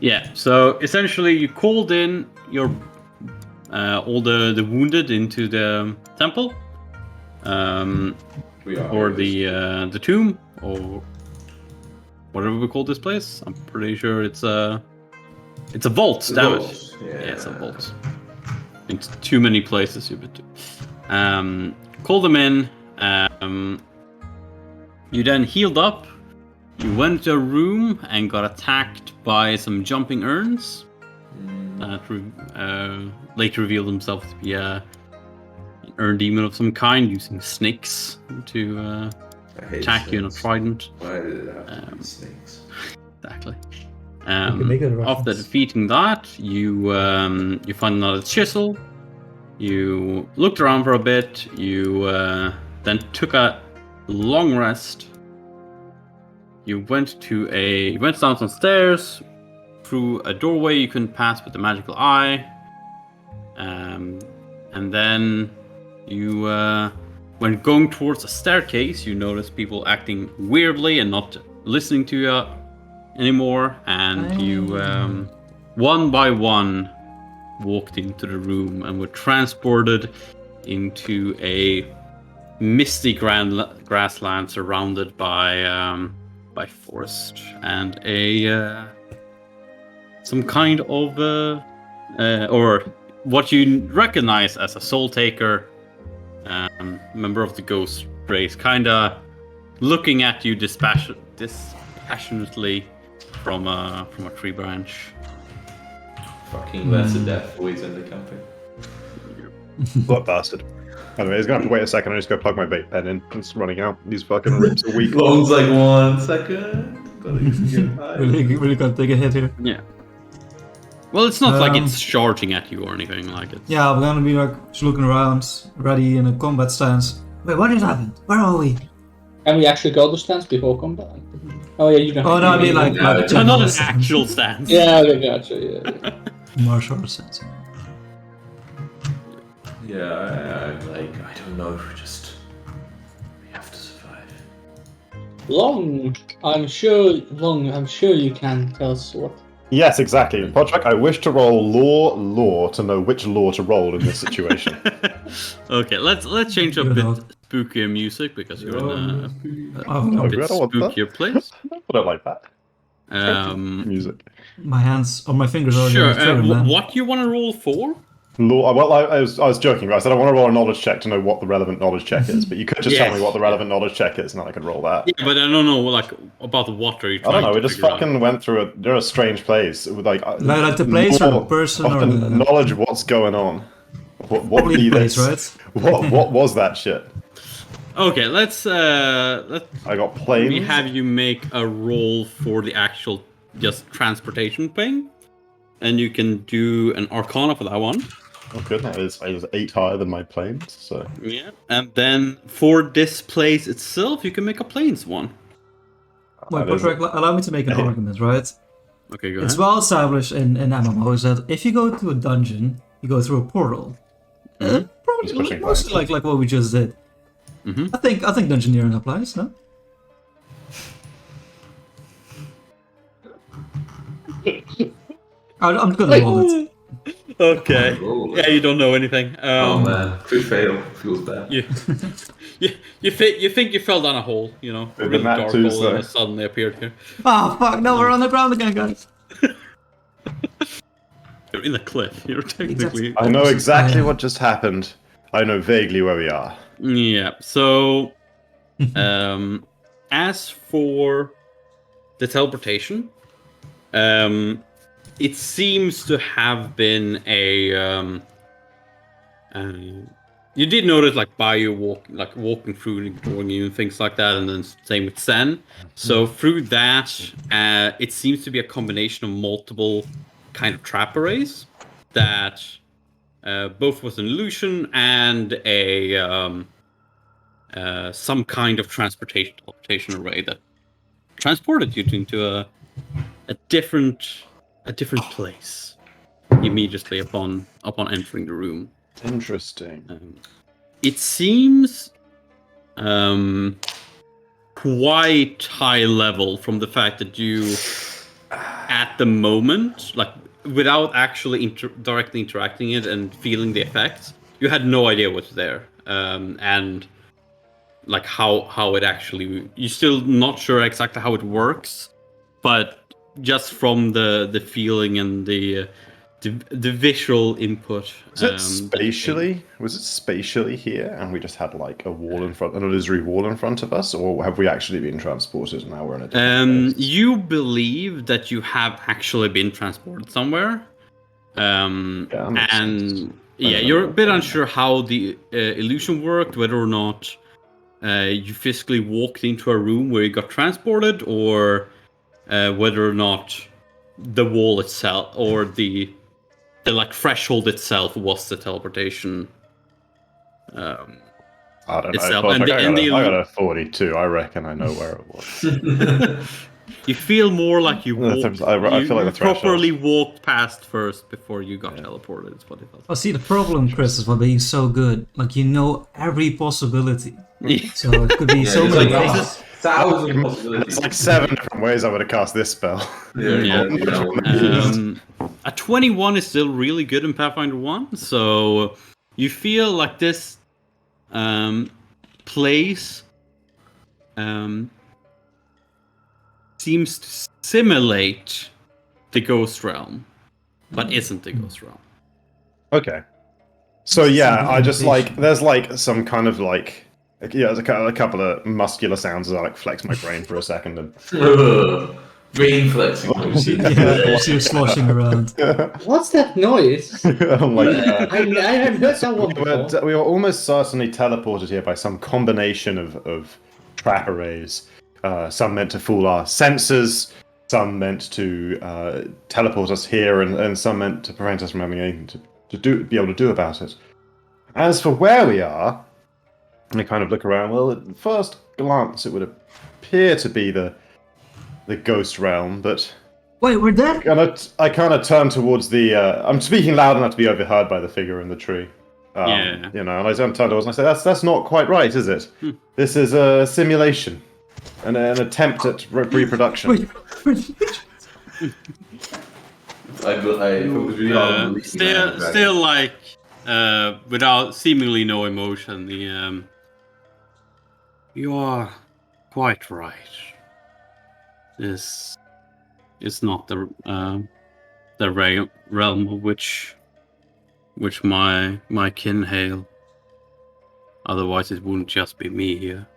Yeah, so essentially you called in your all the wounded into the temple, or the tomb, or whatever we call this place. I'm pretty sure it's a vault. Damn it! Yeah, it's a vault. It's too many places you've been to. Call them in. You then healed up. You went to a room and got attacked by some jumping urns that later revealed themselves to be an urn demon of some kind, using snakes to attack you in a trident. Why did it have to be snakes? Exactly. After After defeating that, you find another chisel. You looked around for a bit. You then took a long rest. You went down some stairs, through a doorway you couldn't pass with the magical eye, and then you, when going towards a staircase, you notice people acting weirdly and not listening to you anymore, and you, one by one, walked into the room and were transported into a misty grassland surrounded by forest and some kind of or what you recognize as a soul taker, member of the ghost race, kind of looking at you dispassionately from a tree branch. Fucking lesser death boys in the company. What bastard. Anyway, he's gonna have to wait a second. I just go plug my vape pen in. It's running out. These fucking rips a week. Long's like 1 second. Really gonna take a hit here. Yeah. Well, it's not like it's charging at you or anything like it. Yeah, I'm gonna be like just looking around, ready in a combat stance. Wait, what just happened? Where are we? Can we actually go to stance before combat? Oh yeah, you don't. Oh no, I mean like Not an actual stance. Yeah, okay, gotcha. Yeah. martial arts stance. Yeah, I don't know. We have to survive. Long, I'm sure you can tell us what. Yes, exactly. Podtrack, I wish to roll law to know which law to roll in this situation. Okay, let's change a bit spookier music because you're in a bit spookier place. I don't like that. Music. My hands or my fingers are Sure. man. What you want to roll for? Law. Well, I was joking. Right? I said I want to roll a knowledge check to know what the relevant knowledge check is, but you could just tell me what the relevant knowledge check is, and then I could roll that. Yeah, but I don't know, like about what are you trying I don't know. to We just figure fucking went through a strange place with like the place or the person or the knowledge of what's going on. What probably be the place, this? right? What was that shit? Okay, let's I got planes. we have you make a roll for the actual just transportation thing, and you can do an Arcana for that one. Oh, good. That is 8 higher than my planes. So Yeah, and then for this place itself, you can make a planes one. Wait, Patrick, allow me to make an argument, right? Okay, go It's ahead. well established in MMOs that if you go to a dungeon, you go through a portal. Just Probably pushing mostly like what we just did. Mhm. I think dungeoneering applies, no? I'm gonna roll it. Okay. Yeah, you don't know anything. Oh man, crit fail feels bad. You think you fell down a hole, you know, a Been really that dark too, hole, so. and it suddenly appeared here. Oh fuck! No, we're on the ground again, guys. You're in a cliff. You're technically. I know exactly what just happened. I know vaguely where we are. Yeah. So, as for the teleportation, it seems to have been a. You did notice, like, walking through, ignoring you, and things like that, and then same with Sen. So through that, it seems to be a combination of multiple kind of trap arrays that both was an illusion and a some kind of transportation array that transported you into a different place immediately upon entering the room. Interesting. It seems quite high level from the fact that you at the moment, like without actually directly interacting it and feeling the effects, you had no idea what's there, and like how it actually. You're still not sure exactly how it works, but just from the feeling and the visual input. Was it spatially? Was it spatially here, and we just had like a wall in front, an illusory wall in front of us, or have we actually been transported and now we're in a different place? You believe that you have actually been transported somewhere, that makes and sense. yeah, you're a bit unsure how the illusion worked, whether or not you physically walked into a room where you got transported, or whether or not the wall itself or the like threshold itself was the teleportation. I don't know. Itself. But And like, the- I got a 42. I reckon I know where it was. You feel more like you I walked, feel like the you threshold. properly walked past first before you got teleported. Is what it felt. Oh, see, the problem, Chris, is for being so good. Like, you know every possibility. So it could be so it's many like things. 1,000 There's possibilities. like 7 different ways I would have cast this spell. Yeah. You know. A 21 is still really good in Pathfinder 1, so you feel like this place seems to simulate the Ghost Realm, but isn't the Ghost Realm. Okay. So yeah, I just like there's like some kind of like there's a couple of muscular sounds as I like flex my brain for a second and Brain flexing. Yeah, she was sloshing around. What's that noise? I'm like, I haven't heard that one before. we were almost certainly teleported here by some combination of trap arrays. Some meant to fool our senses, some meant to teleport us here, and some meant to prevent us from having anything to be able to do about it. As for where we are, we kind of look around. Well, at first glance, it would appear to be the Ghost Realm, but Wait, we're dead? I kind of turn towards the. I'm speaking loud enough to be overheard by the figure in the tree. Yeah. You know, and I turn towards and I say, "That's not quite right, is it? This is a simulation, an attempt at reproduction." Wait, I focus really hard on releasing my hand dragon. Still like without seemingly no emotion. You are quite right. This is not the realm of which my kin hail. Otherwise, it wouldn't just be me here.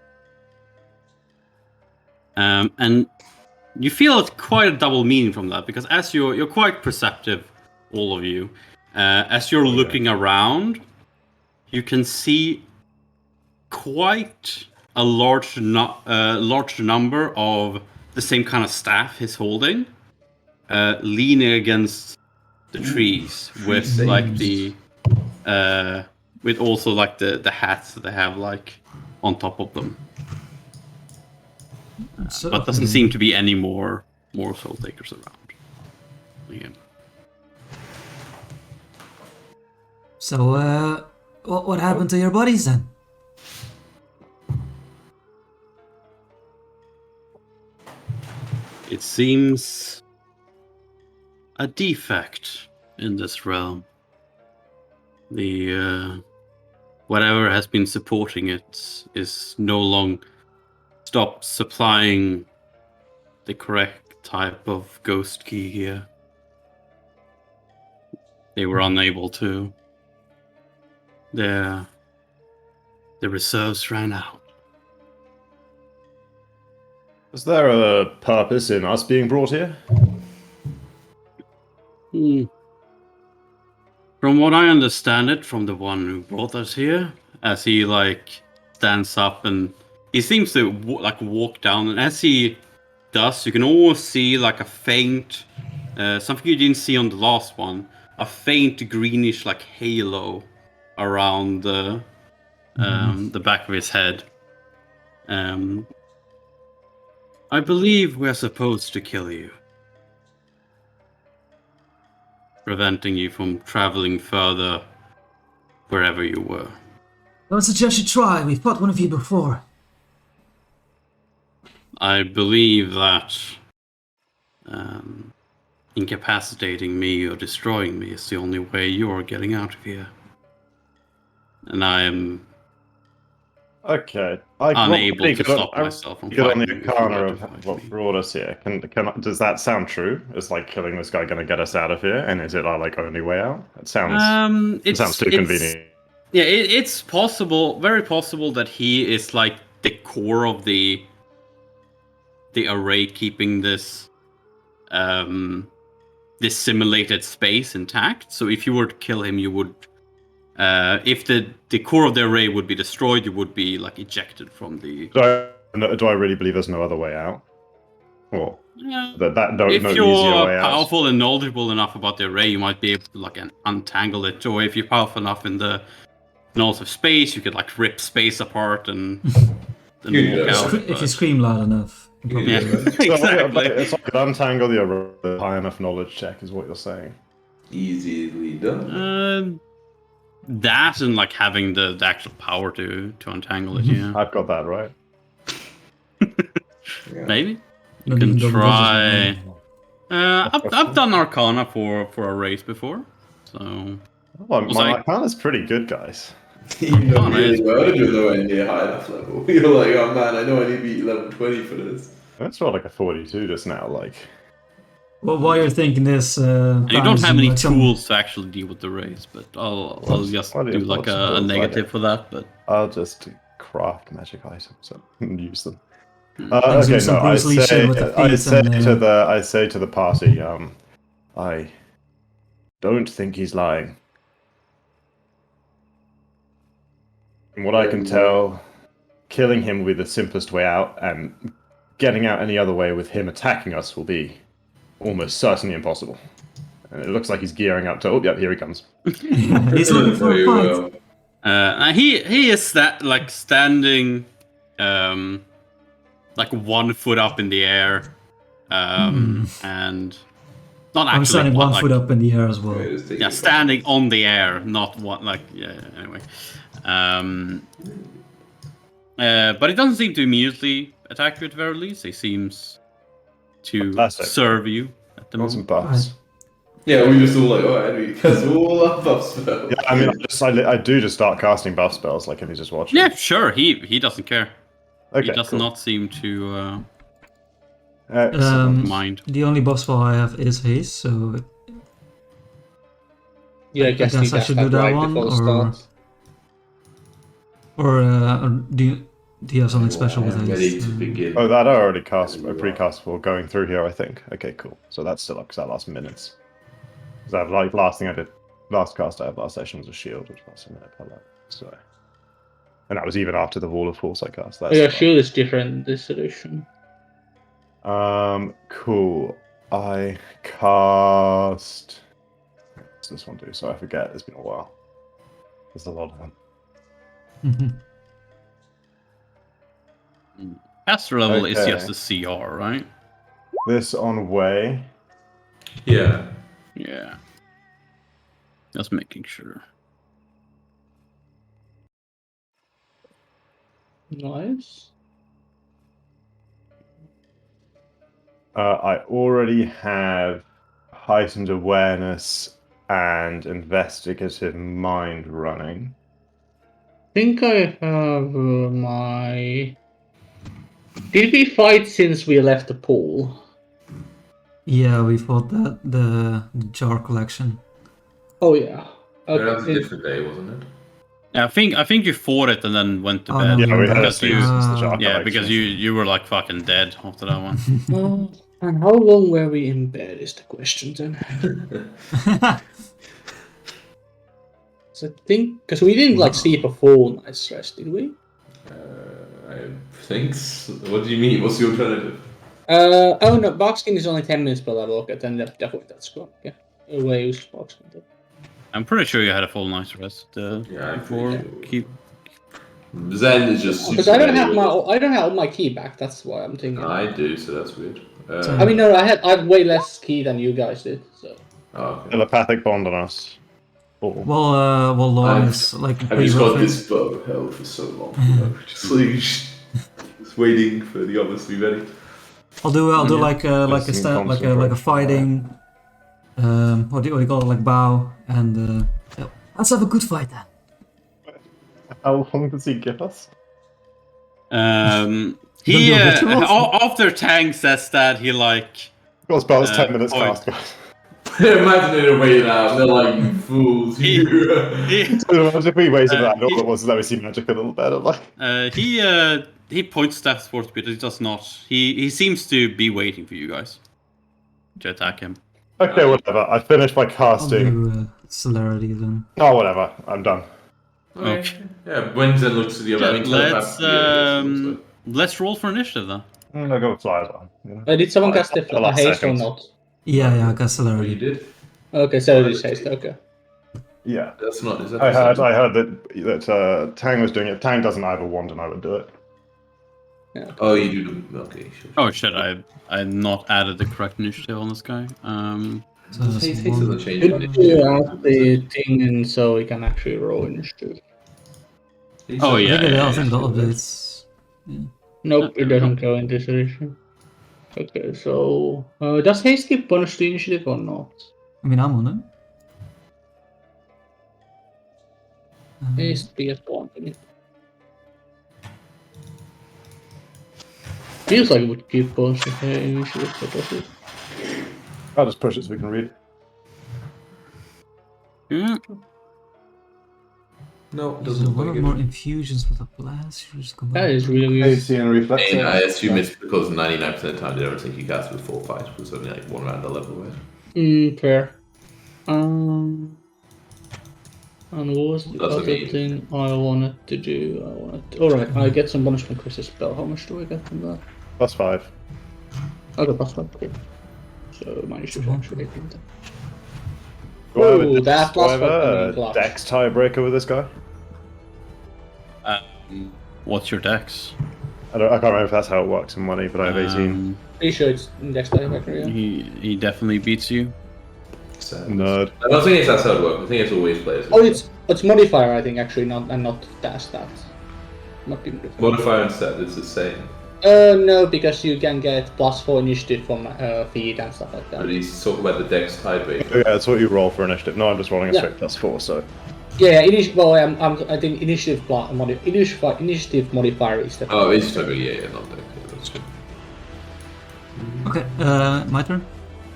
And you feel it's quite a double meaning from that, because as you're quite perceptive, all of you, as you're looking around, you can see quite a large number of the same kind of staff he's holding, leaning against the trees with like the with also like the hats that they have like on top of them. So, But doesn't seem to be any more soul takers around. Yeah. So, what happened to your bodies then? It seems a defect in this realm. The whatever has been supporting it is no longer stopped supplying the correct type of ghost key here. They were unable to. The reserves ran out. Is there a purpose in us being brought here? From what I understand it, from the one who brought us here, as he like stands up and he seems to walk down, and as he does, you can almost see like a faint, something you didn't see on the last one, a faint greenish like halo around the back of his head. I believe we're supposed to kill you, preventing you from traveling further wherever you were. I would suggest you try. We've fought one of you before. I believe that incapacitating me or destroying me is the only way you're getting out of here. And I am Okay. unable to stop myself from Good on fighting the you if you arcana were to of fight what me. brought us here. Does that sound true? Is like killing this guy going to get us out of here? And is it our like only way out? It sounds. It sounds too convenient. Yeah, it's possible, very possible that he is like the core of the array, keeping this this simulated space intact. So if you were to kill him, you would, if the core of the array would be destroyed, you would be like ejected from the. Do I really believe there's no other way out? Or If no easier you're way out? powerful and knowledgeable enough about the array, you might be able to like untangle it. Or if you're powerful enough in the knowledge of space, you could like rip space apart and walk out. If you scream loud enough. Yeah, Probably. exactly. It's like an untangle the array with a high enough knowledge check, is what you're saying. Easily done. That and like having the actual power to untangle it. Yeah, I've got that right. maybe you Not can even double try. digits, I've done Arcana for a race before, so Well, Was my I- Arcana's pretty good, guys. You know, Oh, really nice. well, you're nowhere near high enough level. You're like, oh man, I know I need to be level 20 for this. That's not like a 42 just now. Like, Well, while you're thinking this, and you don't have any like some- tools to actually deal with the race. But I'll just what do are- like what's a tools? negative for that. But I'll just craft magic items and use them. Like Okay, do some no, I Bruce Lee shit say, with the I feet say and, I say to the party, I don't think he's lying. From what I can tell, killing him will be the simplest way out, and getting out any other way with him attacking us will be almost certainly impossible. And it looks like he's gearing up to. Oh, yep, here he comes. He's looking for a Very fight. well. he is standing, like 1 foot up in the air, and not actually. I'm standing but, 1 like, foot up in the air as well. Wait, it's taking Yeah, a standing on the air, not what like yeah. Anyway, but it doesn't seem to immediately attack you at the very least. It seems to Fantastic. serve you at the Want some moment. buffs? Yeah, we just all like, oh, enemy cast all our buff spells. Yeah, I mean, I do just start casting buff spells, like if he's just watching. Yeah, sure. He doesn't care. Okay, He does cool. not seem to Excellent. mind. The only buff spell I have is haste, so Yeah, I guess guess you I should that do that right one, before or- start. do you have something special with I'm ready haste? to begin. Oh, that I already cast a precast for going through here, I think. Okay, cool. So that's still up because that lasts minutes. Because that like last thing I did, last cast I had last session was a shield, which lasts a minute per level. So, and that was even after the Wall of Force I cast. That's Yeah, fine. shield is different this edition. Cool. I cast. What's this one do? So I forget. It's been a while. There's a lot of them. Caster level is Okay. just a CR, right? This on way. Yeah. Yeah. Just making sure. Nice. I already have heightened awareness and investigative mind running. I think I have my. Did we fight since we left the pool? Yeah, we fought the jar collection. Oh yeah. That was a different day, wasn't it? Yeah, I think you fought it and then went to Oh, bed. no, Yeah, we had a because sleep you, since the jar yeah, collection. because you were like fucking dead after that one. And how long were we in bed is the question then. So I think because we didn't like sleep a full night's rest, did we? I think so. What do you mean? What's the alternative? Oh no, boxing is only 10 minutes per level. Okay, then definitely that's good. Yeah, away use boxing. I'm pretty sure you had a full night's rest Yeah, I'm before. pretty Keep. Zen is just. Because I don't have my key back. That's why I'm thinking. I do, so that's weird. I mean, no, I had way less key than you guys did. So Oh, okay. Telepathic bond on us. Or- Well, Lauren I've- is like I've pretty just got rough. this bow held for so long, you know, just waiting for the others to be ready. I'll do like a Yes, like a you sta- can like a concentrate. fighting what do you call it, like bow, and yeah, let's have a good fight then. How long does he give us? He do rituals? after Tang says that, he like Well, spell is 10 minutes point. cast, guys. Imagine it waiting out. They're like, you fools. he, If we waited for that, all he- it was let me see magic a little better. Like, he points steps towards Peter. He does not. He seems to be waiting for you guys to attack him. okay, whatever. I finished my I'll casting. do celerity then. Oh, whatever. I'm done. Okay. Yeah, Winston looks to the other. I mean, Let's roll for initiative then. I'll go with flies on. Yeah. Did someone cast The the last haste or seconds. not? Yeah, I cast Oh, you celerity. did? Okay, so it is haste. Okay. Yeah. That's not. Is that I the same? heard that Tang was doing it. Tang doesn't have a wand, and I would do it. Yeah. Oh, you do the. Okay, sure. Oh shit! I not added the correct initiative on this guy. So that's Haste one. doesn't change You it. add the thing, and so we can actually roll initiative. Oh, yeah. I think the updates. Nope, it doesn't go in this edition. Okay, so does haste give bonus to initiative or not? I mean, I'm on it. Haste be at 1. Feels like it would give bonus to initiative, but does it? I'll just push it so we can read. Yeah. No, There's a doesn't lot look of like more it. infusions with a blast. You just combine. That is really weird. AC and reflex. I mean, I assume it's because 99% of the time they don't take you cast with 4 fights, but it's only like 1 round a level, right? Fair. And what was the Doesn't other mean- thing I wanted to do? Alright, I get some bonus from Chris's spell. How much do I get from that? +5. Okay, plus 1. Cool. So my initiative actually 18. Do I have Ooh, a- that do I have +1 coming a clutch. dex tiebreaker with this guy? What's your dex? I can't remember if that's how it works in money, but I have 18. Pretty sure it's index tiebreaker, yeah. He definitely beats you. Sad. Nerd. I don't think that's how it works. I think it's always players. Oh, it's modifier, I think, actually, not dash stats. Might be modifier. Modifier and set is the same. No, because you can get +4 initiative from feed and stuff like But that. he's talking about the dex tiebreaker. Yeah, that's what you roll for initiative. No, I'm just rolling a Yeah. straight +4, so. Yeah, well, I think initiative initiative modifier is the. Oh, it's tiebreaker, yeah, not dex. Yeah, that's good. Okay, my turn.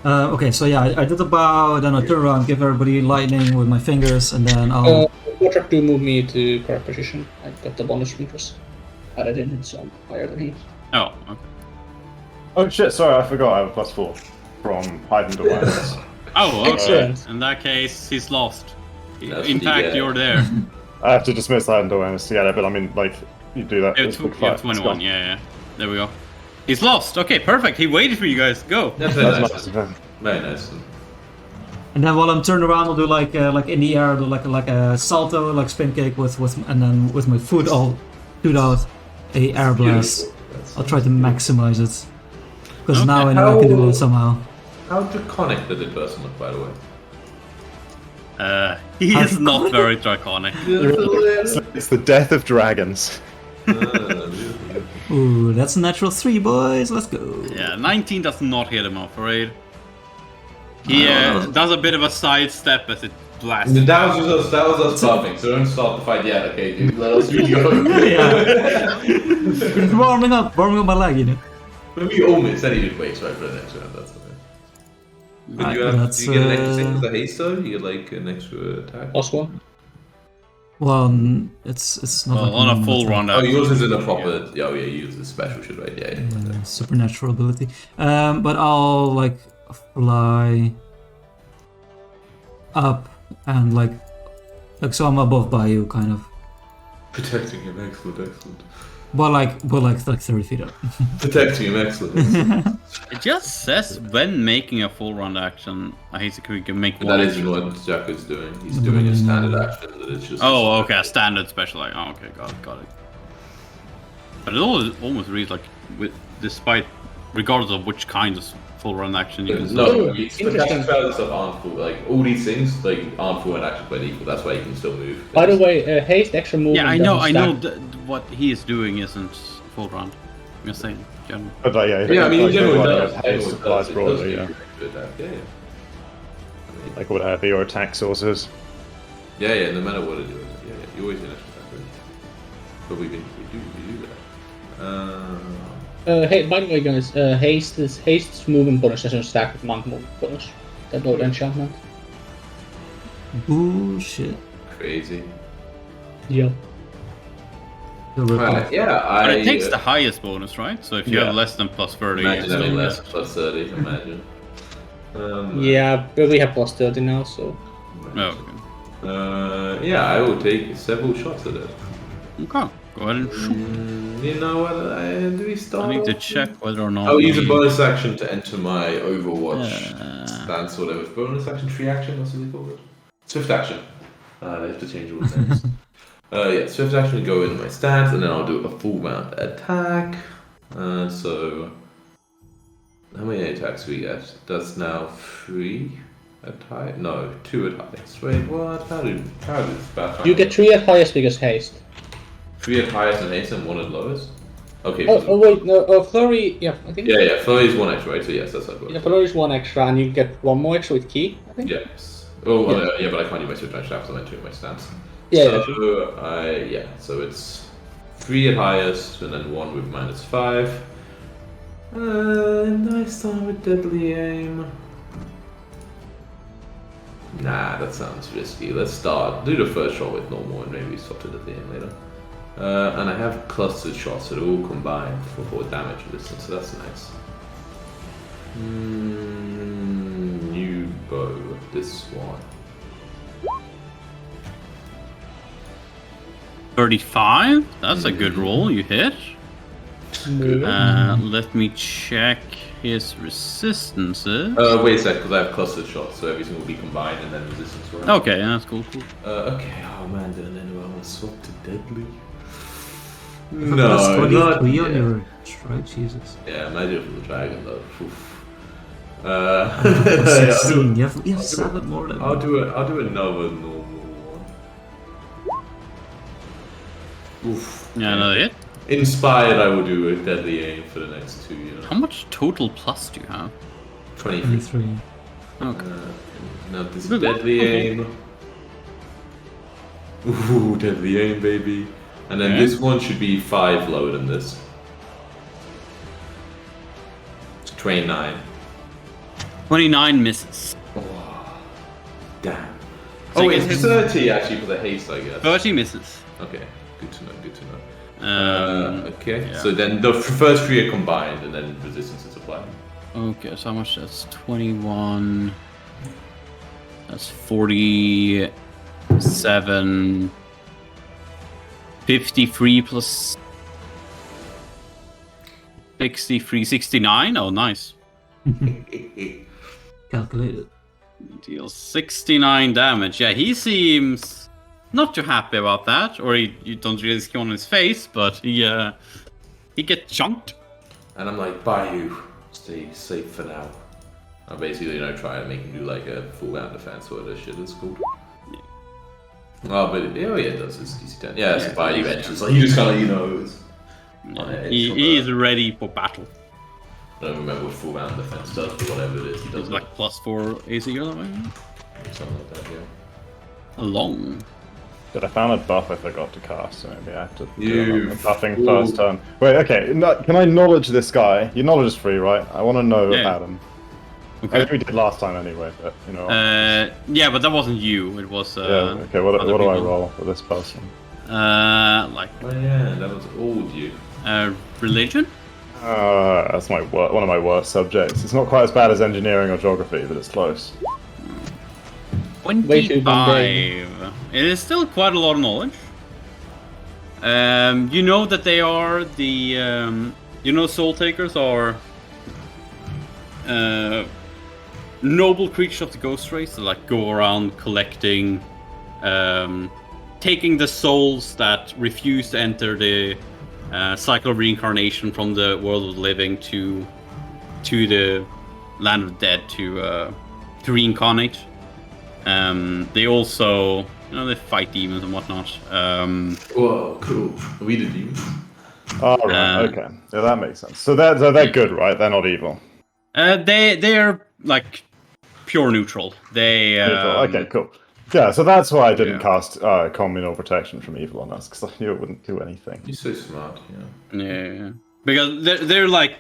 Okay, so yeah, I did the bow, then I turn around, give everybody lightning with my fingers, and then I'll. Water to move me to correct position. I got the bonus from Chris. Added in, so I'm higher than he. Oh, okay. Oh shit, sorry, I forgot I have a +4 from heightened awareness. Oh, okay. Excellent. In that case, he's lost. That's In the, fact, you're there. I have to dismiss heightened awareness to get it, but I mean, like, you do that. You It's a big have fight. It's 21, gone. yeah. There we go. He's lost. Okay, perfect. He waited for you guys. Go. That's very That's nice. nice. Very nice. And then while I'm turned around, I'll do like in the air, I'll do like a salto, like spin kick with, and then with my foot, I'll shoot out a air blast. Beautiful. I'll try to maximize it because Okay. now I know I can do it somehow. How draconic did the person look, by the way? He is not very draconic. It's the death of dragons. Ooh, that's a natural 3, boys. Let's go. Yeah, 19 does not hit him, I'm afraid. He does a bit of a sidestep as it blasts. That was us buffing, so don't start the fight yet, okay, dude? Let us be going. Just warming up my leg, you know. But we almost said he did wait right for the next round, that's okay. But you, That's, do you get an extra thing with the haste though? You get like an extra attack? +1. Well, it's not like On a normal full attack. round. Oh, yours is in a proper. Oh, yeah, you use the special shit, right? Yeah. Supernatural ability. But I'll like fly up and like so I'm above by you, kind of. Protecting him, excellent. But like 30 feet up. Protecting him, excellent. It just says when making a full round action, I hate to make But one. that isn't what Jack is doing. He's doing a standard action that is just. Oh, okay, a standard special. Like, oh, okay, got it. But it almost reads like, despite, regardless of which kind of full round action you use. No, Oh, the interesting. casting spells and stuff aren't full. Like all these things, like aren't full and action by default. That's why you can still move. By the way, haste extra movement. Yeah, I know. doesn't stack. What he is doing isn't full round. I'm just saying, general. But like, yeah, Yeah, I mean, in general, it does. Haste applies broadly, yeah. Yeah. Like whatever your attack source is. Yeah, no matter what it is. Yeah, you always get an extra attack. But we do that. Hey, by the way, guys, haste's movement bonus doesn't stack with monk movement bonus. That old enchantment. Bullshit. Crazy. Yep. The Reupload. Yeah, But it takes the highest bonus, right? So if you have less than plus 30, Imagine it's having still less plus 30, imagine. Yeah, but we have plus 30 now, so. Oh, okay. Yeah, I will take several shots at it. Okay, go ahead and shoot. You know what? Do we start? I need to off? check whether or not. I'll use a we- bonus action to enter my Overwatch Uh. stance, or whatever. Bonus action, free action, what's it called? Swift action. They have to change all the names. Yeah, swift action to go in my stance, and then I'll do a full mount attack. So, how many attacks we get? That's now 3 at high. No, 2 at highest. Wait, what? How did Pathfinder? You get 3 at highest because haste. 3 at highest and haste, and 1 at lowest. Okay. Oh wait, no, flurry. Yeah, I think. Yeah. Flurry is 1 extra, right? So yes, that's how it works. Yeah, flurry is 1 extra, and you get 1 more extra with key. I think. Yes. Oh, yeah, but I can't use my swift action after I'm entering my stance. Yeah. So, so it's 3 at highest, and then 1 with -5. And I start with deadly aim. Nah, that sounds risky. Let's do the first shot with normal, and maybe swap to deadly aim later. And I have clustered shots, so they're all combined for 4 damage resistance, so that's nice. New bow, this one. 35? That's a good roll, you hit. Good. Let me check his resistances. Wait a sec, because I have clustered shots, so everything will be combined and then resistance for it. Okay, that's cool. Okay, oh man, then I want to swap to deadly. Plus No, 23 not on yet. your right, Jesus. Yeah, imagine for the dragon though. Oof. Plus 16. You have 7 more than I'll do another normal one. Oof. Yeah, another hit. Inspired, I will do a deadly aim for the next 2. You know, How much total plus do you have? 23. 23. Okay. Now this is deadly aim. Ooh, deadly aim, baby. And then Okay. this one should be 5 lower than this. 29. 29 misses. Damn. So Oh, you it's get hit- 30 actually for the haste, I guess. 30 misses. Okay, good to know. Okay, yeah. so then the first 3 are combined, and then resistance is applied. Okay, so how much? That's 21. That's 47. 53 plus 63, 69. Oh, nice. Calculated. Deals 69 damage. Yeah, he seems not too happy about that, or you don't really see on his face, but he gets chunked. And I'm like, bye you, stay safe for now. I'm basically, trying to make him do like a full round defense, or whatever shit is called. Oh, but it does. It's DC-10. Yeah, it's bye you enters. Like, you just kind of, it's on the edge He from is ready for battle. I don't remember what full round defense does, but whatever it is, he does It's like +4 AC or something. something like that, yeah. Long. But I found a buff I forgot to cast, so maybe I have to do You a buffing fool. first turn. Wait, okay. Can I knowledge this guy? Your knowledge is free, right? I want to know Yeah. about him. I Okay. think we did last time anyway, but Yeah, but that wasn't you. It was. yeah. Okay. What other do I people. roll for this person? Like Oh yeah, that was old you. religion. That's one of my worst subjects. It's not quite as bad as engineering or geography, but it's close. Way too 25. It is still quite a lot of knowledge. You know that they are the soul takers are noble creatures of the ghost race that like go around collecting, taking the souls that refuse to enter the cycle of reincarnation from the world of the living to the land of the dead to reincarnate. They also, they fight demons and whatnot. Whoa, cool. Are we the demons? Oh, right. Okay. Yeah, that makes sense. So they're good, right? They're not evil. They are like pure neutral. They Okay, cool. Yeah, so that's why I didn't Yeah. cast communal protection from evil on us, because I knew it wouldn't do anything. You're so smart, yeah. Yeah, because they're like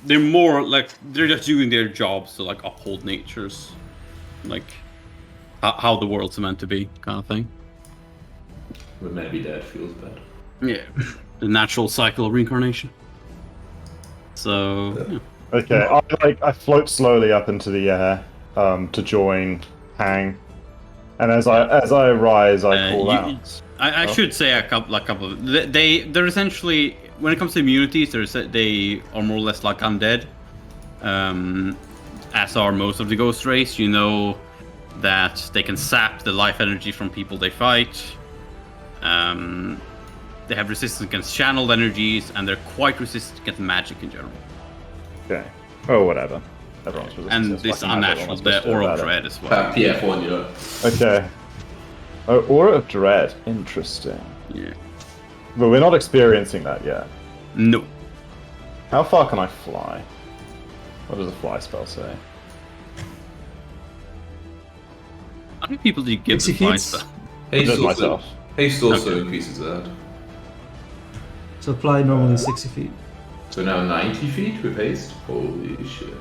they're more like they're just doing their jobs to like uphold nature's like how the world's meant to be kind of thing. When men be dead feels bad. Yeah, the natural cycle of reincarnation. So yeah. Okay, I float slowly up into the air to join Hang, and as I rise, I call out. I should say a couple of they're essentially when it comes to immunities, they are more or less like undead, as are most of the ghost race. You know that they can sap the life energy from people they fight. They have resistance against channeled energies, and they're quite resistant against magic in general. Okay. Oh, whatever. Everyone's resistant. And It's this fucking magic, unnatural, what am I supposed the to do aura about of it? dread as well. PF1, you know. Okay. Oh, Aura of Dread. Interesting. Yeah. But we're not experiencing that yet. No. How far can I fly? What does the fly spell say? How many people do you give 60 the fly feet? spell? Haste Just also, myself. haste also increases that. So fly normally 60 feet. So now 90 feet with haste? Holy shit.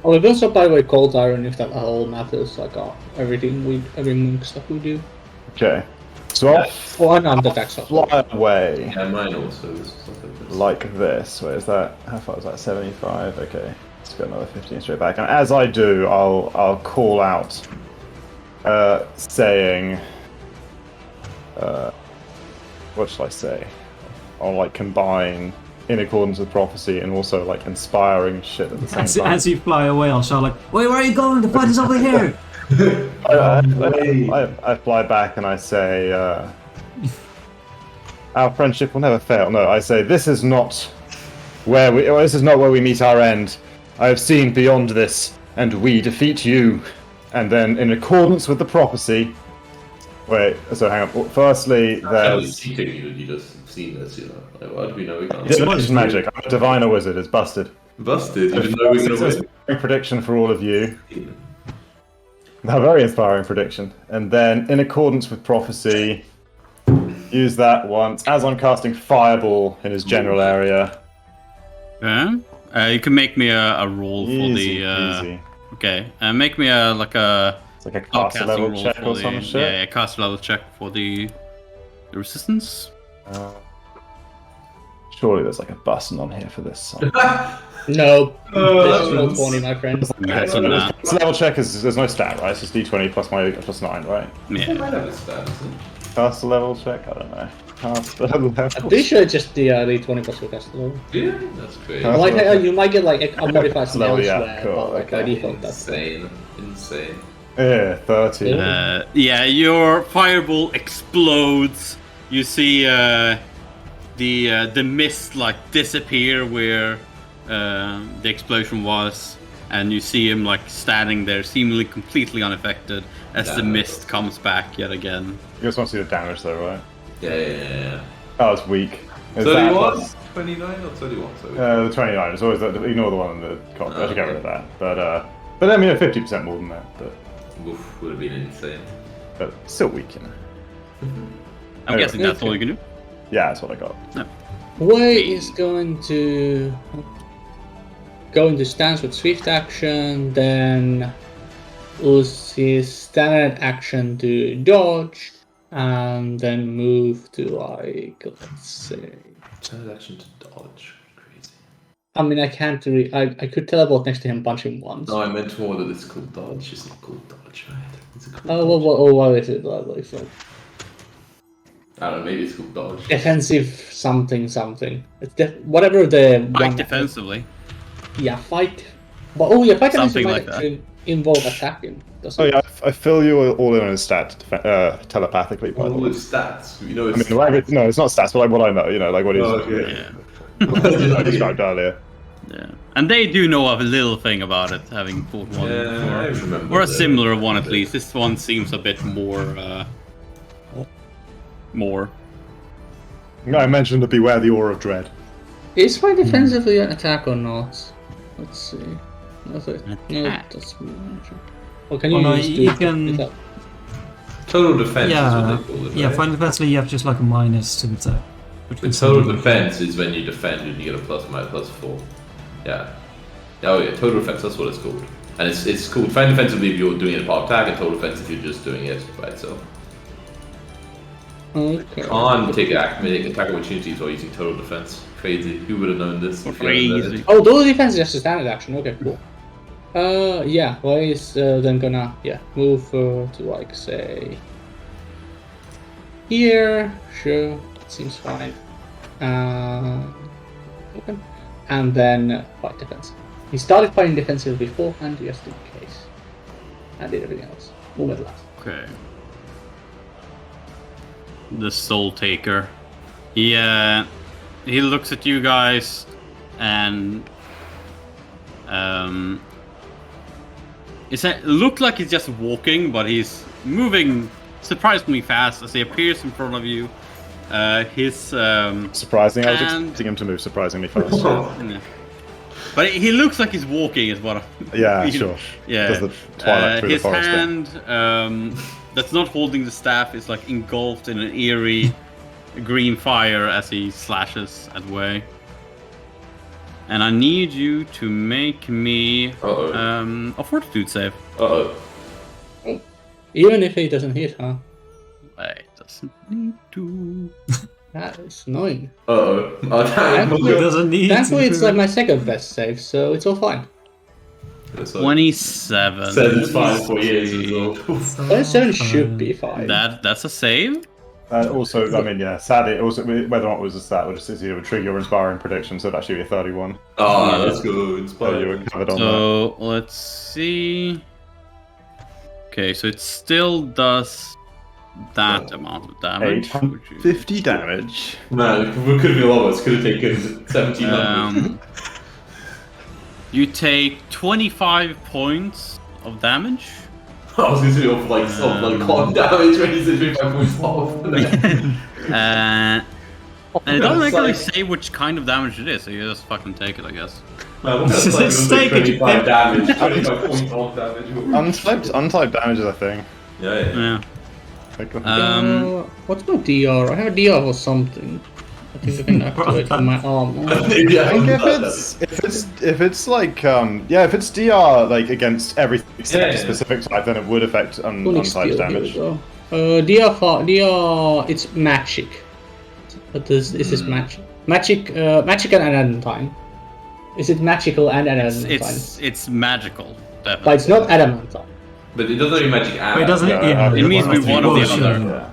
Oh, we've also, by the way, cold iron if that at all matters, like every monk stuff we do. Okay. So I'll Oh, and attack stuff. fly away Yeah, mine also is stuff like this. like this. Wait, is that how far is that? 75? Okay. Let's go another 15 straight back. And as I do, I'll call out saying what shall I say? I'll like combine in accordance with prophecy and also like inspiring shit at the same time. As you fly away, I'll shout like, "Wait, where are you going? The fight is over here!" I fly back and I say, "Our friendship will never fail." No, I say, "This is not where we meet our end. I have seen beyond this, and we defeat you." And then, in accordance with the prophecy, wait. So hang on. Firstly, there's cheating, you just seen this, you know. Like, why do we know we can't? it's magic. I'm a diviner wizard. It's busted. Busted. You didn't know we were It's gonna an inspiring prediction for all of you. A very inspiring prediction. And then, in accordance with prophecy, use that once. As I'm casting Fireball in his general area. Yeah. You can make me a roll for Easy, the. easy. Okay. Make me a like a. It's like a Oh, caster casting level roll check for or the, some shit. Yeah, caster level check for the resistance. Surely there's like a button on here for this song. No, Oh, this roll 20, my friend. That's on that. Caster level check is there's no stat, right? It's just d20 plus my plus 9, right? It Yeah. might have a stat, isn't it? Caster level check? I don't know. Caster level. I'm pretty sure it's just the 20 plus your cast level. Yeah, that's great. Huh? Like, you might get like a modified from Level, yeah, elsewhere, cool, but like, by okay. default that's Insane. Yeah, 30. Yeah. Yeah, your fireball explodes. You see the mist like disappear where the explosion was, and you see him like standing there, seemingly completely unaffected, as the Damn. mist comes back yet again. You guys want to see the damage though, right? Yeah. Oh, it's weak. Is that 31? plus- 29 or 31? Sorry. The 29. It's always ignore the one in the cop. I should get rid of that. But I mean, 50% more than that. Oof, would have been insane. But still weak, you know. I'm Okay. guessing that's all you can do. Yeah, that's what I got. Way is going to go into stance with swift action, then use his standard action to dodge, and then move to like, let's say. Turn action to dodge. Crazy. I mean, I can't really. I could teleport next to him, punch him once. No, I meant more that it's called dodge. It's not called dodge, right? It's a called Oh, dodge. what is it? Like, it's like I don't know, maybe it's called dodge. defensive something. It's whatever the Fight one. defensively. Yeah, fight. But oh yeah, fight Something defensive like might actually involve attacking. Doesn't Oh it? yeah, I fill you all in on his stat telepathically. By the All way. its stats. You know I it's mean, no, it's not stats, but like what I know. You know, like what he's Oh, okay. Yeah. I described earlier. Yeah. And they do know a little thing about it, having fought one Yeah, I before. remember. Or a the- similar one at least. This one seems a bit more. More. No, I mentioned to beware the aura of dread. Is fight defensively an attack or not? Let's see. that's... Well, can you Oh, no, use you to can- it up? Total defense is Yeah, what they call it, yeah. right? Final defense, you have just like a minus to attack. Which The can total still be- defense is when you defend and you get a +4. Yeah. Oh yeah, total defense, that's what it's called. And it's called final defense if you're doing it part attack, and total defense if you're just doing it by itself. Okay. Can't take attack opportunities while using total defense. Crazy. Who would have known this? Crazy. Oh, total defense is just a standard action. Okay, cool. Yeah. Well, he's then gonna move to like say here. Sure, seems fine. Okay. And then fight defense. He started fighting defensive beforehand just in case, and did everything else. Move at last. Okay. The Soul Taker. He looks at you guys and it looked like he's just walking, but he's moving surprisingly fast as he appears in front of you. His Surprising. I was And- expecting him to move surprisingly fast. yeah. But he looks like he's walking, is what I'm... Yeah, sure. Yeah. Does the twilight through the his forest hand that's not holding the staff is like engulfed in an eerie green fire as he slashes at Way. And I need you to make me a fortitude save. Uh-oh. Even if he doesn't hit, huh? Wait, doesn't need to. That is annoying. Uh-oh. Oh, damn. It doesn't need. Thankfully, it's to- like my second best save, so it's all fine. 27. Says it's fine for years as well. 27 should be fine. That's a save. Also, I mean, yeah, sadly, also, whether or not it was a stat, would just would trigger your inspiring prediction, so it'd actually be a 31. Oh, that's good. So you were covered on that. So let's see. Okay, so it still does that amount of damage. 850 damage. Man, it could have been a lot worse. Could have taken 1700. You take 25 points of damage. I was going to say off like con damage when you said 25 points off. And it doesn't actually say which kind of damage it is, so you just fucking take it, I guess. That's like, Just take it, 25 damage, 25 points off damage. Untyped damage is a thing. Yeah. Yeah. Like, What's my DR? I have a DR for something. I think I can activate for my armor. I think if it's like if it's DR like against everything except a specific type, then it would affect untyped damage. DR, it's magic. But is this magic? Magic and adamantine. Is it magical and adamantine? It's magical, definitely. But it's not adamantine. But it doesn't mean magic But it doesn't. Yeah, It means we one or the Bullshit. other.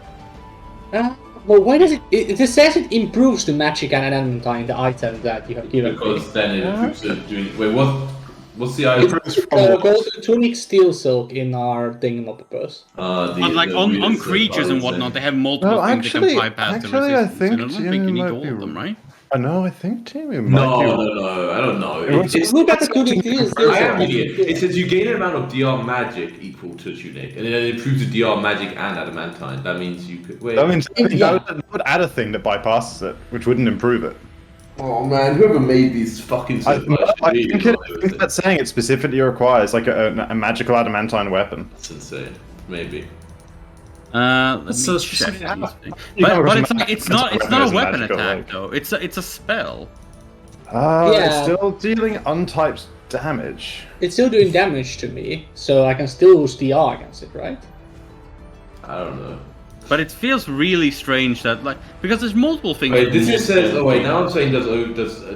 Well, why does it says it improves the magic and adamantine, the item that you have given me. Because then it improves it doing. Wait, what's the item? Gold tunic steel silk in our thingamabobos. But like on creatures and whatnot, they have multiple No, things actually- they can bypass the actually, I resistance. think I don't think you Jimmy need might all be- of them, right? No, I think Timmy might No, I don't know. It's Look at the tunic steel I am silk. idiot. It says you gain an amount of DR magic equal to tunic, and then it improves the DR magic and adamantine. That means you could wait. That means Yeah. that would add a thing that bypasses it, which wouldn't improve it. Oh man, whoever made these fucking I think that's saying it specifically requires like a magical adamantine weapon. That's insane. Maybe. Let me So check specific. these things. You know, But it's it's not a weapon magical, attack like- though. It's a spell. It's Yeah. still dealing untyped damage. It's still doing damage to me, so I can still use DR against it, right? I don't know. But it feels really strange that like because there's multiple things. Wait, that this do just says. multiple Oh wait, things. now I'm saying does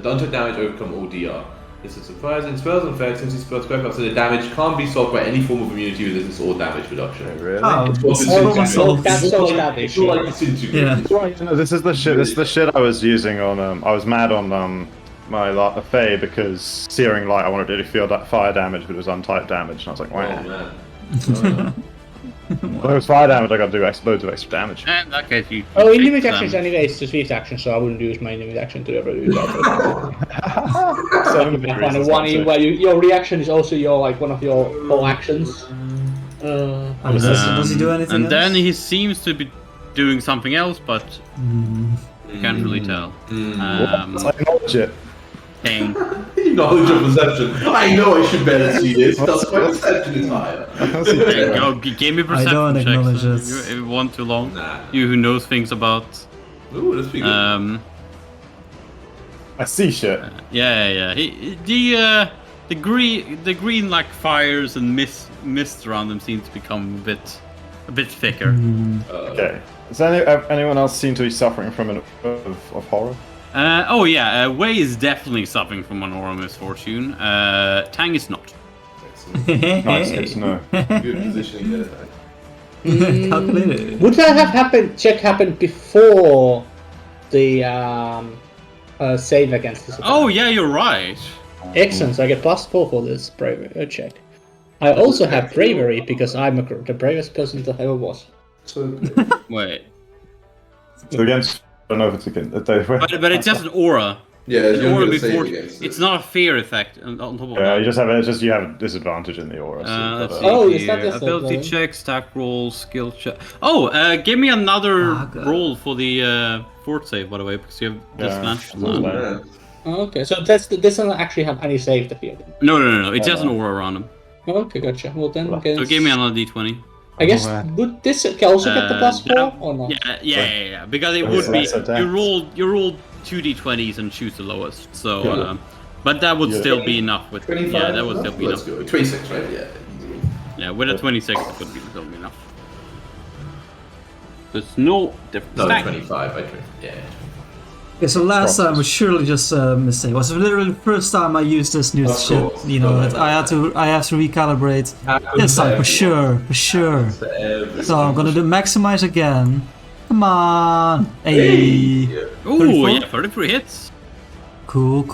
untyped damage overcome all DR? This is surprising. Spells and effects, since these spells square up, so the damage can't be solved by any form of immunity resistance or damage reduction. Really? Oh, It's it's also all myself. That's so It's lavish. not like disintegrate. Yeah. No, this is the shit. This is the shit I was using on. I was mad on my Fae because Searing Light. I wanted to do fire damage, but it was untyped damage, and I was like, Oh wow. man. When it was fire damage, I got to do loads of extra damage. In that case, you. Oh, take intimate them. action is anyway, it's a swift action, so I wouldn't use my intimate action to ever do that. 7 I degrees find is one not in where your reaction is also your like one of your whole actions. Does he do anything And else? then he seems to be doing something else, but you can't really tell. I acknowledge it. Pain. Knowledge of perception. I know I should better see this. That's why perception is higher. There you go. Give me perception don't checks. acknowledge it. If you want too long. Nah. You who knows things about. Ooh, that's pretty good. I see shit. Yeah. The green like fires and mist around them seems to become a bit thicker. Okay. Has anyone else seem to be suffering from of horror? Wei is definitely suffering from an aura misfortune. Tang is not. Nice, good to know. Good positioning there. Calculated. Would that have happened before the save against this attack? Oh yeah, you're right. Excellent, so I get +4 for this bravery check. I also have bravery because I'm the bravest person that ever was. So, Wait, So against, I don't know if it's against. but it's just an aura. yeah, An you're aura gonna save before. against It's it. not a fear effect on top of Yeah, that. you have a disadvantage in the aura. So you've Let's got see Oh, is that here. just Ability a- check, stack roll, skill check. Oh, give me another God. roll for the fort save, by the way, because you have disadvantage. Yeah. Okay, so this doesn't actually have any save the field. No. It's just an aura around him. Okay, gotcha. Well then, So give me another d20. I guess Alright. would this also get the +4 or not? Yeah. Because it But would it's be less attack. you roll 2d20s and choose the lowest. So, Yeah. but that would Yeah. still be enough with. 25. Yeah, that would still be Let's enough. go. 26, right? Yeah. Yeah, with a 26, it would be still be enough. There's no difference. No, Stack. 25. I 20. Yeah. Okay, so last time was surely just a mistake. It was literally the first time I used this new Of shit. course. You know, that I have to recalibrate this time for sure. So I'm gonna do maximize again. Come on, hey, Ooh, 34? yeah, 33 hits. cool.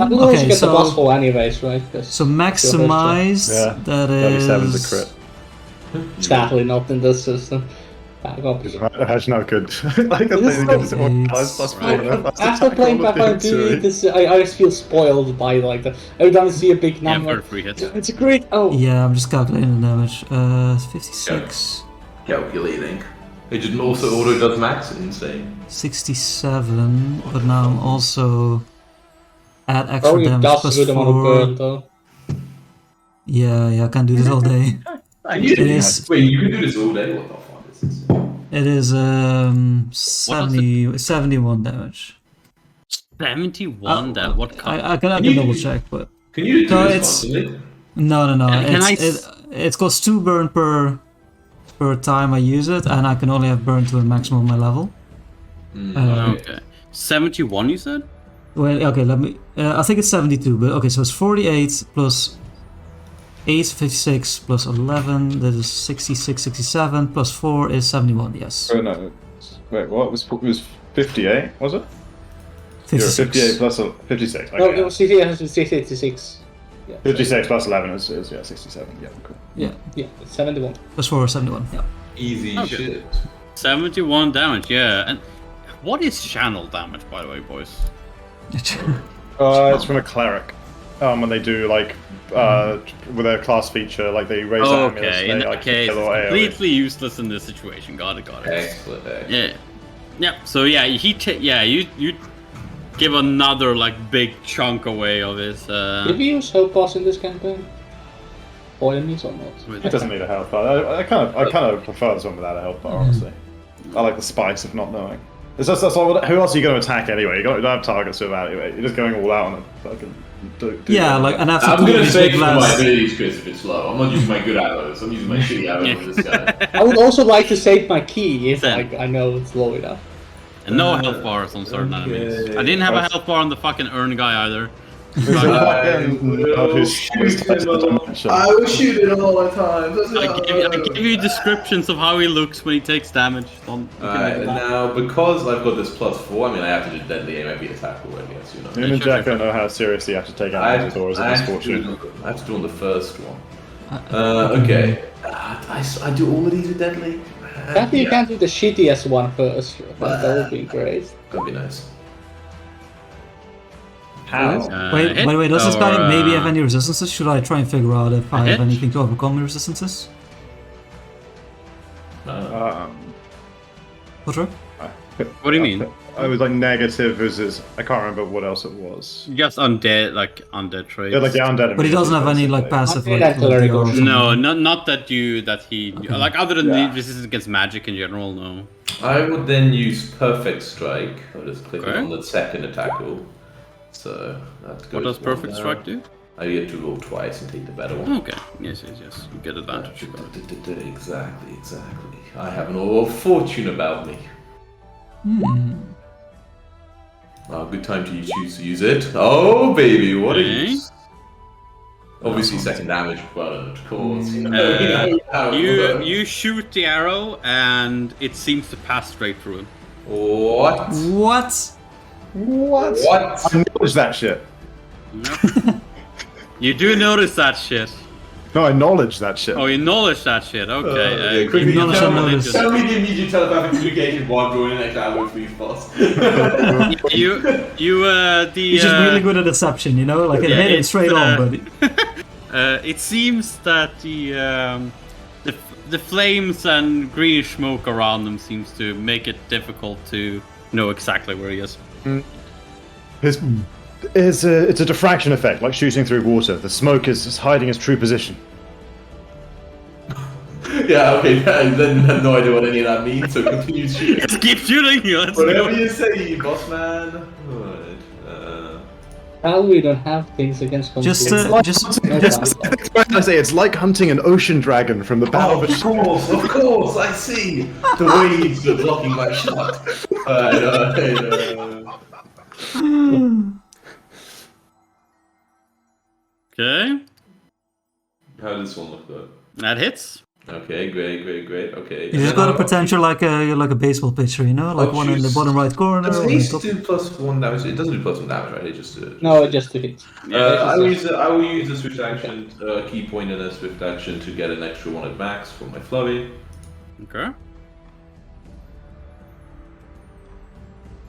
I will also Okay, get the so +4 anyways, right? 'Cause so maximized. Yeah, That 37's is a crit. sadly not in this system. Back up. Imagine how good. Like a This thing is against so- +4 and a plus After attack playing roll of Pathfinder 2, victory. this I just feel spoiled by like the every time I see a big Yeah, number. 33 hits. It's a great. Oh, Yeah, I'm just calculating the damage. 56, Calculating. It just also auto does max. Insane. 67, but now I'm also add extra probably damage does plus a good amount of 4. burn though. Yeah, I can't do this all day. You It is. Wait, you can do this all day? What the fuck is this? It is 71 damage. 71. That what? I can you- double check, but Can you do No, this it's- constantly? no. Can I It costs 2 burn per time I use it, and I can only have burn to a maximum of my level. Okay. 71, you said? Well, okay, let me. I think it's 72, but okay, so it's 48 plus 8, 56 plus 11. That is 66, 67 plus 4 is 71. Yes, Oh, no. Wait, what? It was 58, was it? You're 56. 58 plus 56. No, Okay. it was 66. Yeah, 56 plus 11 is 67. Yeah, cool. Yeah, yeah, it's 71. plus 4 is 71. Yeah. Easy Okay. shit. 71 damage, yeah. And what is channel damage, by the way, boys? It's from a cleric. When they do like with their class feature, like they raise their amulets, Okay, they in like that case, kill it's or AoE. completely useless in this situation. Got it. Excellent. Yeah. So yeah, you give another like big chunk away of his. Did we use Hope Boss in this campaign? Or enemies or not? It doesn't need a health bar. I kind of prefer this one without a health bar, honestly. I like the spice of not knowing. It's just that's all. Who else are you going to attack anyway? You don't have targets to evaluate. You're just going all out on a fucking. Yeah, like and after I'm gonna these save big for my blasts- abilities, Chris, if it's low. I'm not using my good arrows. I'm using my shitty arrows with this guy. I would also like to save my key if Then. I know it's low enough. And no health bars on certain enemies. okay. I didn't have a health bar on the fucking Urn guy either. Who's the fucking will who's shoot him all. dimension? I will shoot it all the time. I give you descriptions of how he looks when he takes damage. Alright, and now because I've got this +4, I mean I have to do deadly aim every attack already, as you know. Me and Jack don't know how seriously you have to take out these doors I at have this to do fortune. I have to do on the first one. Okay. I do all of these with deadly. Maybe you can do the shittiest one first. That would be great. That'd be nice. How? Wait, hit by the way, does this or, guy maybe have any resistances? Should I try and figure out if I have hit? anything to overcome the resistances? Um, What, Roy? What do you mean? I was like negative versus I can't remember what else it was. Just undead traits. Yeah, like the undead. But he doesn't have any like passive Okay, like, that's like already the aura or good. something. No, not that he like other than Yeah. the resistance against magic in general. No. I would then use Perfect Strike. I'll just click Okay. on the second attack roll. So that goes What does one perfect down. strike do? I get to roll twice and take the better one. Okay. Yes. You get advantage. Exactly. I have an aura of fortune about me. Good time to choose to use it. Oh baby, what a Okay. use! Obviously, second damage, but of course, you You shoot the arrow and it seems to pass straight through him. What? What? What? What? I acknowledge that shit. You do notice that shit. No, I acknowledge that shit. Oh, you knowledge that shit. Okay. quickly Acknowledge tell and me, notice. tell me the immediate telepathic communication while drawing an extra arrow please, boss. He's just really good at deception, you know? Like it hit him it's, straight on, buddy. It seems that the flames and greenish smoke around them seems to make it difficult to know exactly where he is. It's a diffraction effect, like shooting through water. The smoke is hiding his true position. Yeah, okay, then I have no idea what any of that means, so continue shooting. Let's keep shooting! Let's Whatever go! you say, boss man. Alright, How we don't have things against Just, conspiracy? I say it's like hunting an ocean dragon from the bow of a ship. of course, I see! The waves are blocking my shot. Okay, How does this one look though? that hits. Okay, great, okay. He's got a potential like a baseball pitcher, you know? Like one in the bottom right corner. Does one it in need the to top. do plus 1 damage? It doesn't do plus 1 damage, right? It just No, just to hit. I will use the swift action, key point and a swift action to get an extra 1 at max for my flurry. Okay.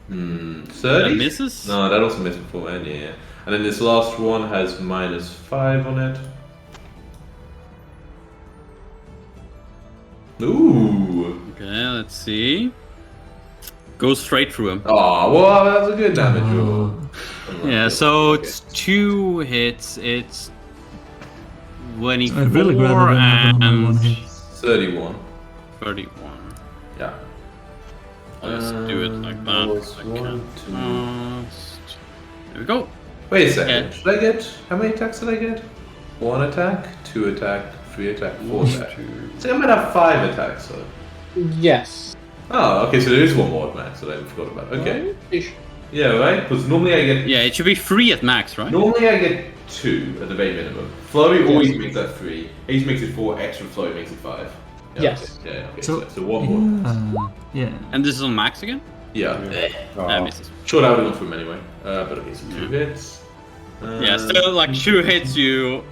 30? That misses? No, that also missed beforehand, yeah. And then this last one has -5 on it. Ooh! Okay, let's see. Goes straight through him. Oh, well, that was a good damage roll. Yeah, so it's 2 hits. It's 24 I'd really rather than have another one and hit. 31. 31. Yeah. I'll just do it like that. was I 1, can 2. There we go. Wait a second. Yeah. Should I get. How many attacks did I get? 1 attack, 2 attack, 3 attack, 4 attack. So I might have 5 attacks, so. Yes. Oh, okay, so there is 1 more at max that I forgot about. Okay. Ish. Yeah, right? Because normally I get. Yeah, it should be 3 at max, right? Normally I get 2 at the very minimum. Flurry always makes that 3. Haste makes it 4, extra flurry makes it 5. Yeah, Yes. Okay. Yeah, okay. So- So 1 more. Yeah. And this is on max again? Yeah. That misses. Sure, I would have gone for him anyway. But okay, so 2 hits. Yeah, still like 2 hits, you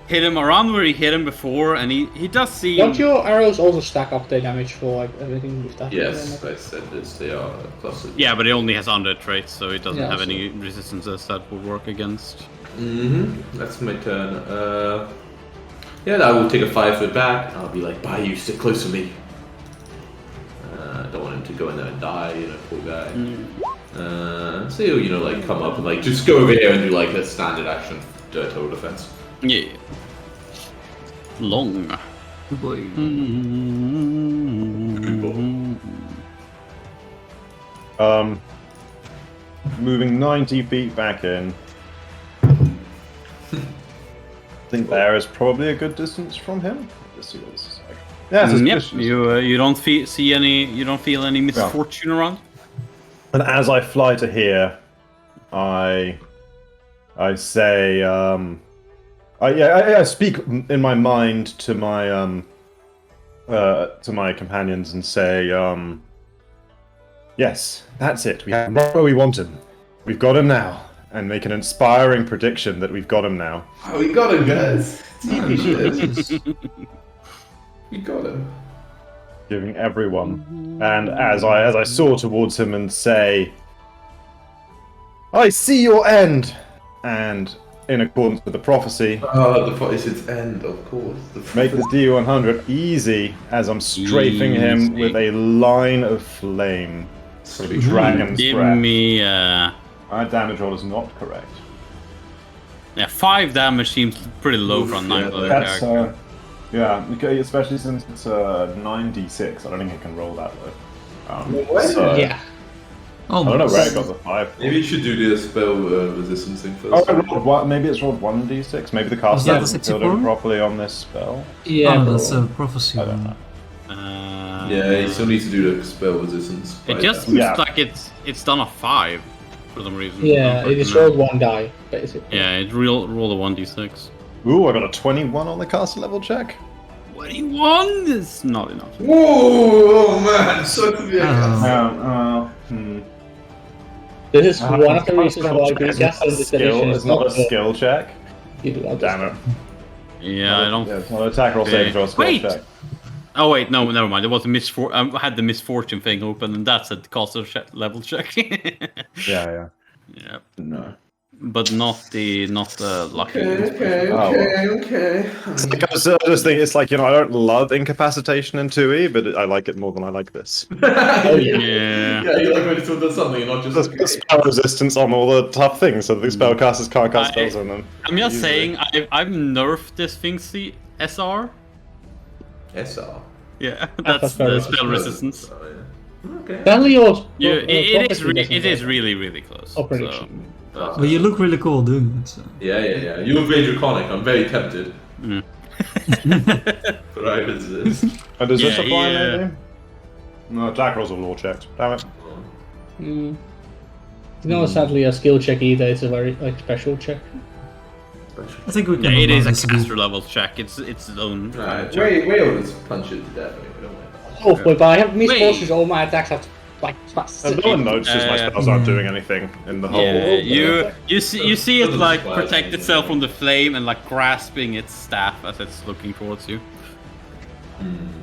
hit him around where he hit him before, and he does see. Don't your arrows also stack up the damage for like everything with that? Yes, I said this. They are plus. Yeah, but it only has undead traits, so it doesn't Yeah, have so- any resistances that would work against. That's my turn. Yeah, I will take a 5-foot back. I'll be like, "Bye, you stick close to me." Don't want him to go in there and die, you know, poor guy. So he'll, you know, like come up and like just go over here and do like a standard action total defense. Yeah. Long. Good boy. Moving 90 feet back in. I think there is probably a good distance from him. Let's see what this is like. Yeah, it's Yep. suspicious. You don't feel any misfortune around. And as I fly to here, I say, I speak in my mind to my companions and say, yes, that's it. We have him right where we want him. We've got him now, and make an inspiring prediction that we've got him now. Oh, we got him, guys. We got him. Giving everyone, and as I soar towards him and say, I see your end, and in accordance with the prophecy, Oh, the fight is its end, of course. make the D100 easy as I'm strafing him Easy. with a line of flame. It's going to be Dragon's Give Breath. me My damage roll is not correct. 5 damage seems pretty low for a 9th level That's character. yeah, okay, especially since it's 9d6. I don't think it can roll that low. What? So, Yeah. I don't know where it got the 5. Maybe you should do the spell resistance thing first. Oh, I rolled maybe it's rolled 1d6. Maybe the caster that hasn't the filled in 64? properly on this spell. Yeah. Oh, no, that's a prophecy I don't one. know. Yeah, you still need to do the spell resistance. It by just that. seems Yeah. like it's done a 5 for some reason. Yeah, it is rolled 1 die, basically. Yeah, it rolled a 1d6. Ooh, I got a 21 on the caster level check. 21 is not enough. Whoa! Oh man, so severe. Oh. This is one of the Caster reasons level why check being is cast not in a this skill. edition It's is not not a skill check. Damn Damn it. Yeah, I don't. Yeah, it's not an attack roll saving throw, skill Wait! check. Oh wait, no, never mind. There was a I had the misfortune thing open, and that's a caster level check. Yeah. Yeah, No. but not the lucky. Okay. Because I just think it's like, I don't love incapacitation in 2e, but I like it more than I like this. Oh, yeah. Yeah. Yeah, you like when it's does something and not just. The spell resistance on all the tough things, so the spellcasters can't cast spells on them. I'm just Easily. saying, I've nerfed this thing SR. SR. Yeah, that's the spell resistance. Oh, yeah. Okay. Apparently yours. Yeah, it is doesn't really really close. Operation. So, But you look really cool doing it. So. Yeah. You invade Draconic. I'm very tempted. But I resist. And does this Yeah, apply, yeah. maybe? No, attack rolls are law checked. Damn it. It's not sadly a skill check either, it's a very special check. I think we can. yeah, it is allow a this to be- caster level check. It's its own. check. Wales punch it to death anyway, don't we? Oh, but I have Wait. misfortunes, all my attacks have And no one notices my spells aren't doing anything in the whole. Yeah, you see it Doesn't like surprise protect me. itself from the flame and like grasping its staff as it's looking towards you.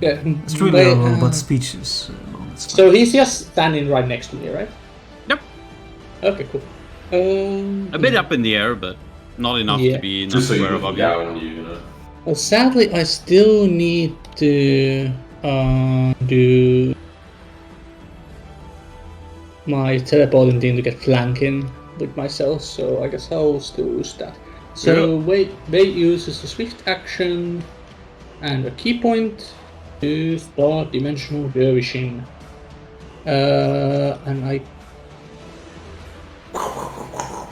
Yeah, It's really but, all about speeches. It's fine. so he's just standing right next to me, right? Yep. Okay, cool. A bit up in the air, but not enough Yeah. to be Just so you nowhere look above you. down, you know. Well, sadly, I still need to do my teleporting thing to get flanking with myself, so I guess I'll still use that. So wait uses a swift action and a key point to start dimensional dervishing. And I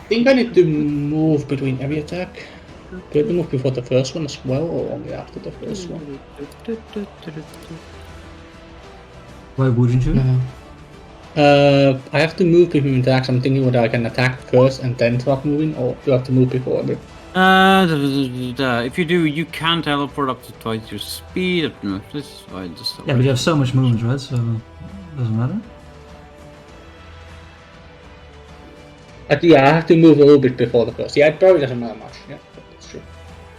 think I need to move between every attack. Do I have to move before the first one as well, or only after the first one? Why wouldn't you? I have to move between attacks. I'm thinking whether I can attack first and then start moving, or do I have to move before? If you do, you can teleport up to twice your speed. No, this is fine. Just Yeah, but you have so much movement, right? So doesn't matter. Yeah, I have to move a little bit before the first. Yeah, it probably doesn't matter much. Yeah, that's true.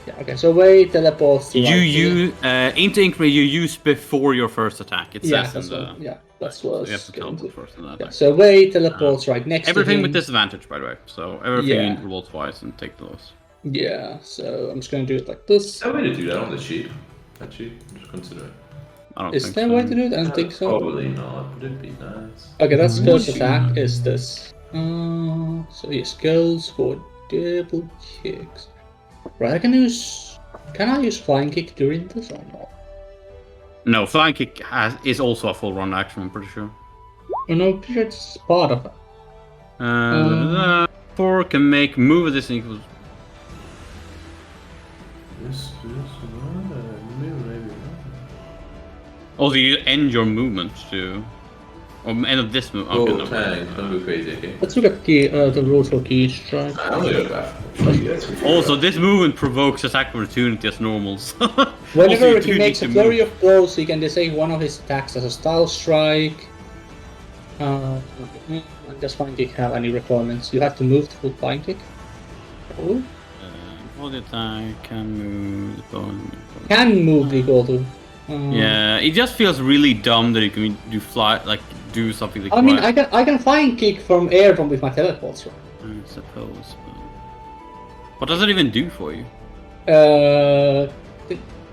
Yeah, okay. So wait, teleports. Aim to increment you use before your first attack. It Yeah, says that's in the. what. Yeah, that's what. I You have was to getting teleport to. first in that Yeah, attack. so wait, teleports right next to Everything him. with disadvantage, by the way. So everything Yeah. roll twice and take the loss. Yeah, so I'm just gonna do it like this. Is there a way to do that on the sheet? Actually, just consider it. I don't Is think there a so. way to do it? I don't think so. Probably not, but it'd be nice. Okay, that's first attack is this. So yes, goes for double kicks. Right, I can use. Can I use flying kick during this or not? No, flying kick is also a full run action. I'm pretty sure. Oh, no, I'm pretty sure it's part of it. 4 can make move at this equals. Maybe. Also, you end your movement to, or end of this move. Oh, Okay, no. tank, don't go crazy, okay? Let's look at the rules for key strike. I'm gonna go back. Also, this movement provokes attack opportunity as normals. Whenever Also, you he do makes a need to flurry move. of blows, he can disable one of his attacks as a style strike. Does flying kick have any requirements? You have to move to full flying kick. Oh. For the attack, can move the bone. Can move equal to. Yeah, it just feels really dumb that you can do something like I mean, I can flying kick from air with my teleports. Right? I suppose. But what does it even do for you?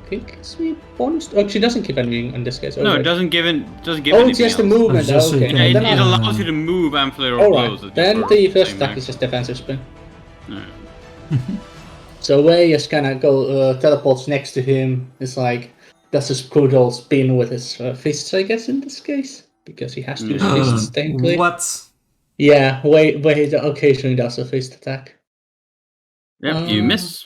think gives me bonus. Oh, she doesn't give anything in this case. No, okay. it doesn't give Oh, anything it's just the else. movement. Oh, just so you Okay. can- Yeah, Then it I- allows you to move and flare All blows. right. at Then your the first same attack there. is just defensive spin. Yeah. So Wei just kind of teleports next to him. It's like does his brutal spin with his fists, I guess, in this case, because he has to use fists technically. What? Yeah, Wei occasionally does a fist attack. Yep, you miss.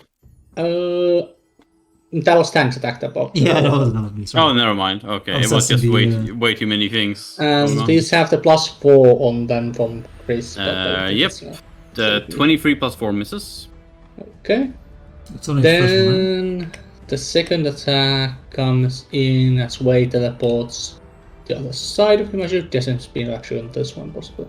That was Tank's attack that popped. Yeah, that was me. Oh, Sorry. never mind. Okay, I it was was just testing the, way too many things. going on. These have the +4 on them from Chris. but I don't think Yep. it's, The 23 plus 4 misses. Okay. It's only the first one, right? Then the second attack comes in as Wei teleports the other side of him. I should doesn't spin actually on this one possibly.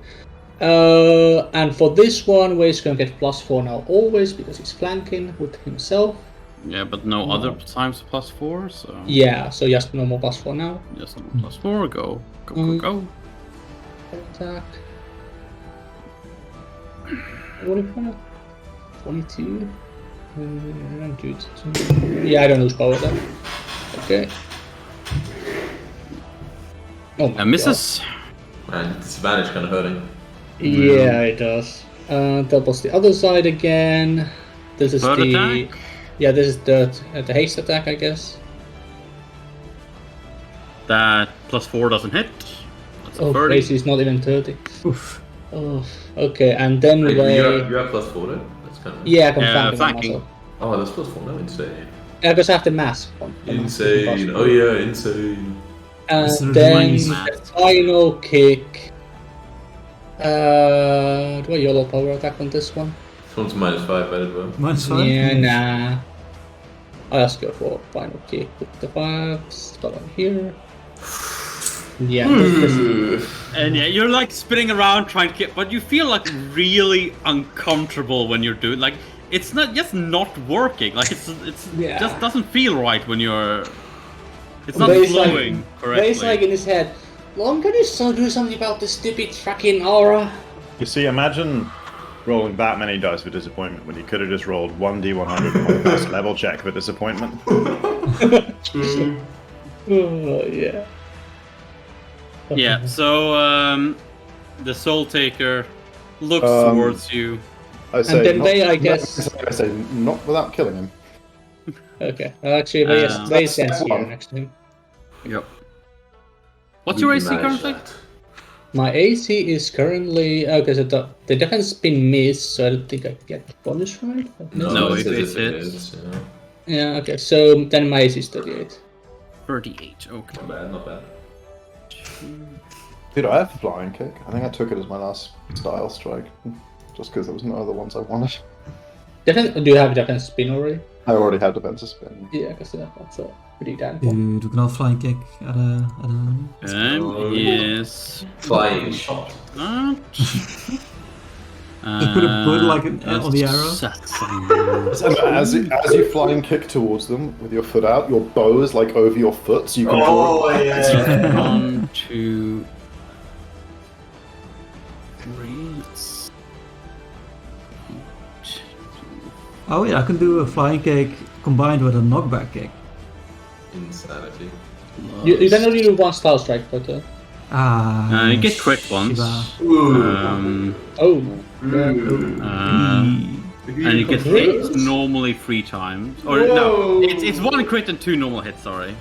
And for this one, Wei's gonna get +4 now always because he's flanking with himself. Yeah, but no other times plus 4, so Yeah, so just normal +4 now. just plus 4. Go. Attack. 45? 42? Dude. Yeah, I don't lose power then. Okay. Oh my misses. Man, disadvantage kind of hurting. God. Yeah, it does. That was the other side again. This is Third the attack. yeah. This is the haste attack, I guess. That plus 4 doesn't hit. That's a Oh, 30. crazy! It's not even 30. Oof. Oh, okay. And then Wait, Wei. you have +4 though? That's kind of... Yeah, I can Yeah, flank him flanking. myself. Oh, that's +4 now, insane. Yeah, because I have the mask on. The mask is Insane. +4. Oh yeah, insane. And Sort of then reminds me. the final kick. Do I YOLO power attack on this one? This one's -5 by the way. -5? Yeah, nah. I'll just go for final kick with the 5s. Got one here. Yeah, this And yeah, you're like spinning around trying to get, but you feel like really uncomfortable when you're doing like it's not just not working. Like it's Yeah. just doesn't feel right when you're. It's not But it's flowing like, correctly. It's like in his head. Long, can you so do something about this stupid fucking aura? You see, imagine rolling that many dice for disappointment when you could have just rolled 1d100 on the best level check for disappointment. Oh yeah. Yeah. So the Soul Taker looks towards you. I say, then not- they, I not- guess- I say, not without killing him. Okay. Actually, they stands here one. next to him. Yep. What's your We AC managed currently? that. My AC is currently okay. So the defense has been missed, so I don't think I get bonus from it. No, it it is. hits. Yeah. Yeah. Okay. So then my AC is 38. 38. Okay. Not bad, not bad. Did I have flying kick? I think I took it as my last style strike, just because there was no other ones I wanted. Defense? Do you have defense spin already? I already had defensive spin. Yeah, because that's a pretty damn cool. Du kan al flying kick at a Yes. Flying shot. Not. Just put a bullet like on the arrow. And as you flying kick towards them with your foot out, your bow is like over your foot, so you can draw it. yeah. 1, 2, 3. Oh yeah, I can do a flying kick combined with a knockback kick. Insanity. You can only do one style strike, but You get crit once. Shiva. oh, And you get hit normally 3 times. Or no, it's 1 crit and 2 normal hits. Sorry.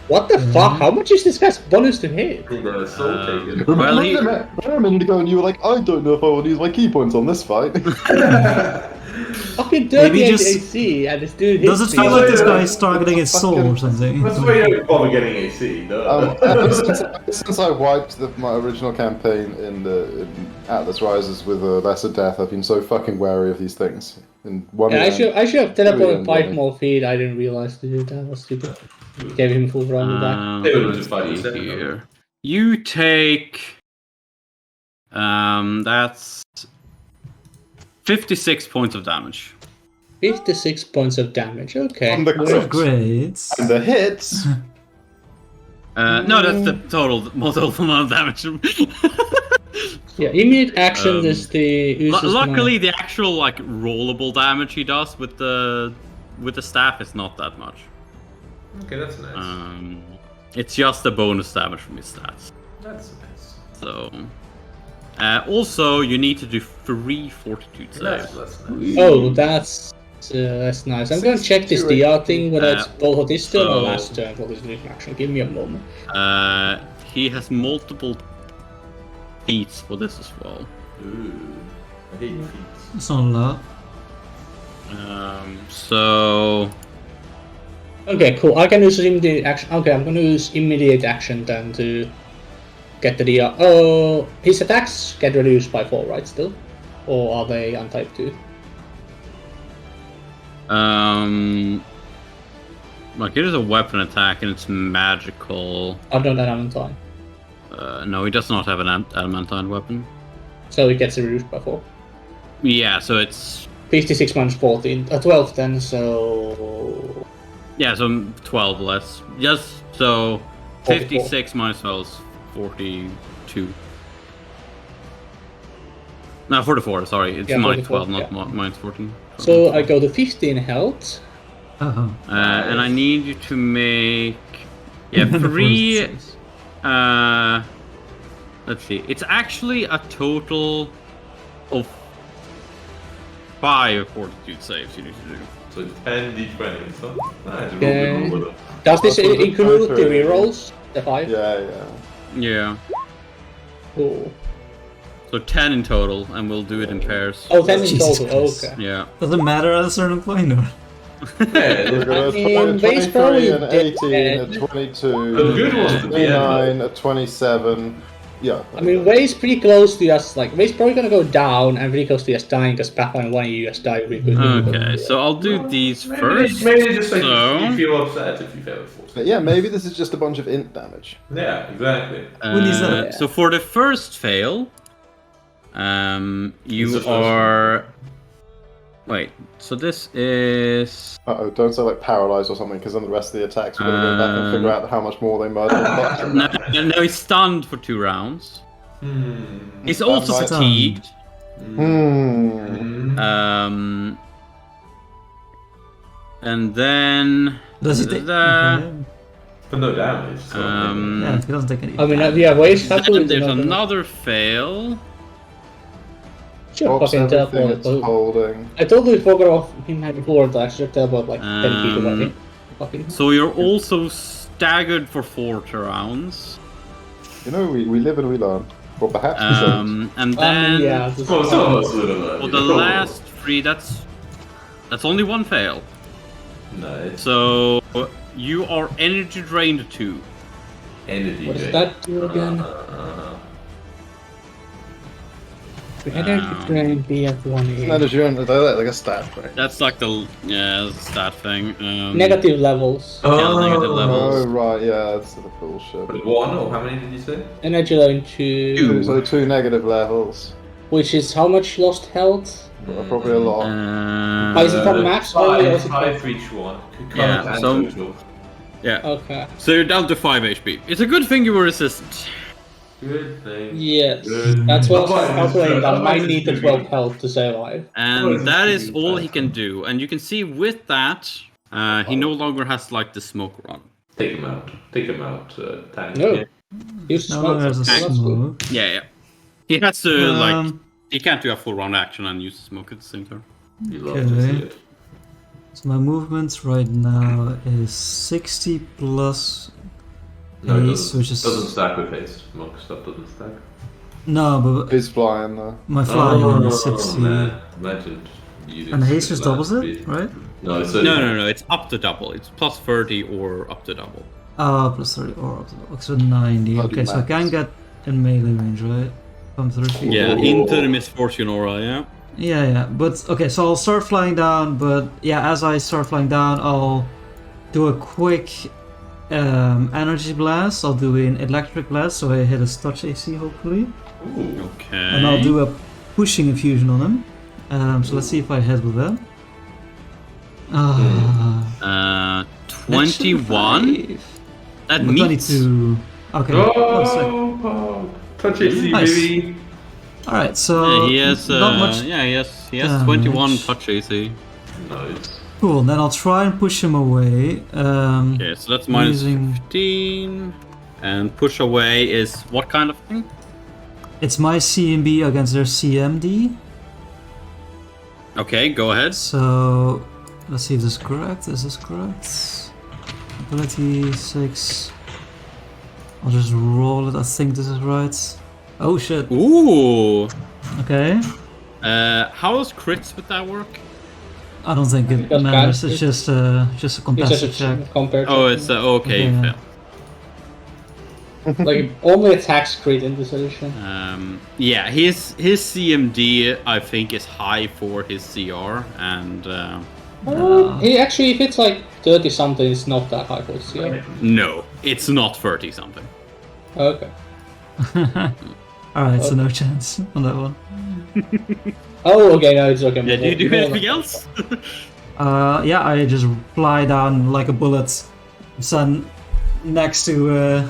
what the fuck? How much is this guy's bonus to hit? The soul taken. Well, Remember a minute ago, and you were like, "I don't know if I want to use my key points on this fight." Fucking Maybe 38 just- AC, and this dude Does hits it feel me. like this guy is targeting his soul or something? That's why you don't bother getting AC. No. Since I wiped my original campaign in Atlas Rises with a lesser death, I've been so fucking wary of these things. And one Yeah, I should have teleported Yeah, 5 yeah. more feet. I didn't realize to do that. That was stupid. Gave him full round back. They would've Let's just fighting see instead, here. You take. That's 56 points of damage. 56 points of damage. Okay. On the crit. Great. And the hits. No, that's the total amount of damage. Yeah, immediate action is the. uses my- Luckily, the actual like rollable damage he does with the staff is not that much. Okay, that's nice. It's just a bonus damage from his stats. That's nice. So, also you need to do 3 fortitude saves. That's nice. Oh, that's nice. I'm gonna check this 62 DR thing whether it's both of this turn or so- last turn for this reaction. Give me a moment. He has multiple feats for this as well. Ooh. I hate feet. It's not a lot. So Okay, cool. I can use immediate action. Okay, I'm gonna use immediate action then to get the DR. Oh, his attacks get reduced by 4, right? Still, or are they on type 2? like it is a weapon attack and it's magical. I don't have on time, No, he does not have an adamantine weapon. so it gets reduced by 4. Yeah, so it's 56 minus 14, 12 then. So yeah, so 12 less. Just so 44. 56 minus 12 is 42. No, 44. Sorry, it's Yeah, minus 44, 12, not yeah. minus 14. So I go to 15 health. Uh-huh. And I need you to make 3. Let's see. It's actually a total of 5 fortitude saves you need to do. So 10 d20. So nice. Okay. Roll it. Does this That's what the include the total is. rerolls? The 5? Yeah. Yeah. Cool. So 10 in total, and we'll do it in pairs. Oh, 10 in Jesus total. Christ. Okay. Yeah. Doesn't matter at a certain point, or? Yeah, We're gonna mean, base 23, probably an 18, a did- 22, The good ones at the end. 29, a 27. Yeah. I mean, Way's pretty close to us. Like, Way's probably gonna go down and pretty close to us dying because Pathfinder 1 you just died really quickly. Okay, so I'll do these Maybe, first. maybe just like So- you feel upset if you fail at 4. But yeah, maybe this is just a bunch of int damage. Yeah, exactly. Who needs that? So for the first fail, It's the you first are. Wait, so this is. Uh-oh, don't say like paralyzed or something, because then the rest of the attacks we're going to go back and figure out how much more they murder. No, he's stunned for 2 rounds. He's That also might- fatigued. And then. Does he take? Da- Okay. But no damage. So Yeah, he doesn't take any. I mean, yeah, Way's happy Then with there's another. another fail. Sure, Box fucking everything teleport. it's holding. I totally forgot off him before that. I should have teleported like 10 feet away. Fucking. So you're also staggered for 4 rounds. You know, we live and we learn. Or perhaps we don't. And then yeah. This Well, some of us would have for the last 3, that's only 1 fail. Nice. So you are energy drained 2. Energy. what does drink. that do again? Energy drain BF1 That is your own, like a stat, right? That's like the stat thing. Negative levels. negative Oh, levels. right, yeah, that's the bullshit. But 1 or how many did you say? Energy level 2, So 2 negative levels. which is how much lost health? Probably a lot. Oh, is it from max only or is it 5 from... for each one. Yeah, And so- total. Yeah. Okay. So you're down to 5 HP. It's a good thing you were resistant. Good thing. Yes. Good. That's what I was Otherwise it's calculating. good. That I might Otherwise need the it's 12 good. health to survive. And that is all he can do. And you can see with that, he no longer has like the smoke run. Take him out. Take him out, Tank. No. Yeah. Use No smoke. longer has a That's good. smoke. Yeah. He has to like. Um, He can't do a full round action and use the smoke at the same time. You love to see Okay. it. So my movements right now is 60 plus No, it haste, which is doesn't stack with haste. Smoke stuff doesn't stack. no, but He's flying though. my flying is 60, man. Imagine using and haste just land doubles it, speed. right? No, it's No. It's up to double. It's plus 30 or up to double. Plus 30 or up to so 90. Bloody Okay, so I max. can get in melee range, right? From 30 feet. Yeah, Ooh. into the misfortune aura. Yeah. Yeah. But okay, so I'll start flying down. But yeah, as I start flying down, I'll do a quick energy blast. I'll do an electric blast, so I hit his touch AC hopefully, Okay. and I'll do a pushing infusion on him. So let's see if I hit with that. 21. That meets. 22. Okay. that was like- Oh, touch AC, Nice. baby. all right. So Yeah, he has. not much. He has 21 damage. touch AC. Nice. Cool. Then I'll try and push him away. Okay, so that's minus Using- 15. And push away is what kind of thing? It's my CMB against their CMD. Okay, go ahead. So let's see if this is correct. Is this correct? Ability 6. I'll just roll it. I think this is right. Oh shit. Ooh. Okay. How does crits with that work? I don't think it Because matters. bad- It's just a It's just contested a check. compared. Oh, it's okay. Yeah. Fail. like only attacks crit in this edition. Yeah, his CMD I think is high for his CR, and He actually, if it's like 30 something, it's not that high for his CR. no, it's not 30 something. Okay. Alright, so no chance on that one. Oh, okay, no, it's okay. Yeah, do you do More- anything else? Yeah, I just fly down like a bullet. Stand next to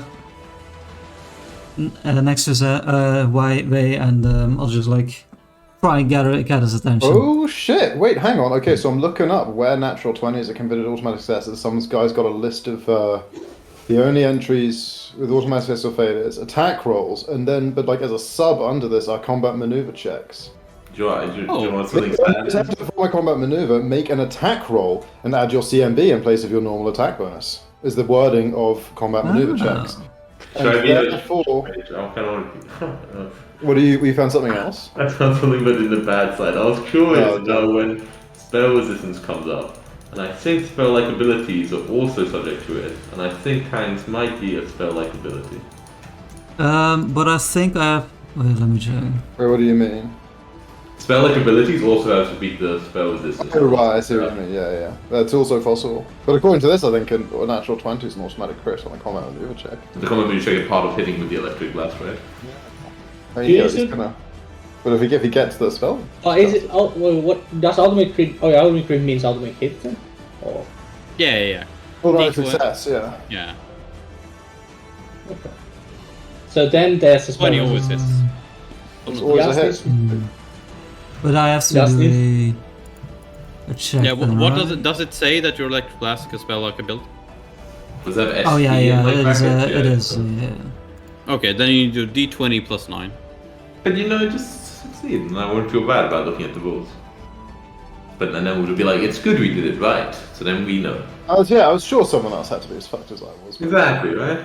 next to Wei, and I'll just like try and get his attention. Oh shit! Wait, hang on. Okay, so I'm looking up where natural 20s are considered automatic successes. Some guy's got a list of the only entries with automatic success or failures, attack rolls, and then but like as a sub under this are combat maneuver checks. Do you want something Attempt standard? to perform a combat maneuver, make an attack roll, and add your CMB in place of your normal attack bonus. Is the wording of combat maneuver checks. Should I And be therefore, I'm kind of. what do you found something else? I found something but in the bad side. I was curious Oh, to know when spell resistance comes up. And I think spell-like abilities are also subject to it. And I think Tanks might be a spell-like ability. But I think I have. Wait, let me check. Wait, what do you mean? Spell-like abilities also have to beat the spell resistance. Oh, right, I see what you mean. Yeah. That's also possible. But according to this, I think a natural 20 is an automatic crit on a combat maneuver check. The common move check is part of hitting with the electric blast, right? I mean, yeah, Is he's it- gonna. But if he gets the spell, Is it? Oh, well, what does ultimate crit? Oh, yeah, ultimate crit means ultimate hit. Then? Or Yeah. automatic Equal. success, yeah. Yeah. okay. So then there's a spell. 20 always hits. It's always a hit. Justice. But I have to Justice. do a check. Yeah, then, what right? does it say that your electric blast can spell like a build? Does that have Oh SP yeah, in, like, it is. brackets? It Yeah, is. so- Yeah. Okay, then you do D20 plus 9. But just succeed, and I won't feel bad about looking at the rules. But then we'll be like, it's good we did it right, so then we know. I was sure someone else had to be as fucked as I was. Exactly, right?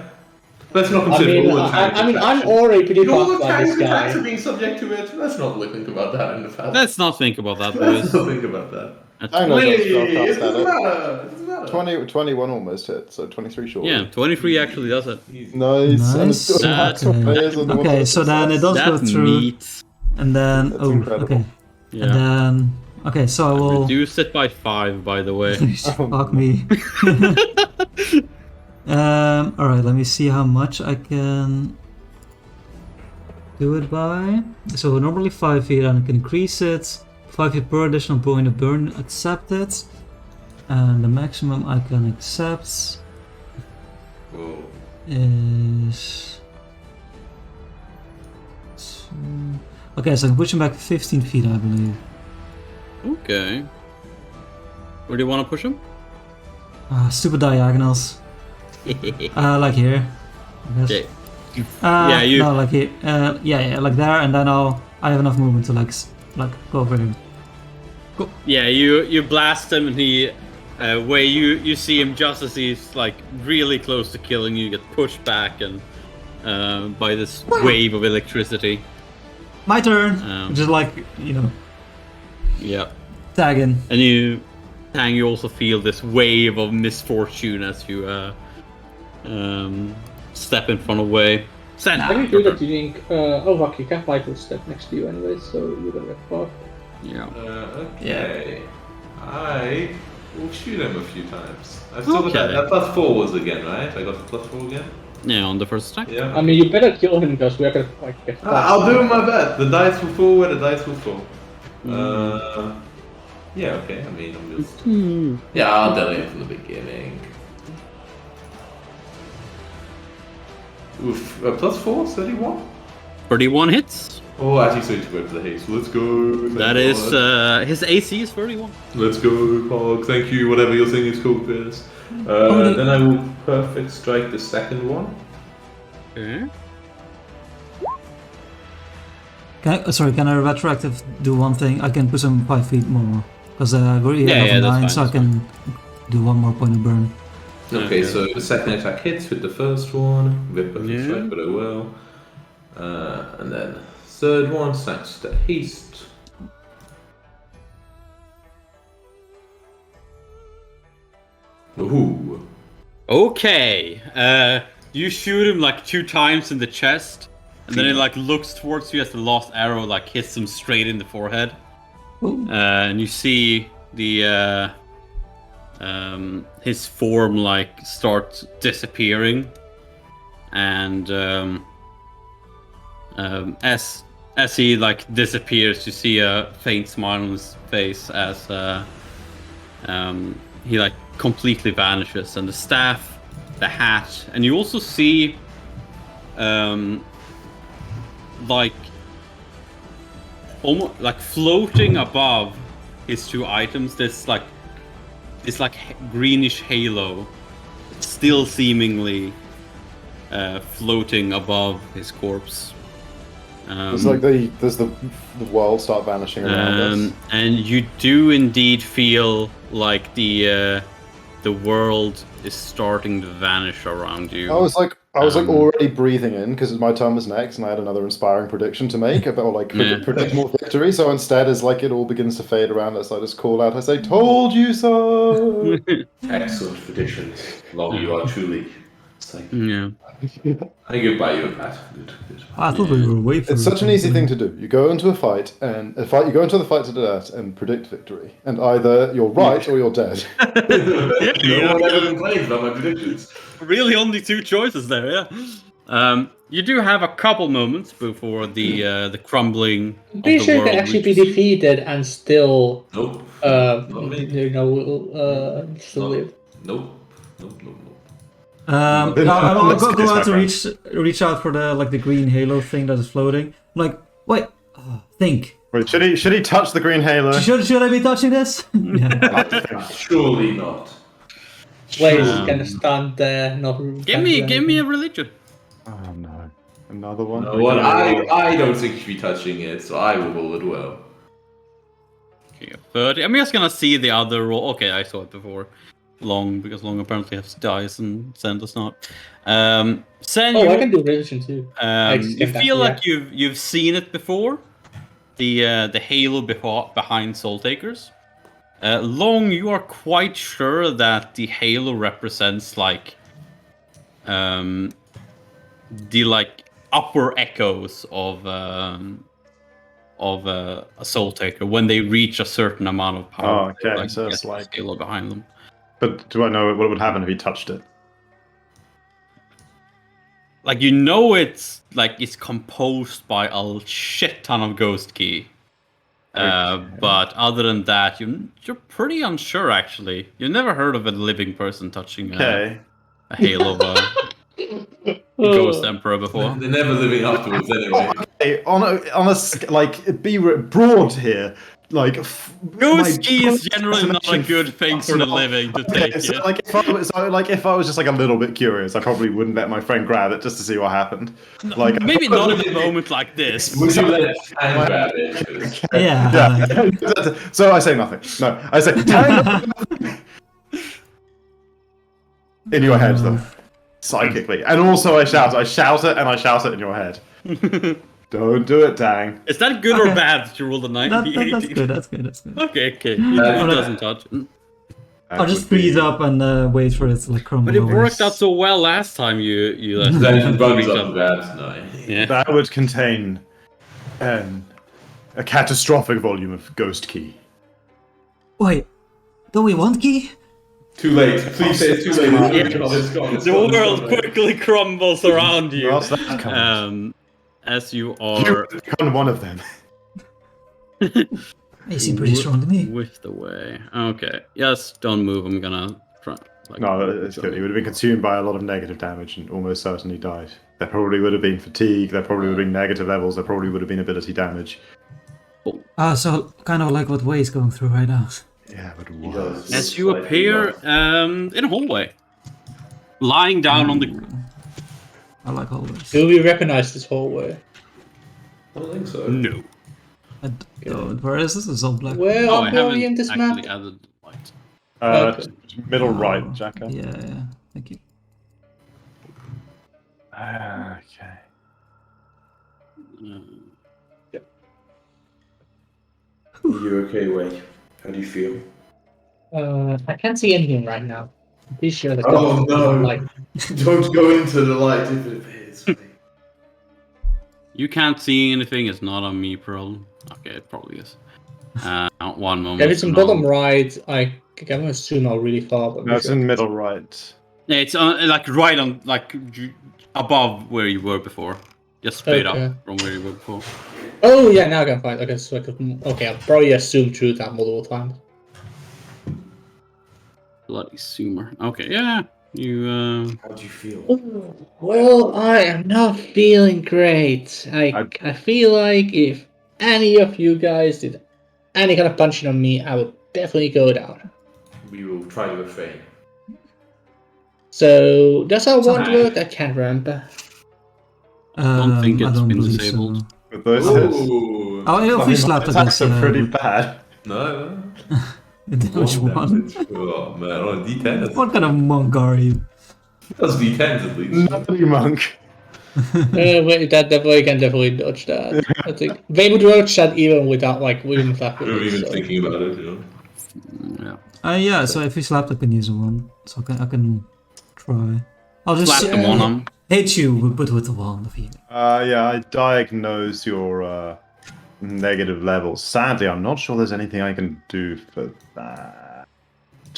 Let's not I consider mean, all the tank I'm attacks. already pretty All fucked the by this tank attacks guy. are being subject to it. Let's not think about that in the past. Let's not think about that, Let's boys. not think about that. I know Hey, that's spell it cast doesn't at it. matter. It doesn't matter. 21 almost hit, so 23 short. Yeah, 23 actually does it. Nice. And it's still Nice. natural players and Okay, all so that then it does go That's through, neat. and then That's oh, incredible. okay, Yeah. and then okay, so I will. Reduce it by 5, by the way. Fuck me. All right, let me see how much I can do it by. So normally 5 feet, and I can increase it 5 feet per additional point of burn accepted, and the maximum I can accept Whoa. is. Okay, so I can push him back 15 feet, I believe. Okay. Where do you want to push him? Stupid diagonals. Like here. I guess. Okay. Yeah, you- No, like here. Yeah, like there, and then I have enough movement to like go over here. Yeah, you blast him, and he, where you see him just as he's like really close to killing you, get pushed back and by this wave of electricity. My turn. Um. Just like Yeah, tagging. and you also feel this wave of misfortune as you step in front of Way. Stand. I can do that using. Oh fuck, you can't fight with step next to you anyway, so you're gonna get fucked. Yeah. Okay. I will shoot him a few times. I still got Okay. that plus 4 was again, right? I got the plus 4 again? Yeah, on the first attack. Yeah. I mean, you better kill him because we are gonna like get fucked. I'll do my best. The dice will fall where the dice will fall. Yeah, okay. I mean, I'm just. Yeah, I'll delay it from the beginning. Oof. Plus 4, 31? 31 hits. Oh, actually, so to go for the haste. Let's go. Thank That is God. his AC is 31. Let's go, Pog. Thank you. Whatever you're saying is cool, Chris. no. Then I will perfect strike the second one. Okay. Can I retroactive do one thing? I can push him 5 feet more. Because we're Yeah, level 9, that's so I fine, can do one more point of burn. Okay, Okay. so the second attack hits with the first one. With perfect Yeah. strike, but I will. And then third one, thanks to haste. Ooh. Okay. You shoot him like 2 times in the chest, and then he like looks towards you as the last arrow like hits him straight in the forehead. Ooh. And you see the his form like start disappearing, and as he like disappears, you see a faint smile on his face as he like completely vanishes, and the staff, the hat, and you also see like almost like floating above his 2 items, this like greenish halo, still seemingly floating above his corpse. It's like does the world start vanishing around us? And you do indeed feel like the world is starting to vanish around you. I was like already breathing in because my turn was next, and I had another inspiring prediction to make about predict more victory. So instead, as like it all begins to fade around us, I just call out. I say, "Told you so." Excellent predictions. Long you are truly. It's like, Yeah. I give by you a pat. Good, good. I thought we were way It's such an easy thing to do. You go into a fight, you go into the fight to the death and predict victory, and either you're right or you're dead. No one ever complains about my predictions. Really, only 2 choices there. Yeah. You do have a couple moments before the crumbling I'm of pretty the sure you world can actually be reaches. defeated and still, Nope. Not me. still live. Nope. Nope. I'll Let's go kiss my out to friend. reach out for the green halo thing that is floating. I'm like, wait, think. Wait, should he touch the green halo? Should I be touching this? Yeah. Surely not. Wait, it's kind of stunned there. Not Give me a religion. Oh no, another one. No one. I don't think you should be touching it, so I will roll it well. Okay, 30. I'm just gonna see the other roll. Okay, I saw it before. Long, because Long apparently has dice and Sen does not. Sen, I can do religion too. you feel like you've seen it before. The halo behind Soul Takers. Long, you are quite sure that the halo represents like the like upper echoes of a Soul Taker when they reach a certain amount of power. Oh, okay, Like, so get it's this like- halo behind them. But do I know what would happen if he touched it? Like you know, it's composed by a shit ton of ghost key. But other than that, you're pretty unsure. Actually, you've never heard of a living person touching Okay. a halo of a ghost emperor before. They're never living afterwards anyway. Hey, like be broad here. Like Ghost key is generally not a good thing for the living to take. So, Yeah. if I was just like a little bit curious, I probably wouldn't let my friend grab it just to see what happened. Like Maybe not in a moment like this. Would you let it hand grab it? Yeah. So I say nothing. No, I say in your head though, psychically, and also I shout it in your head. Don't do it, Dang. Is that good or bad that you rolled a 90? That's good. That's good. Okay. It doesn't touch. I'll just freeze up and wait for it to like crumble. But it over. worked out so well last time you let Then runs freeze up up. and grabs. No. Yeah. That would contain a catastrophic volume of ghost key. Wait, don't we want key? Too late. Please say it's too late. It's gone. The world quickly crumbles around you. Where's that coming? As you You are become one of them. They seem pretty strong to me. whiffed away. Okay. Yes, don't move. I'm gonna try. Like, No, it's good. He would have been consumed by a lot of negative damage and almost certainly died. There probably would have been fatigue. There probably would have been negative levels. There probably would have been ability damage. So kind of like what Way's going through right now. Yeah, but He what? does. As you appear in a hallway, lying down on the. I like hallways. Do we recognize this hallway? I don't think so. No. I don't. Where is this? It's all black. Where Oh, are I we haven't in this actually map? added light. Okay. Middle Oh, right, Jacko. Yeah. Thank you. Okay. Are you okay, Wade? How do you feel? I can't see anything right now. I'm pretty sure the Oh, color no. light. Don't go into the light if it appears. You can't see anything. It's not a me problem. Okay, it probably is. One moment. If it's in no. bottom right, I'm gonna assume how really far. But No, it's in middle right. Yeah, it's like right on, like above where you were before. Just straight Okay. up from where you were before. Oh yeah, now I can find. Okay, so I could. Okay, I'll probably assume through that multiple times. Bloody zoomer. Okay, yeah. You. How do you feel? Well, I am not feeling great. I feel like if any of you guys did any kind of punching on me, I would definitely go down. We will try to refrain. So does our wand work? I can't remember. Don't think I it's don't been believe disabled. So. With those hits. Ooh. Oh, if we slapped at Attacks this, are pretty bad. No. damage one. damage. Oh man, on a D10. What kind of monk are you? That's D10s at least. Nobody monk. Wait, that definitely can definitely dodge that. I think they would dodge that even without even without We were even so. thinking about it, you know. Yeah. Yeah. So if we slapped, I can use a one. So I can try. I'll just Slap them on them. hit you, but with the wand of healing. Yeah, I diagnose your negative levels. Sadly, I'm not sure there's anything I can do for that.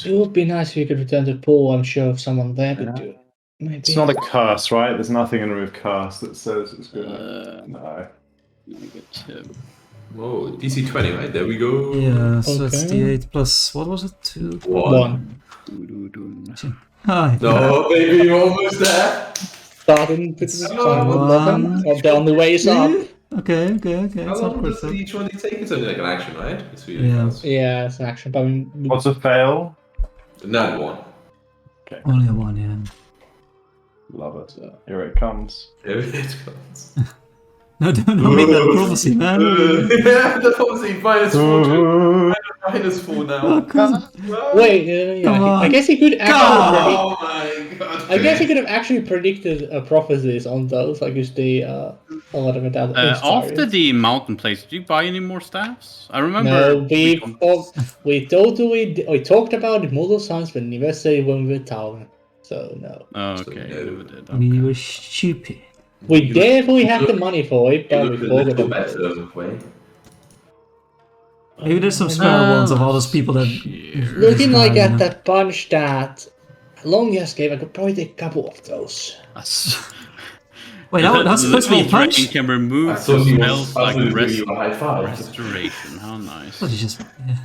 It would be nice if you could return to the pool. I'm sure if someone there could do it. Maybe. It's not a curse, right? There's nothing in Remove Curse that says it's gonna. No. Whoa, DC 20, right? There we go. Yeah. So it's Okay. D8 plus what was it? 2. One. Hi. No, baby, you're almost there. Starting with One. the only way is up. Okay. How It's long not does perfect. each one take? It's only like an action, right? It's Yeah. Yeah, it's an action. But I mean, What's a fail? Nat one. Only a one, yeah. Love it. Here it comes. There it comes. No, don't make that prophecy, man. Yeah, that's obviously -4. -4 now. Oh, God. wait, yeah, Come on. I guess he could actually. Oh my god. I guess he could have actually predicted prophecies on those, like use the a lot of it out. After the mountain place, did you buy any more staffs? I remember. No, we talked about Immortal Sons when we were town. So no, Oh, okay. So, you no. never did. We Okay. were stupid. we definitely had the money for it, You but we look a forgot little about better, it. way. Maybe there's some spare ones of all those people that. Looking like Yeah. at that punch that Longias gave, I could probably take a couple of those. That's- Wait, that was supposed to be a Little punch? drain can remove I thought he was spells like giving you a high five. restoration. How nice. What, you just. Yeah.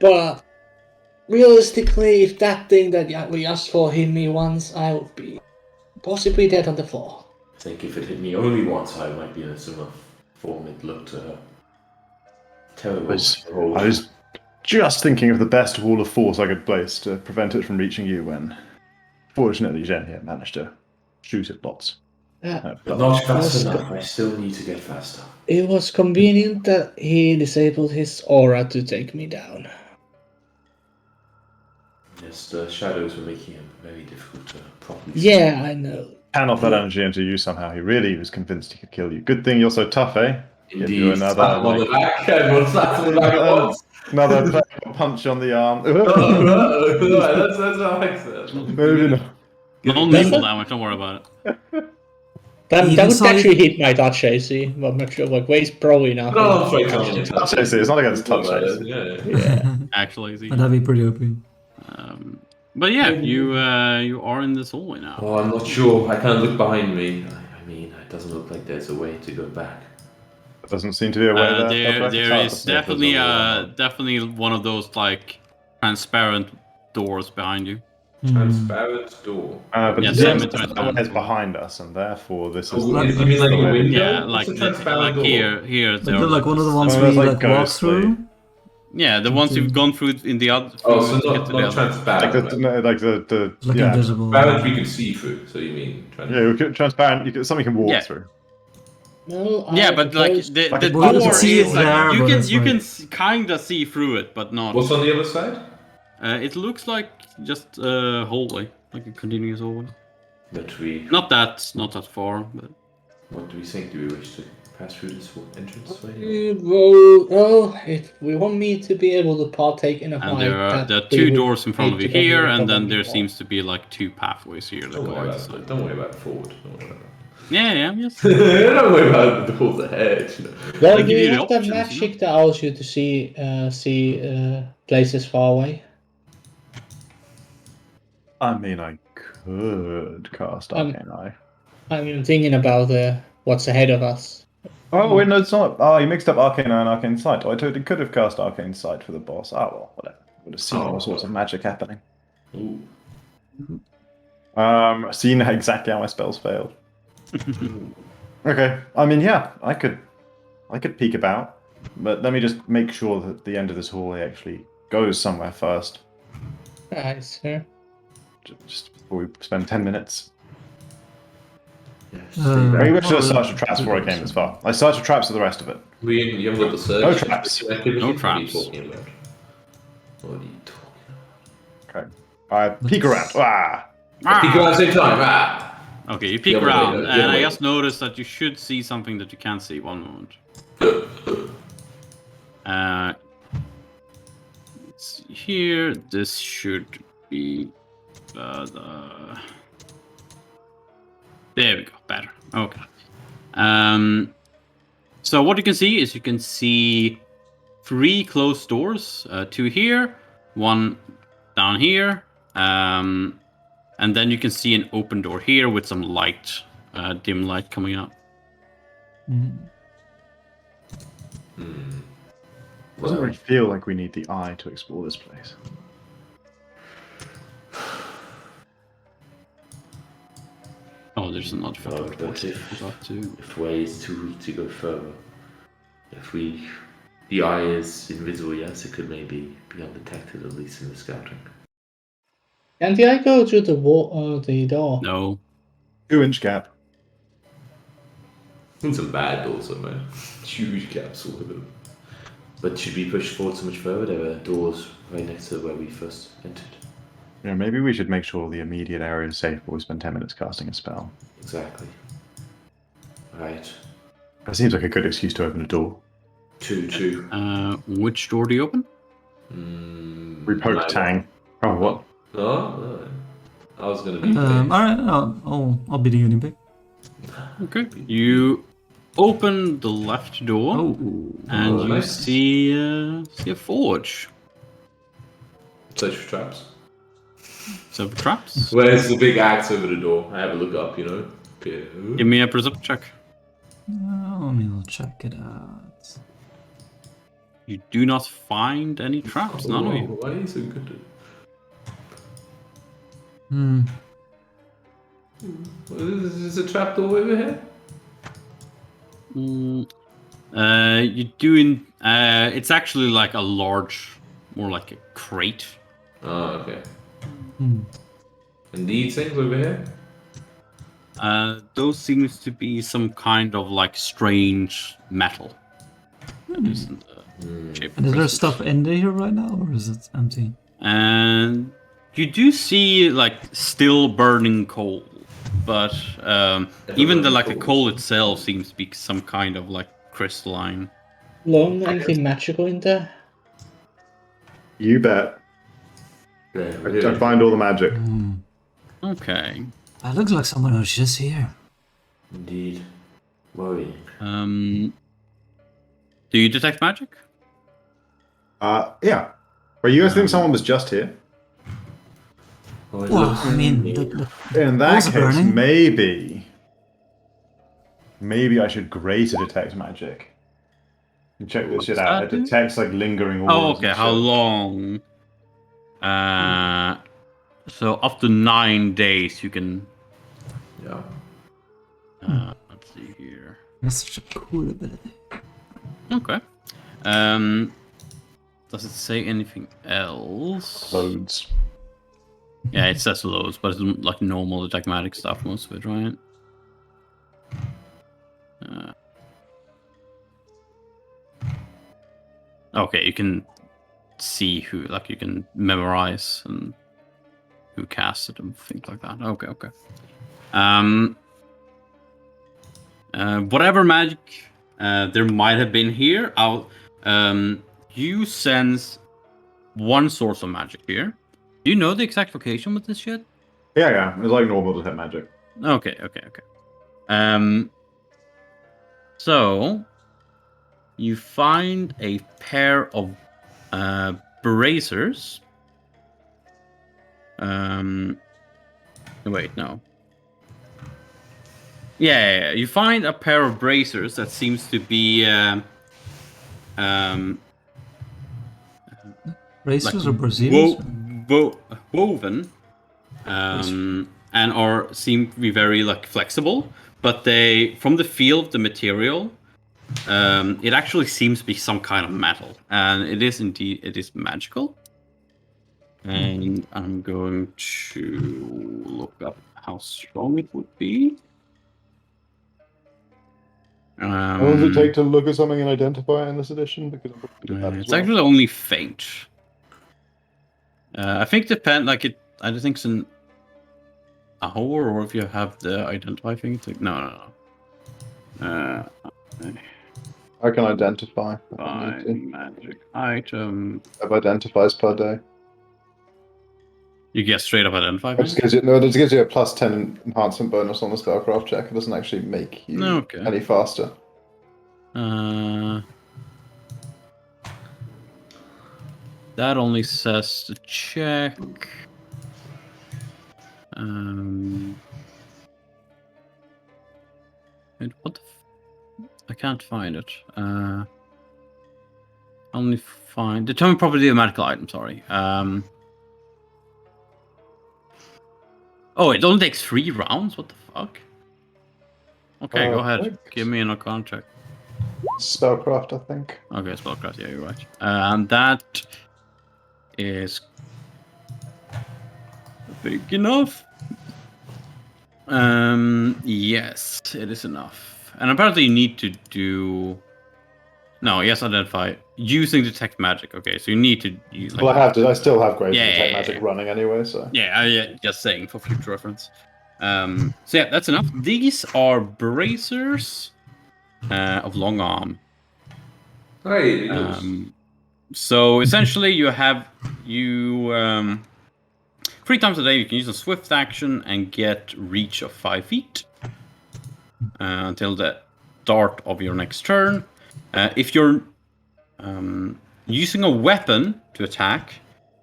But realistically, if that thing that we asked for hit me once, I would be possibly dead on the floor. I think if it hit me only once, I might be in a similar form it looked terrible. I was just thinking of the best wall of force I could place to prevent it from reaching you when, fortunately, Jen here managed to shoot it lots. Yeah. But not fast enough. I still need to get faster. It was convenient that he disabled his aura to take me down. Yes, the shadows were making him very difficult to properly Yeah, I know. Channeled that energy into you somehow. He really was convinced he could kill you. Good thing you're so tough, eh? Give you Indeed. another, Slap him on the back. Everyone slaps him on the back at once. another punch on the arm. That's how I said. Maybe not. No lethal damage. Don't worry about it. That Even would side- actually hit my touch AC, but I'm not sure. Like, Wade's probably not. No, I'm afraid to Touch AC. It's not against touch AC. Yeah. Actually, easy. That'd be pretty OP. But yeah, you are in this hallway now. Oh, I'm not sure. I can't look behind me. I mean, it doesn't look like there's a way to go back. Doesn't seem to be a way there. There is definitely one of those like transparent doors behind you. Transparent door. But Yeah, the semi-transparent is door. behind us, and therefore this is. Oh, Like- you mean like a the way- window? Yeah, What's like a transparent door? here. Like, there are, like one of the ones Well, we it's like like walk ghostly. through. Yeah, the ones you've gone through in the other. Oh, so to get to the not other. transparent. Like the Like yeah. invisible. Transparent we can see through. So you mean Yeah, transparent. Something you can walk Yeah. through. No, Yeah, I but like propose- the Like the a door button. is See it like, there, you but can it's you like- can kinda see through it, but not. What's on the other side? It looks like just a hallway, like a continuous hallway. That we. Not that far, but What do we think? Do we wish to pass through this entrance way? Well, if we want me to be able to partake in a and fight, there are that two we would doors in front need of you to go here, through and then probably there more. seems to be like two pathways here that Don't go worry out. about it. Don't worry about forward. Don't worry about Yeah, yes. it. Don't worry about the doors ahead. You know. Well, They do give you you the have that options, magic that allows you to see places far away? I mean, I could cast Arcane Eye. I mean, I'm thinking about what's ahead of us. Oh, wait, no, it's not. Oh, you mixed up Arcane Eye and Arcane Sight. Oh, I totally could have cast Arcane Sight for the boss. Oh, well, whatever. Would have seen all sorts of magic happening. Ooh. Seen exactly how my spells failed. Okay, I mean, yeah, I could peek about, but let me just make sure that the end of this hallway actually goes somewhere first. Right, sir. Just before we spend 10 minutes. Yes. Maybe we should have searched for traps before I came this far. I searched for traps for the rest of it. You haven't got the search. No traps. Activity? No What are you traps. talking about? What are you talking Okay. I peek around. Ah! about? Peek around at the same time. Ah! Okay, you peek The other way, around, the other and I way. just noticed that you should see something that you can't see. One moment. Let's see here. This should be the. There we go. Better. Okay. So what you can see is you can see 3 closed doors. 2 here, 1 down here. And then you can see an open door here with some light, dim light coming out. Doesn't really feel like we need the eye to explore this place. Oh, there's another Oh, fucking but door. if way is too weak to go further, the eye is invisible, yes, it could maybe be undetected, at least in the scouting. And did I go through the wall, the door? No. 2-inch gap. And some bad doors somewhere. Huge gaps all of them. But should we push forward so much further? There were doors right next to where we first entered. Yeah, maybe we should make sure the immediate area is safe before we spend 10 minutes casting a spell. Exactly. Right. That seems like a good excuse to open a door. Two. Which door do you open? We poked Tang. Oh, what? No. I was gonna be. Alright, I'll be the guinea pig. Okay. You open the left door, Oh. and you nice. see a forge. Search for traps. So traps. Where's the big axe over the door? I have a look up, you know. Give me a perception check. Let me check it out. You do not find any traps. None of you. Why are you so good at Is a trap door over here? You do. It's actually like a large, more like a crate. Oh, okay. And these things over here? Those seems to be some kind of like strange metal. Isn't, shape And is there crystals. stuff in here right now, or is it empty? And you do see like still burning coal, but even the coal itself seems to be some kind of like crystalline. Lone, anything magical in there? You bet. I find all the magic. Okay. It looks like someone was just here. Indeed. Worrying. Do you detect magic? Yeah. But you guys think someone was just here? Oh, it Well, looks- I mean, In that Coal's case, burning. maybe I should grate to detect magic. And check this shit does out. that It do? detects like lingering Oh, orbs okay. and How shit. long? So up to 9 days you can. Yeah. Let's see here. That's such a cool ability. Okay. Does it say anything else? Loads. Yeah, it says loads, but it's like normal attack magic stuff, most of it, right? Okay, you can see who, like, you can memorize and who cast it and things like that. Okay. Whatever magic there might have been here, you sense one source of magic here. Do you know the exact location with this shit? Yeah. It's like normal detect magic. Okay. So you find a pair of bracers. Wait, no. Yeah. You find a pair of bracers that seems to be Racers or like Brazilians? woven, and seem to be very like flexible. But they, from the feel of the material, it actually seems to be some kind of metal, and it is magical. And I'm going to look up how strong it would be. How long does it take to look at something and identify it in this edition? Because I'm probably doing that as It's well. actually only faint. I think I don't think it's an hour, or if you have the identify thing. It's like, no. I can identify. Find magic item. Have identifies per day. You get straight up identify. It just gives you a plus 10 enhancement bonus on the spellcraft check. It doesn't actually make you any faster. That only says to check. What the I can't find it. Only find determine property of magical item. Sorry. Oh, it only takes 3 rounds. What the fuck? Okay, go ahead. Give me an arcana check. Spellcraft, I think. Okay, spellcraft. Yeah, you're right. And that is big enough. Yes, it is enough. And apparently you need to do... No, yes, identify. Using detect magic. Okay, so you need to use... Well, I still have great detect magic running anyway, so... Yeah, just saying for future reference. So yeah, that's enough. These are bracers of long arm. Hey, so essentially you 3 times a day you can use a swift action and get reach of 5 feet until the start of your next turn. If you're using a weapon to attack,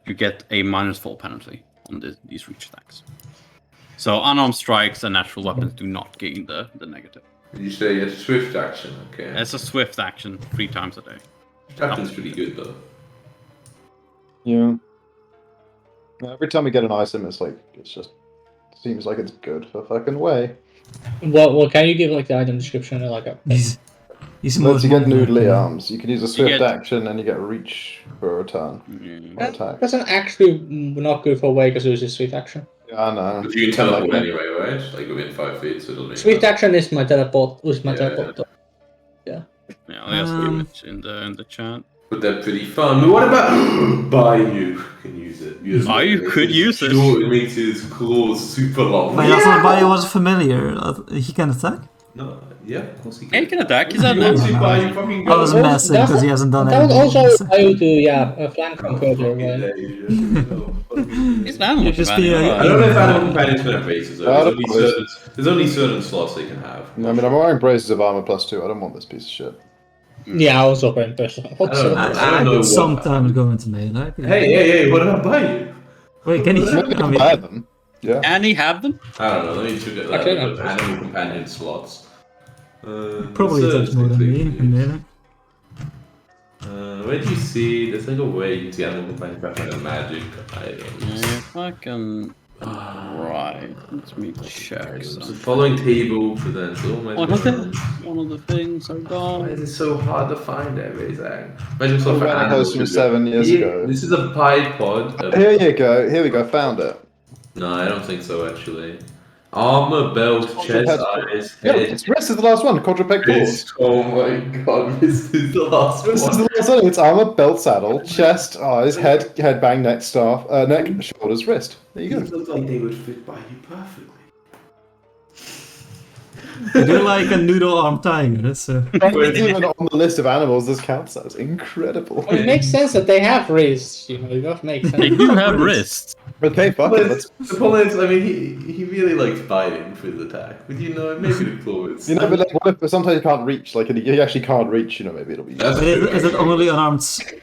you get a -4 penalty on these reach attacks. So unarmed strikes and natural weapons do not gain the negative. You say a swift action, okay. It's a swift action 3 times a day. Captain's pretty good though. Yeah. Every time we get an item, it's just seems like it's good for fucking way. Well, can you give like the item description or like a? He's Let's you get noodly arms. You can use a swift action and you get reach for a turn. That doesn't actually not good for way because it was a swift action. Yeah, I know. But you can teleport anyway, right? Like within 5 feet, so it'll make Swift action is my teleport. Teleport. Yeah, I'll just give it in the chat. But they're pretty fun. But what about Bayou can use it? Bayou could use it. It makes his claws super long. But I thought Bayou was familiar. He can attack? No, yeah, of course he He can. can attack. He's at Bayou fucking I was messing because he hasn't done That anything. was also Bayou to flank from further. He's an animal. just be I don't know if animal companions can have bases. There's only certain slots they can have. I mean, I'm wearing braces of armor +2. I don't want this piece of shit. Yeah, I was also in person. I don't know I what- sometimes go into melee. Hey, what about Bayou? Wait, can you? Maybe I can buy them. Yeah. Can he have them? I don't know, let me check it out. Okay, no. Animal companion slots. Probably attacks more than me in melee. Where do you see? There's like a way you can see animal combining Pathfinder magic items. If I can. Right. Let me check. Items. The Something. following table presents all magic items. One of the things are Why gone. is it so hard to find everything? Magic I stuff for ran a animals. host from 7 years ago. This is a Pied Pod. Here you go. Here we go. Found it. No, I don't think so actually. Armor, belt, chest, eyes, Yeah, head. it's wrist is the last one. Quadruped claws. Wrist. Oh my god, wrist is the last Wrist is one. the last one. It's armor, belt, saddle, chest, eyes, head, headbang, neck, staff, neck, shoulders, wrist. There you These go. look like they would fit by you perfectly. You're like a noodle arm tiger, so. Even on the list of animals, this counts as incredible. Well, it makes sense that they have wrists, you know, it does make They sense. do have wrists. Okay, fuck it. Let's, The problem is, I mean, he really likes biting for his attack, but you know, maybe the claws. you know, but like, what if sometimes you can't reach? Like, he actually can't reach. You know, maybe it'll be. That's Is it only unarmed strikes?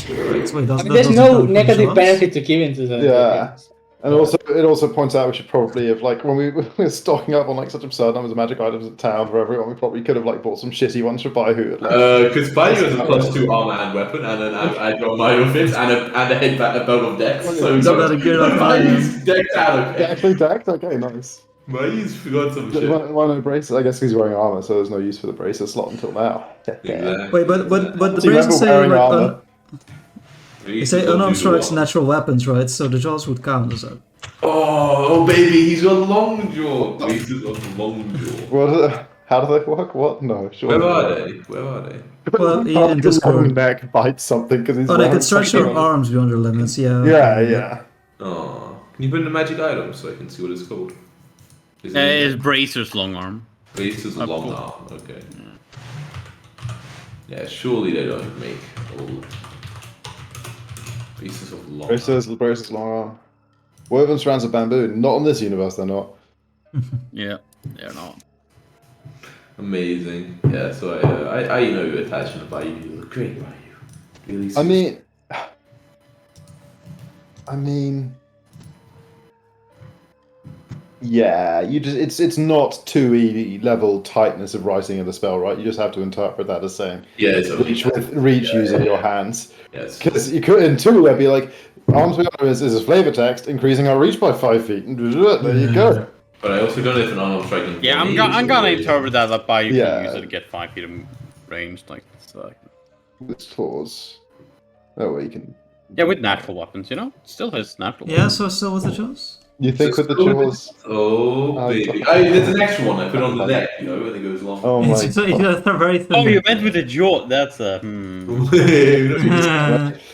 Wait, I mean, there's no negative benefit to give into the. Yeah. And also, it also points out we should probably have, like, when we were stocking up on like such absurd numbers of magic items in town for everyone, we probably could have like bought some shitty ones for Baihu. Because Baihu has a +2 armor and weapon, and then I draw my outfit and a headband, a belt of dex. So So that a good Baihu's decked out. Yeah, actually decked? Okay, nice. Baihu's forgot some shit. Why no braces? I guess because he's wearing armor, so there's no use for the braces slot until now. Exactly. Wait, but the Do you braces remember say wearing like armor? they say unarmed strikes natural weapons, right? So the jaws would count as that. Oh, baby, he's got long jaw. He's got long jaw. What? How do they work? What? No, sure. Where are they? Where are they? Well, He can't in his Discord. long neck bites something because he's. Oh, they wearing could stretch their something on- arms beyond their limits. Yeah. Yeah, yeah. Oh, can you put in a magic item so I can see what it's called? Is It's Bracer's long arm. Braces Up long cool. arm. Okay. Yeah, surely they don't make old braces of long. Braces, long arm. Woven strands of bamboo. Not on this universe, they're not. Yeah, they're not. Amazing. Yeah, so I know you're attached to the Bayou. You look great, Bayou. Really. I mean, yeah. You just it's not 2E level tightness of writing of the spell, right? You just have to interpret that as saying Yeah, it's reach using your hands. Yes. Because you could in 2 it'd be like arms beyond is a flavor text, increasing our reach by 5 feet. There you go. But I also don't know if an unarmed strike can. Yeah, I'm gonna interpret that by you Yeah. can use it to get 5 feet of range, like so. This clause. Oh, well, you can. Yeah, with natural weapons, you know, still has natural. Yeah. So still with the jaws. You think with the jaws? Oh, baby. There's an extra one I put on the neck, you know, when it goes long. Oh my. So they're very thin. Oh, you meant with the jaw. That's a.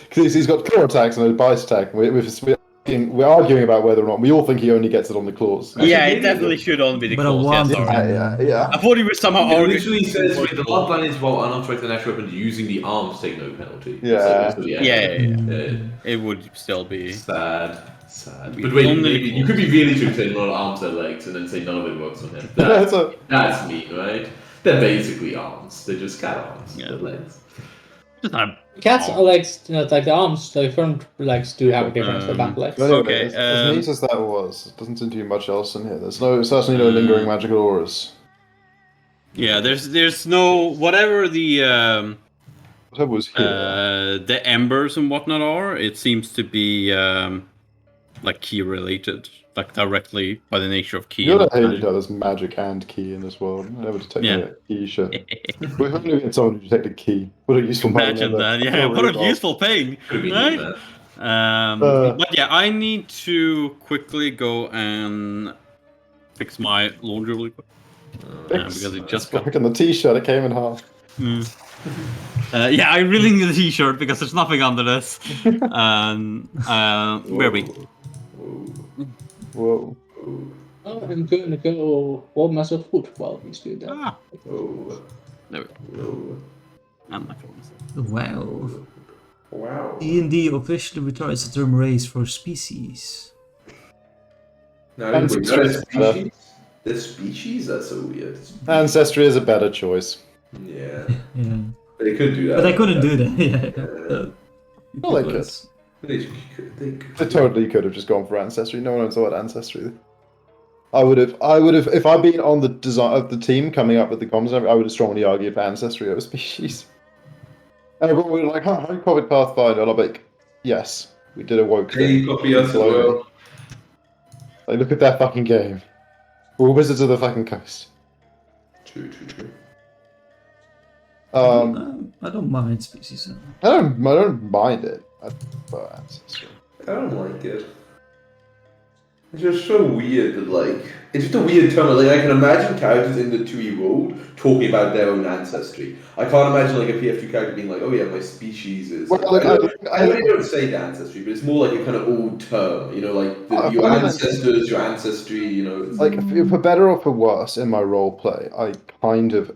Because he's got claw attacks and a bite attack. We're arguing about whether or not we all think he only gets it on the claws. Yeah, it definitely should only be the But a claws. one- Yeah, sorry. Yeah. I thought he was somehow It arguing. literally says wait, the log line is while unarmed strike and natural weapons using the arms take no penalty. Yeah. So, Yeah. It would still be. Sad. But We wait, only maybe you could be really true saying not arms or legs and then say none of it works on him. That's mean, right? They're basically arms. They're just cat arms. Yeah. They're legs. Just not. Cats are legs, you know, like the arms, the front legs do have a difference for back legs. But anyway, Okay, as neat as that was, it doesn't seem to be much else in here. There's certainly no lingering magical auras. Yeah, there's no whatever the Whatever was here. the embers and whatnot are. It seems to be like key related, like directly by the nature of key. You gotta hate and- each other's magic and key in this world. Never detect Yeah. key shit. We've only had someone who detected key. What a useful man. Imagine that, yeah. What a useful thing, Could be right? that. But yeah, I need to quickly go and fix my laundry really quick because it just got. Back in the t-shirt, it came in half. Yeah, I really need a t-shirt because there's nothing under this. And where are we? Whoa. Oh, I'm going to go warm myself food while he's doing that. Ah, Oh. there we go. And my phone. Wow. Wow. D&D officially retires the term race for species. Now, And wait, species. species? The species? That's so weird. Ancestry is a better choice. Yeah. Yeah. They could do that. But I couldn't do that. Yeah. Well, they could. They could. They totally could have just gone for ancestry. No one knows about ancestry. I would have, if I'd been on the design of the team coming up with the comms, I would have strongly argued for ancestry over species. Everyone was like, "Huh, how you copied Pathfinder?" And I'm like, "Yes, we did a woke Hey, thing." copy us as Slowly. well. Like, look at that fucking game. We're Wizards of the fucking Coast. True. I don't mind species. I don't mind it. I prefer Ancestry. I don't like it. It's just so weird that, like, it's just a weird term. Like, I can imagine characters in the 2E world talking about their own ancestry. I can't imagine, like, a PF2 character being like, oh yeah, my species is. Well, Like, look, I know they don't say the ancestry, but it's more like a kind of old term, you know, like your I mean, ancestors, your ancestry, you know. It's, like for better or for worse in my role play, I kind of,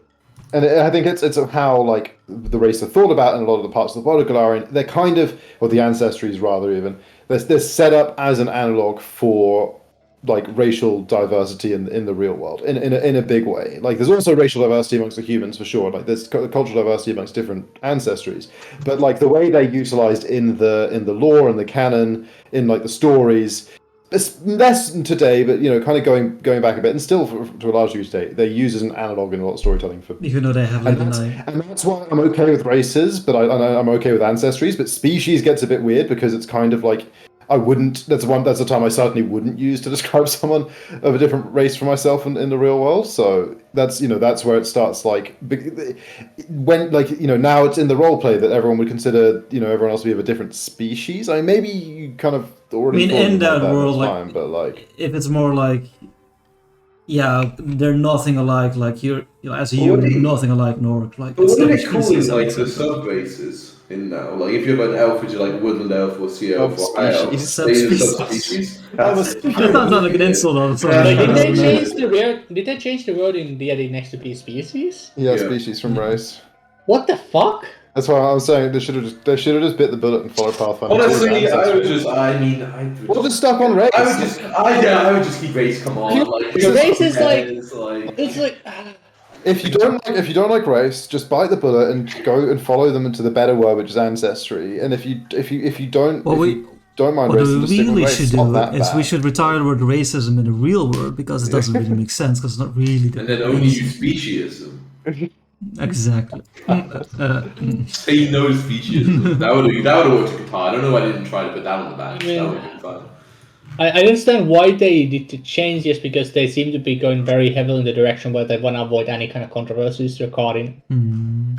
and I think it's how like the race are thought about in a lot of the parts of the protocol are in. They're kind of, or the ancestries rather even. They're set up as an analog for like racial diversity in the real world in a big way. Like there's also racial diversity amongst the humans for sure. Like there's cultural diversity amongst different ancestries, but like the way they're utilized in the lore and the canon in like the stories. It's less today, but you know, kind of going back a bit, and still to a large degree today, they're used as an analog in a lot of storytelling for. Even though they have like And that's why I'm okay with races, but I'm okay with ancestries. But species gets a bit weird because it's kind of like I wouldn't. That's the time I certainly wouldn't use to describe someone of a different race from myself in the real world. So that's that's where it starts. Like when now it's in the role play that everyone would consider everyone else to be of a different species. I mean, maybe you kind of already. I mean, in that world, time, but like if it's more like. Yeah, they're nothing alike. Like you're as a human, nothing alike nor like. But It's what are they different calling species, like the etc. sub races in now? Like if you have an elf, which is like woodland elf or sea elf or high elf, Subspecies. they are subspecies. That sounds like an insult all of a sudden. Wait, did I they don't know. change the word? Did they change the word in D&D next to be species? yeah, Yeah. species from race. What the fuck? That's why I was saying they should have just bit the bullet and followed Pathfinder. Honestly, I I would Well, just stuck on race. I would just keep race. Come on, like The race is like- like It's like If you don't like race, just bite the bullet and go and follow them into the better word, which is ancestry. And if you don't don't mind What race, we then just stick with really race. should It's not do that is bad. we should retire the word racism in the real world because it doesn't really make sense because it's not really the and then only use speciesism. exactly. Say no speciesism. that would have worked to compile. I don't know why I didn't try to put that on the back. Yeah. That would have been fun. I understand why they did to change this because they seem to be going very heavily in the direction where they want to avoid any kind of controversies regarding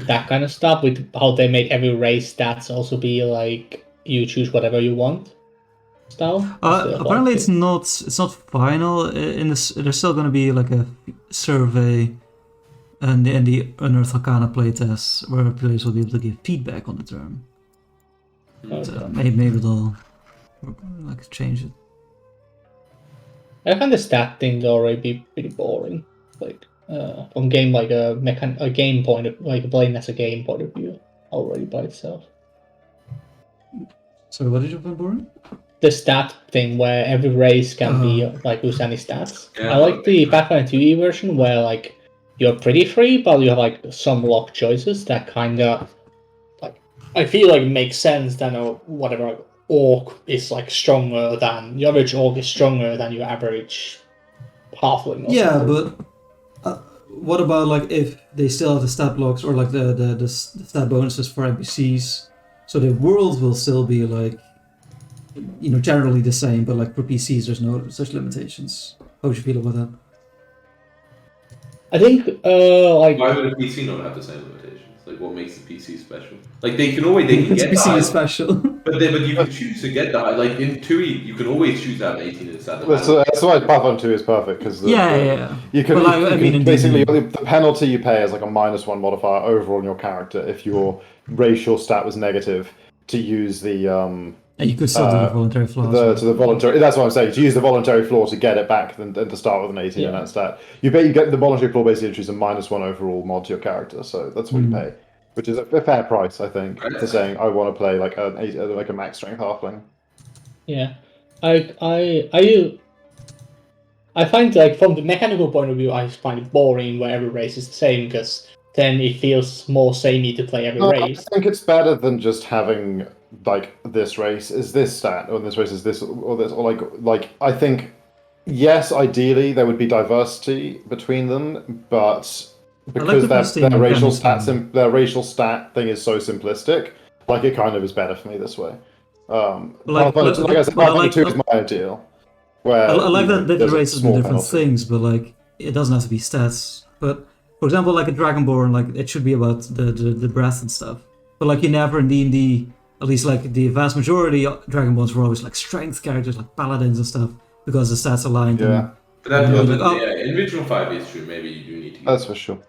that kind of stuff. With how they made every race stats also be like you choose whatever you want. Style. Apparently, it's not final. In this, there's still going to be like a survey, and in the Unearth Arcana playtest where players will be able to give feedback on the term. So maybe they'll like change it. I find the stat thing to already be pretty boring. Like from game like a game point of like playing as a game point of view already by itself. Sorry, what did you find boring? The stat thing where every race can be like use any stats. Yeah. I like the Pathfinder 2e version where like you're pretty free, but you have like some locked choices that kind of like I feel like makes sense. Than whatever orc is like stronger than your average orc is stronger than your average halfling. Or Yeah, something. but what about like if they still have the stat blocks or like the stat bonuses for NPCs? So the world will still be like generally the same, but like for PCs there's no such limitations. How would you feel about that? I think like Why would a PC not have the same limitations? Like, what makes the PC special? Like, they can get PC the is special. but you can choose to get that. Like in 2E, you can always choose to have 18 in the stat. That's why Pathfinder 2 is perfect because Yeah. You can, Well, I mean, in basically D&D. the penalty you pay is like a -1 modifier overall in your character if your racial stat was negative to use the And you could still do the voluntary flaws. to the voluntary. That's what I'm saying. To use the voluntary flaw to get it back and to start with an 18 in that stat. You get the voluntary flaw basically introduces a -1 overall mod to your character. So that's what you pay, which is a fair price, I think, for saying I want to play like a max strength halfling. yeah, I find like from the mechanical point of view, I find it boring where every race is the same because then it feels more samey to play every race. I think it's better than just having like this race is this stat or this race is this or this or like I think yes, ideally there would be diversity between them, but because the their boosting racial mechanics, stats, their racial stat thing is so simplistic. Like it kind of is better for me this way. Pathfinder, like I said, but I Pathfinder like 2 is my ideal. Where I like that the there's a races do small different penalty. things, but like it doesn't have to be stats. But for example, like a Dragonborn, like it should be about the breath and stuff. But like you never in D&D, at least like the vast majority of Dragonborns were always like strength characters, like paladins and stuff, because the stats aligned. Yeah, But that Yeah, doesn't, like, oh. yeah, in original 5 is true. Maybe you do need to. that's for sure.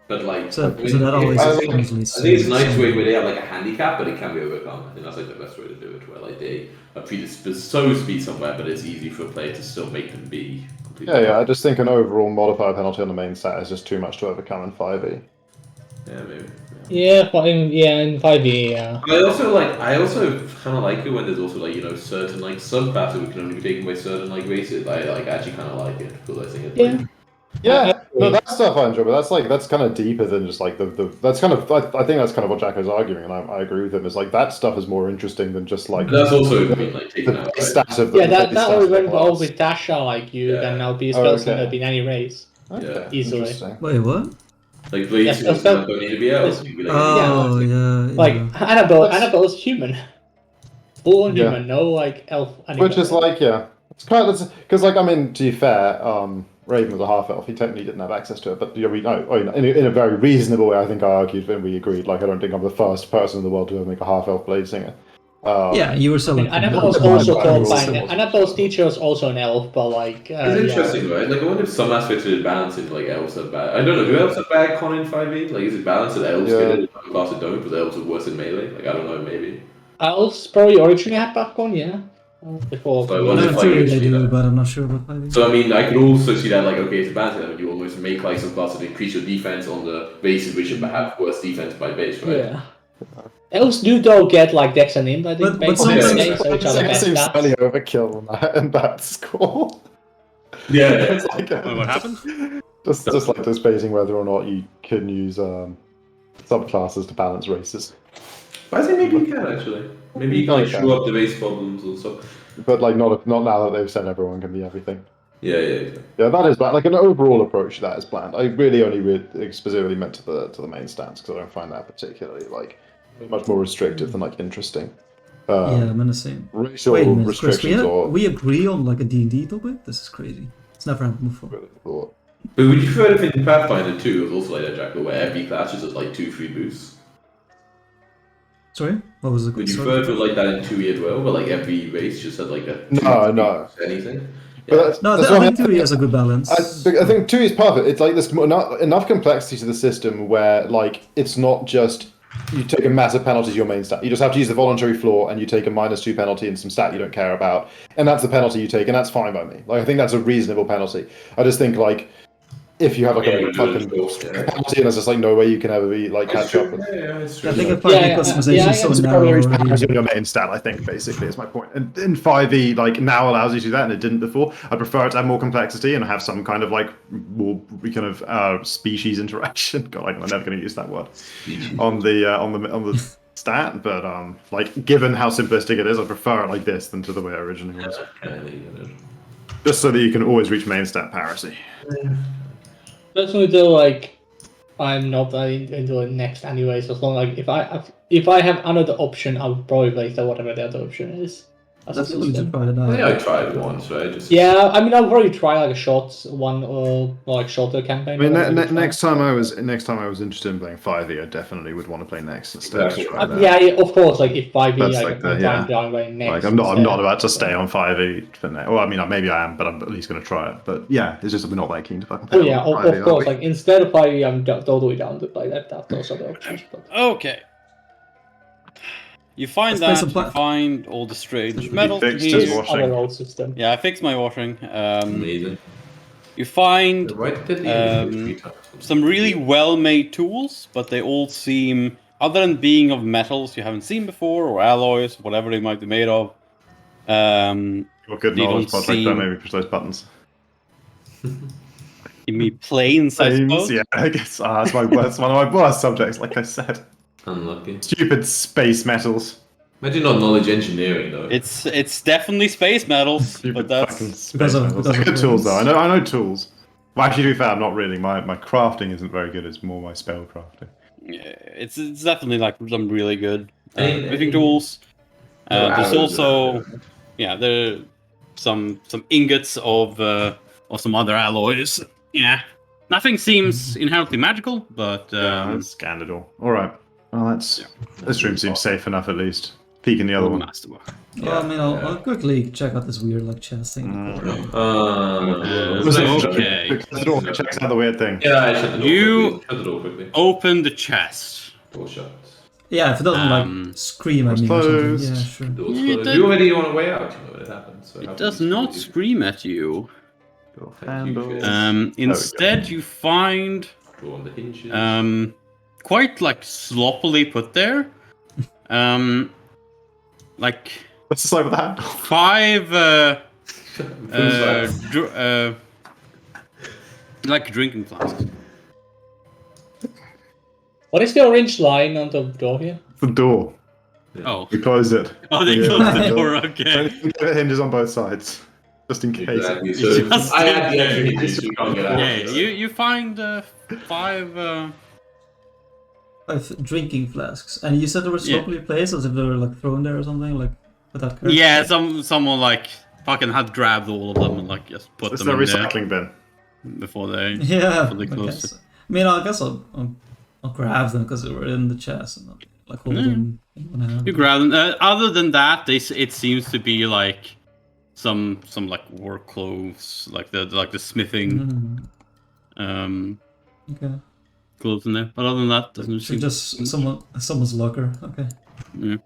But like, So, I mean, so that always I think translates. it's a nice way where they have like a handicap, but it can be overcome. I think that's like the best way to do it, where like they are predisposed to be somewhere, but it's easy for a player to still make them be completely. Yeah. I just think an overall modifier penalty on the main stat is just too much to overcome in 5e. Yeah, maybe. Yeah, but in 5e, yeah. I also kind of like it when there's also like certain like subclasses we can only be taken by certain like races. I like actually kind of like it because I think it's like, Yeah, no, that stuff I enjoy, but that's kind of deeper than just like the that's kind of I think that's kind of what Jacko's arguing, and I agree with him. Is like that stuff is more interesting than just like that's also like taken the out. base Right? stats of the Yeah, the that base stats always of the went well class. with Dasha, like you Yeah. can now be a Oh, spell okay. in any race. Okay, Easily. interesting. Wait, what? Like blades Yes, yes, that's- don't need to be elves. You can be like, Oh yeah. yeah, Like yeah. Annabelle's human, born Yeah. human, no like elf. Anywhere. Which is like, yeah, it's kind of because like I mean, to be fair, Raven was a half elf. He technically didn't have access to it, but in a very reasonable way, I think I argued and we agreed. Like I don't think I'm the first person in the world to ever make a half elf blade singer. Yeah, you were selected. Annabelle's Yeah. also Yeah. called Yeah. by Annabelle's teacher is also an elf, but like It's interesting, right? Like I wonder if some aspects of it balance it like elves are bad. I don't know. Do elves have bad con in 5e? Like is it balanced that elves Yeah. get it and other classes don't, but elves are worse in melee? Like I don't know, maybe. Elves probably originally had backbone, yeah. Before. So I No, wonder in if like theory actually they do, that- but I'm not sure about 5e. So I mean, I could also see that like okay, it's a balance that when you almost make like some classes increase your defense on the bases which have worse defense by base, right? Yeah. Elves do though get like Dex and Int, I think, But based on sometimes- the so which are the It best seems stats. slightly overkill on that, and that score. Yeah. It's like Wait, what happened? just like debating whether or not you can use subclasses to balance races. I think maybe you can actually. Maybe you can like Okay. show up the base problems or stuff. But like not now that they've said everyone can be everything. Yeah, exactly. Yeah, that is bland. Like an overall approach to that is bland. I really only specifically meant to the main stats because I don't find that particularly like much more restrictive than like interesting. Yeah, I'm gonna say. Racial Wait a minute, Chris. restrictions or We agree on like a D&D topic. This is crazy. It's never happened before. really thought. But would you prefer if in Pathfinder 2 it was also like that, Jackal, where every class just has like 2 free boosts? Sorry, what was the Would you sorry? prefer if it was like that in 2E as well, where like every race just had like a No. anything? But Yeah. that's No, what I mean. think 2E has a good balance. I think 2 is part of it. It's like there's enough complexity to the system where like it's not just you take a massive penalty to your main stat. You just have to use the voluntary flaw and you take a -2 penalty in some stat you don't care about. And that's the penalty you take, and that's fine by me. Like I think that's a reasonable penalty. I just think like if you have like a fucking penalty and there's just like no way you can ever be like catch up with it's I true. think if 5e customization is so it's narrow probably already. your main stat, I think, basically, is my point. And in 5e, like, now allows you to do that, and it didn't before. I prefer it to have more complexity and have some kind of, like, more kind of species interaction. God, I'm never going to use that word. On the stat, but, like, given how simplistic it is, I prefer it like this than to the way it originally was. Just so that you can always reach main stat parity. Personally, though, like I'm not into it next anyway. So as long like if I have another option, I'll probably play whatever the other option is. As a That's what we system. did try it I think out. I tried once, right? Just Yeah, I mean, I'll probably try like a short one or like shorter campaign. I mean, or maybe next time I was interested in playing 5e, I definitely would want to play next instead. Exactly. Try that. yeah, of course. Like if 5e, That's like, like the- I'm yeah. trying to next. Like I'm not instead. about to stay on 5e for now. Well, I mean, maybe I am, but I'm at least going to try it. But yeah, it's just we're not that keen to fucking play. Oh yeah, on of 5e, are course. we? Like instead of 5e, I'm totally down to play that. Those other options. But Okay. You find Let's play that, some you find all the strange metals. fixed here. his here's washing. other old system. Yeah, I fixed my washing. amazing. You find Why did they use 3 times? some really well-made tools, but they all seem, other than being of metals you haven't seen before, or alloys, whatever they might be made of. What good they knowledge don't project that seem- maybe push those buttons. Give me planes, I Themes, suppose. yeah, I guess that's one of my worst subjects. Like I said, Unlucky. stupid space metals. Imagine not knowledge engineering though. It's definitely space metals, Stupid but fucking that's space Because of- metals. because of Good tools though. planes. I know tools. Well, actually, to be fair, I'm not really. My crafting isn't very good. It's more my spell crafting. Yeah, it's definitely like some really good Any- crafting tools. No There's arrows also around there are some ingots of some other alloys. Yeah, nothing seems inherently magical, but Yeah, let's scan it all. All right. Well, this room seems safe enough at least. Peek in the other one. masterwork. Well, I mean, I'll quickly check out this weird like chest thing. In the corner. Okay. Close the door. Checks out the weird thing. Yeah, I shut the door You- quickly. Shut the door quickly. Open the chest. Door shut. Yeah, if it doesn't Um, like scream at door's me or something. closed. Yeah, sure. Door's Yeah, closed. it You're already on the way out. You know when it happens. So how It can does we not screw scream at you. Door Thank you, handle. Chris. Instead, you find you? Door on the hinges. quite like sloppily put there. Like What's this over the handle? 5 like drinking flasks. What is the orange line on the door here? The door. Oh, We closed it. oh, they Yeah. closed the door. Okay. It hinges on both sides, just in case. Exactly. So Just I had the in extra case. hinges, so you can't get out. Yeah, you find 5. 5 drinking flasks, and you said they were Yeah. sloppily placed, as if they were like thrown there or something, like with that. Curve. Yeah, someone like fucking had grabbed all of them and like just put It's them the in there recycling bin. before they. Yeah, Before they I closed guess. I mean, I guess I'll grab them because they were in the chest and I'll, like hold them in one hand. You grab them. Other than that, it seems to be like some like work clothes, like the smithing Okay. clothes in there. But other than that, doesn't So seem. just someone's locker. Okay. Yeah.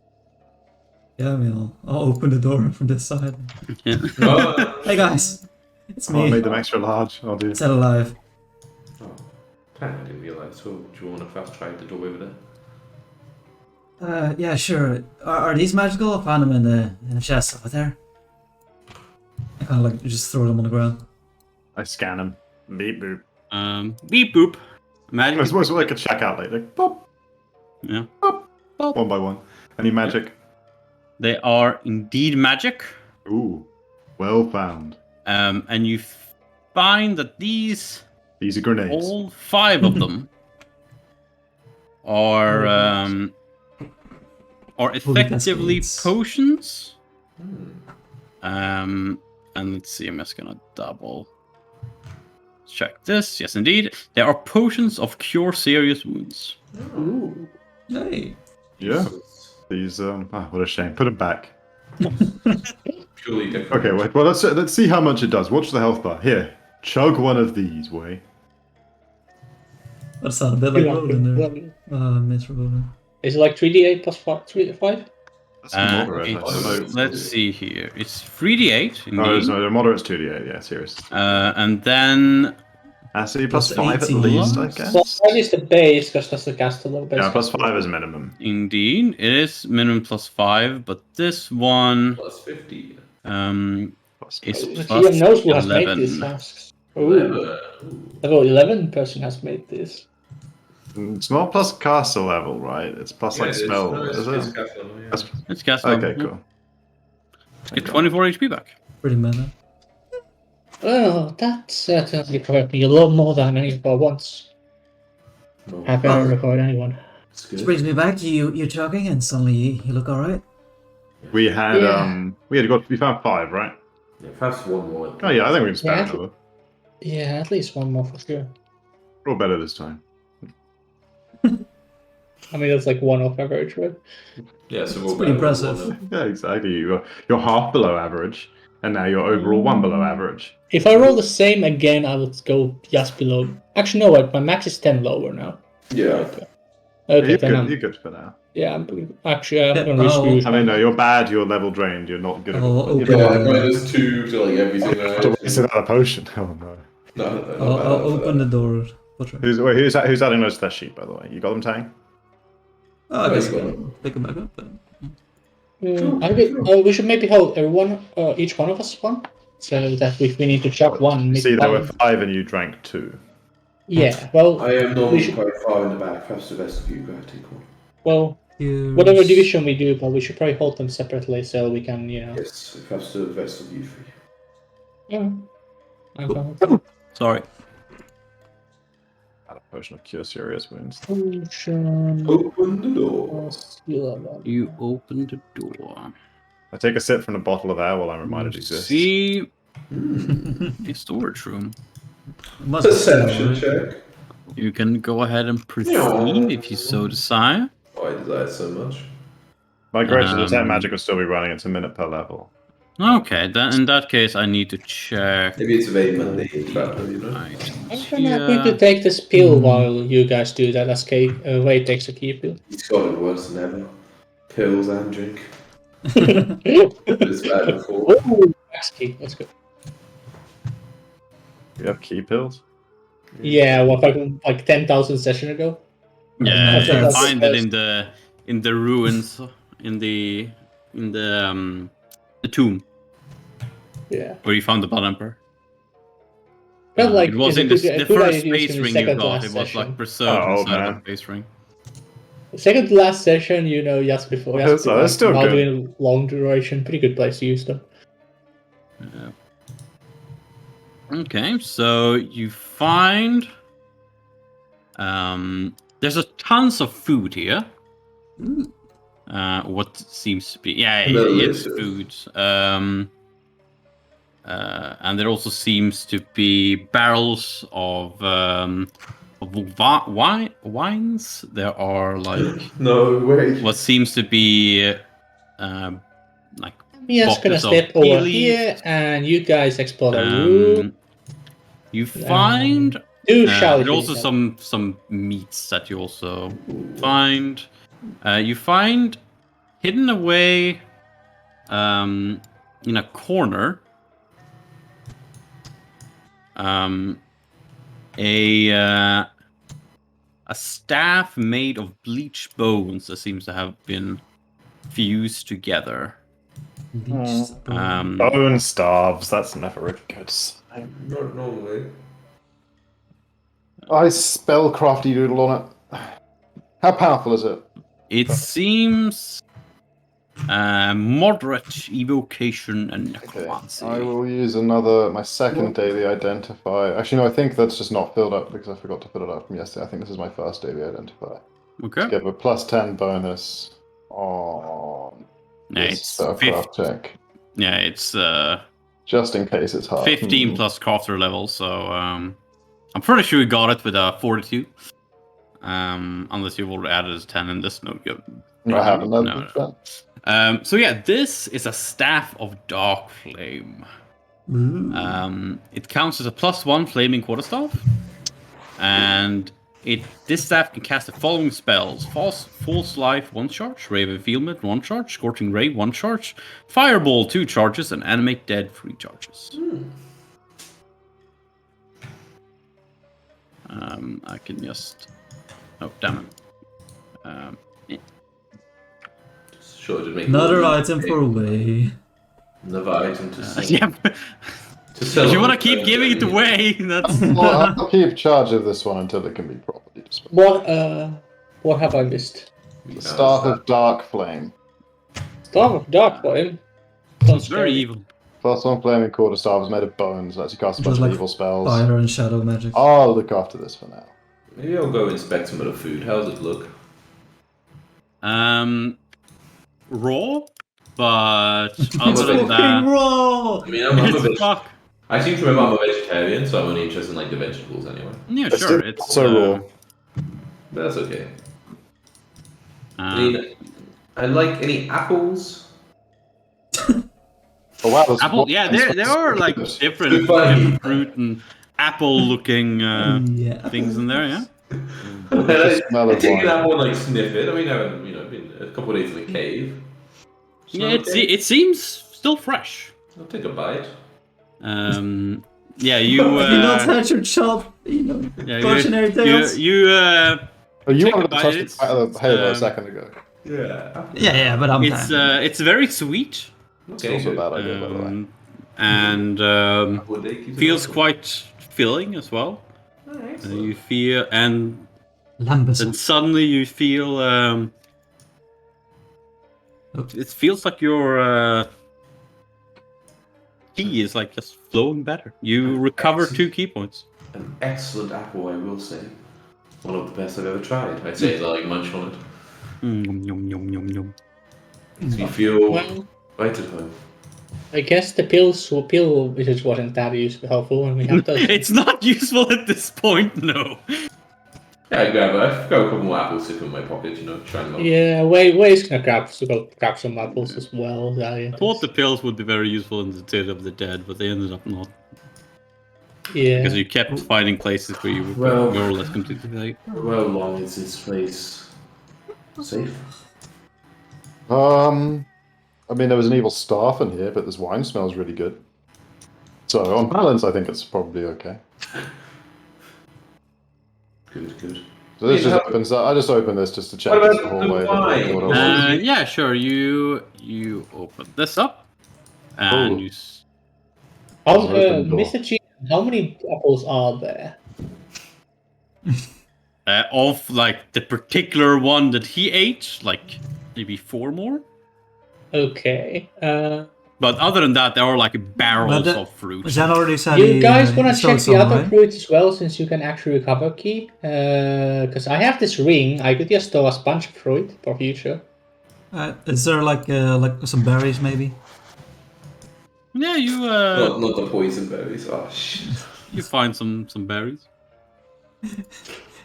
Yeah, I mean, I'll open the door from this side. Yeah. Oh, Hey guys, it's Oh, I me. made them extra large. I'll do. Still alive. I didn't realise. So, do you want to fast try the door over there? Yeah, sure. Are these magical? I found them in the chest over there. I kind of like just throw them on the ground. I scan them. Beep boop. Beep boop. Magic. I suppose I could check out later. Pop, Yeah. pop, Pop. one by one. Any magic? They are indeed magic. Ooh, well found. And you find that these. These are grenades. All 5 of them are effectively cascades. potions. And let's see, I'm just gonna double check this. Yes, indeed, they are potions of cure serious wounds. Ooh. Hey. Yeah. These. What a shame. Put them back. Purely different. Okay, wait. Well, let's see how much it does. Watch the health bar. Here, chug one of these, way. That sounded a bit like rolling there. Miserable. Is it like 3d8 plus 5? That's moderate. I don't know. Let's see here. It's 3d8 Oh, indeed. no, the moderate's 2d8. Yeah, serious. And then AC plus Plus 5 at 18. least, I guess. Well, 5 is the base, because that's the caster level base. Yeah, plus 5 is minimum. indeed it is minimum plus 5, but this one Plus 50. Plus is The plus GM knows who has made 11. these tasks. Ooh. Level 11 person has made this. It's not plus caster level, right? It's plus like spell, is It's it? cast level, yeah. That's- It's cast Okay, level. cool. Get 24 HP back. Pretty meta. Oh, that certainly covered me a lot more than anyone once. No. I've ever recorded anyone. It's Which good. brings me back to you. You're jogging, and suddenly you look all right. We had Yeah. we found 5, right? Yeah, perhaps one more. Oh yeah, I think we can spare Yeah. another. Yeah, at least one more for sure. We're all better this time. I mean, that's like 1 off average, right? Yeah, so It's pretty impressive. Yeah, exactly. You're half below average, and now you're overall 1 below average. If I roll the same again, I would go just below. Actually, no, what? My max is 10 lower now. Yeah. Okay, you're, then good, I'm. you're good for now. Yeah, I'm actually. I'm Yeah, gonna I'll- rescrew. I mean, no, you're bad. You're level drained. You're not good. I'll open Yeah, the door. -2 to like everything. To waste another potion. Oh no. I'll open the door. Who's adding those to that sheet, by the way? You got them, Tang? Oh, I guess you I go. can pick them back up then. We should maybe hold everyone, each one of us one, so that if we need to chop one. You see, maybe there were one- 5 and you drank 2. Yeah, well, I am normally We should- quite far in the back. Perhaps the rest of you go ahead, take one. well, Here's- whatever division we do, but we should probably hold them separately so we can, you know. Yes, perhaps the rest of you three. Yeah. I'm fine with that. Sorry. Potion of Cure Serious Wounds. Potion. Open the doors. You open the door. I take a sip from a bottle of ale while I'm reminded it exists. See a storage room. Must be Perception still, right? check. You can go ahead and proceed if you so desire. Oh, I desire so much. My greatest detect Um, magic will still be running. It's a minute per level. Okay, then in that case, I need to check. Maybe it's a very mundane travel, you know? Items I'm happy to here. take this pill while you guys do that. As Wade takes a key pill. He's got it worse than ever. Pills and drink. It's bad before. Ooh, max key. Let's go. You have key pills? Yeah, what like 10,000 session ago. Yeah, Okay, you that's find it in the ruins, in the tomb Yeah. where you found the Blood Emperor. But like It was it's in a the good first idea to use space in the ring you second to got. last It was session. like preserved Oh, inside of man. the space ring. The second to last session, you know, just before. That's still while good. doing long duration, pretty good place to use them. Yeah. Okay, so you find there's a tons of food here. What seems to be it's food. And there also seems to be barrels of wines. There are like No way. what seems to be like I'm just gonna boxes of step tea over leaves. here, and you guys explore the room. You find Do there shout. are also some meats that you also find. You find hidden away in a corner a staff made of bleached bones that seems to have been fused together. Bone starves. That's never a good sign. Not normally. I spell crafty doodle on it. How powerful is it? It seems moderate evocation and necromancy. I will use my second daily identify. Actually, no, I think that's just not filled up because I forgot to fill it up from yesterday. I think this is my first daily identify. Okay. To give a +10 bonus on this spellcraft check. Yeah, it's Just in case it's hard. 15 plus crafter level, so I'm pretty sure you got it with a 42. Unless you've already added as 10 in this. No, I haven't. No. So yeah, this is a staff of dark flame. It counts as a +1 flaming quarterstaff, and this staff can cast the following spells: False Life 1 charge, Ray of Revealment 1 charge, Scorching Ray 1 charge, Fireball 2 charges, and Animate Dead 3 charges. I can just. Oh damn it. Sure, to make Another item for away. Another item to sell. Yeah. If you want to keep giving it away, that's. Well, I'll keep charge of this one until it can be properly displayed. What have I missed? The Staff of Dark Flame. Staff of Dark Flame. It's very evil. +1 flaming quarterstaff is made of bones. Lets you cast a bunch Just of like evil spells. Fire and shadow magic. I'll look after this for now. Maybe I'll go inspect some of the food. How does it look? Raw, but It's other than fucking that, raw! I mean, I'm a it's fuck. I seem to remember I'm a vegetarian, so I'm only interested in like the vegetables anyway. Yeah, It's sure. still It's so raw. But that's okay. I mean, I like any apples. Oh wow, there's apple. Yeah, there are like different fruit and apple-looking Yeah. things in there. Yeah. I take an apple and like sniff it. I mean, I've been a couple of days in the cave. Yeah, it seems still fresh. I'll take a bite. Yeah, you. You not had your chop, cautionary tales. You take wanted a to bite, touch it's, the Halo a second ago. Yeah. Yeah, but I'm it's very sweet. It's also a bad idea, by the way. And feels quite filling as well. You feel, and Lambus. then suddenly you feel. It feels like your key is like just flowing better. You recover 2 key points. An excellent apple, I will say. One of the best I've ever tried. I'd say like munch on it. Yum, yum, yum, yum, yum. So you feel Well, right at home. I guess the pill usage wasn't that useful helpful when we have those. It's not useful at this point, no. Yeah, I've got a couple more apples sitting in my pocket, try them out. Yeah, Way's gonna grab some apples as well. I thought the pills would be very useful in the Dead of the Dead, but they ended up not. Yeah. Because you kept finding places where you were Well- more or less completely late. How long is this place safe? I mean, there was an evil staff in here, but this wine smells really good. So, on balance, I think it's probably okay. Good. So this Yeah, just opens. I just open this just to check What this about the hallway. the wine? What I want. Yeah, sure. You open this up, and Ooh. you. How, There's an open door. Mr. G, how many apples are there? Of like the particular one that he ate, like maybe 4 more. Okay. But other than that, there are like barrels But of fruit. Jan already said You he, guys he wanna stole check the some, other right? fruits as well, since you can actually recover key? Because I have this ring, I could just store a bunch of fruit for future. Is there like some berries maybe? Yeah, you Not the poison berries. Oh shit. you find some berries.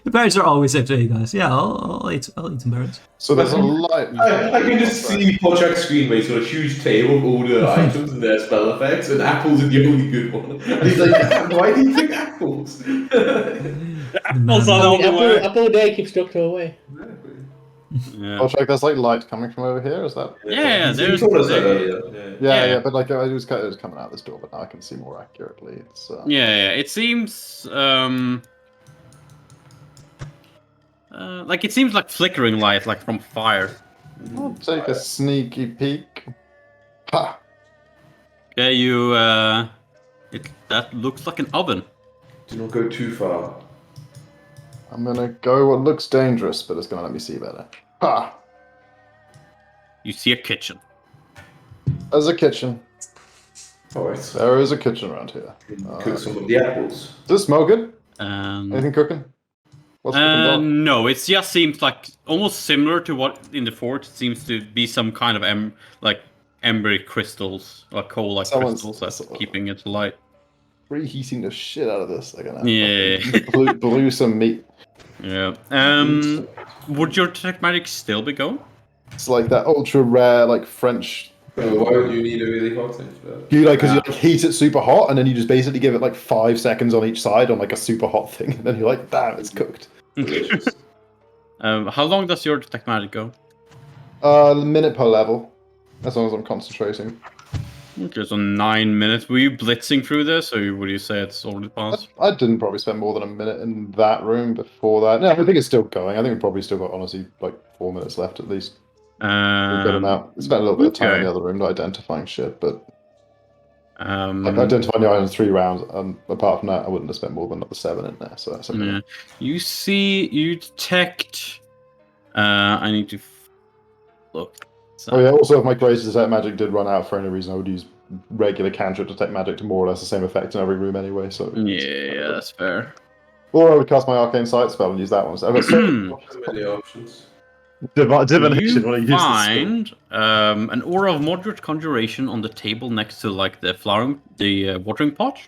The berries are always safe to eat, guys. Yeah, I'll eat some berries. So there's a light. I can just see Podrak's screen where he's got a huge table of all the items and their spell effects, and apples are the only good one. And he's like, why do you pick apples? Apples are the I mean, only way. apple day keeps doctor away. Yeah. I'll check. There's like light coming from over here. Is that? Yeah, You there's told us that the- earlier. Yeah. But like it was coming out this door, but now I can see more accurately. It's. Yeah, it seems like it seems like flickering light, like from fire. I'll take a sneaky peek. Ha! Okay, you that looks like an oven. Do not go too far. I'm gonna go what looks dangerous, but it's gonna let me see better. Ha! You see a kitchen. There's a kitchen. Alright. There is a kitchen around here. Cook some of the apples. Does it smell good? Um, Anything cooking? What's cooking? Doc? no, it just seems like almost similar to what in the fort. It seems to be some kind of ember crystals or coal-like Someone's- crystals that's keeping it alight. Reheating the shit out of this. They're gonna Yeah. blew some meat. Yeah. Would your detect magic still be going? It's like that ultra rare, like French. Why would you need a really hot thing for that? You like because you like heat it super hot, and then you just basically give it like 5 seconds on each side on like a super hot thing, and then you're like, damn, it's cooked. Delicious. How long does your detect magic go? A minute per level, as long as I'm concentrating. Okay, so 9 minutes. Were you blitzing through this, or would you say it's already passed? I didn't probably spend more than a minute in that room before that. No, I think it's still going. I think we probably still got honestly like 4 minutes left at least. We'll get them out. It's spent a little bit of time in okay. the other room not identifying shit, but Um, like identifying the items 3 rounds. Apart from that, I wouldn't have spent more than another 7 in there. So that's okay. yeah. You detect. I need to look. So, Oh yeah. Also, if my greatest detect magic did run out for any reason, I would use regular cantrip detect magic to more or less the same effect in every room anyway. So yeah, that's fair. Or I would cast my arcane sight spell and use that one. So I've got so Many options. divination. You find an aura of moderate conjuration on the table next to like the watering pot.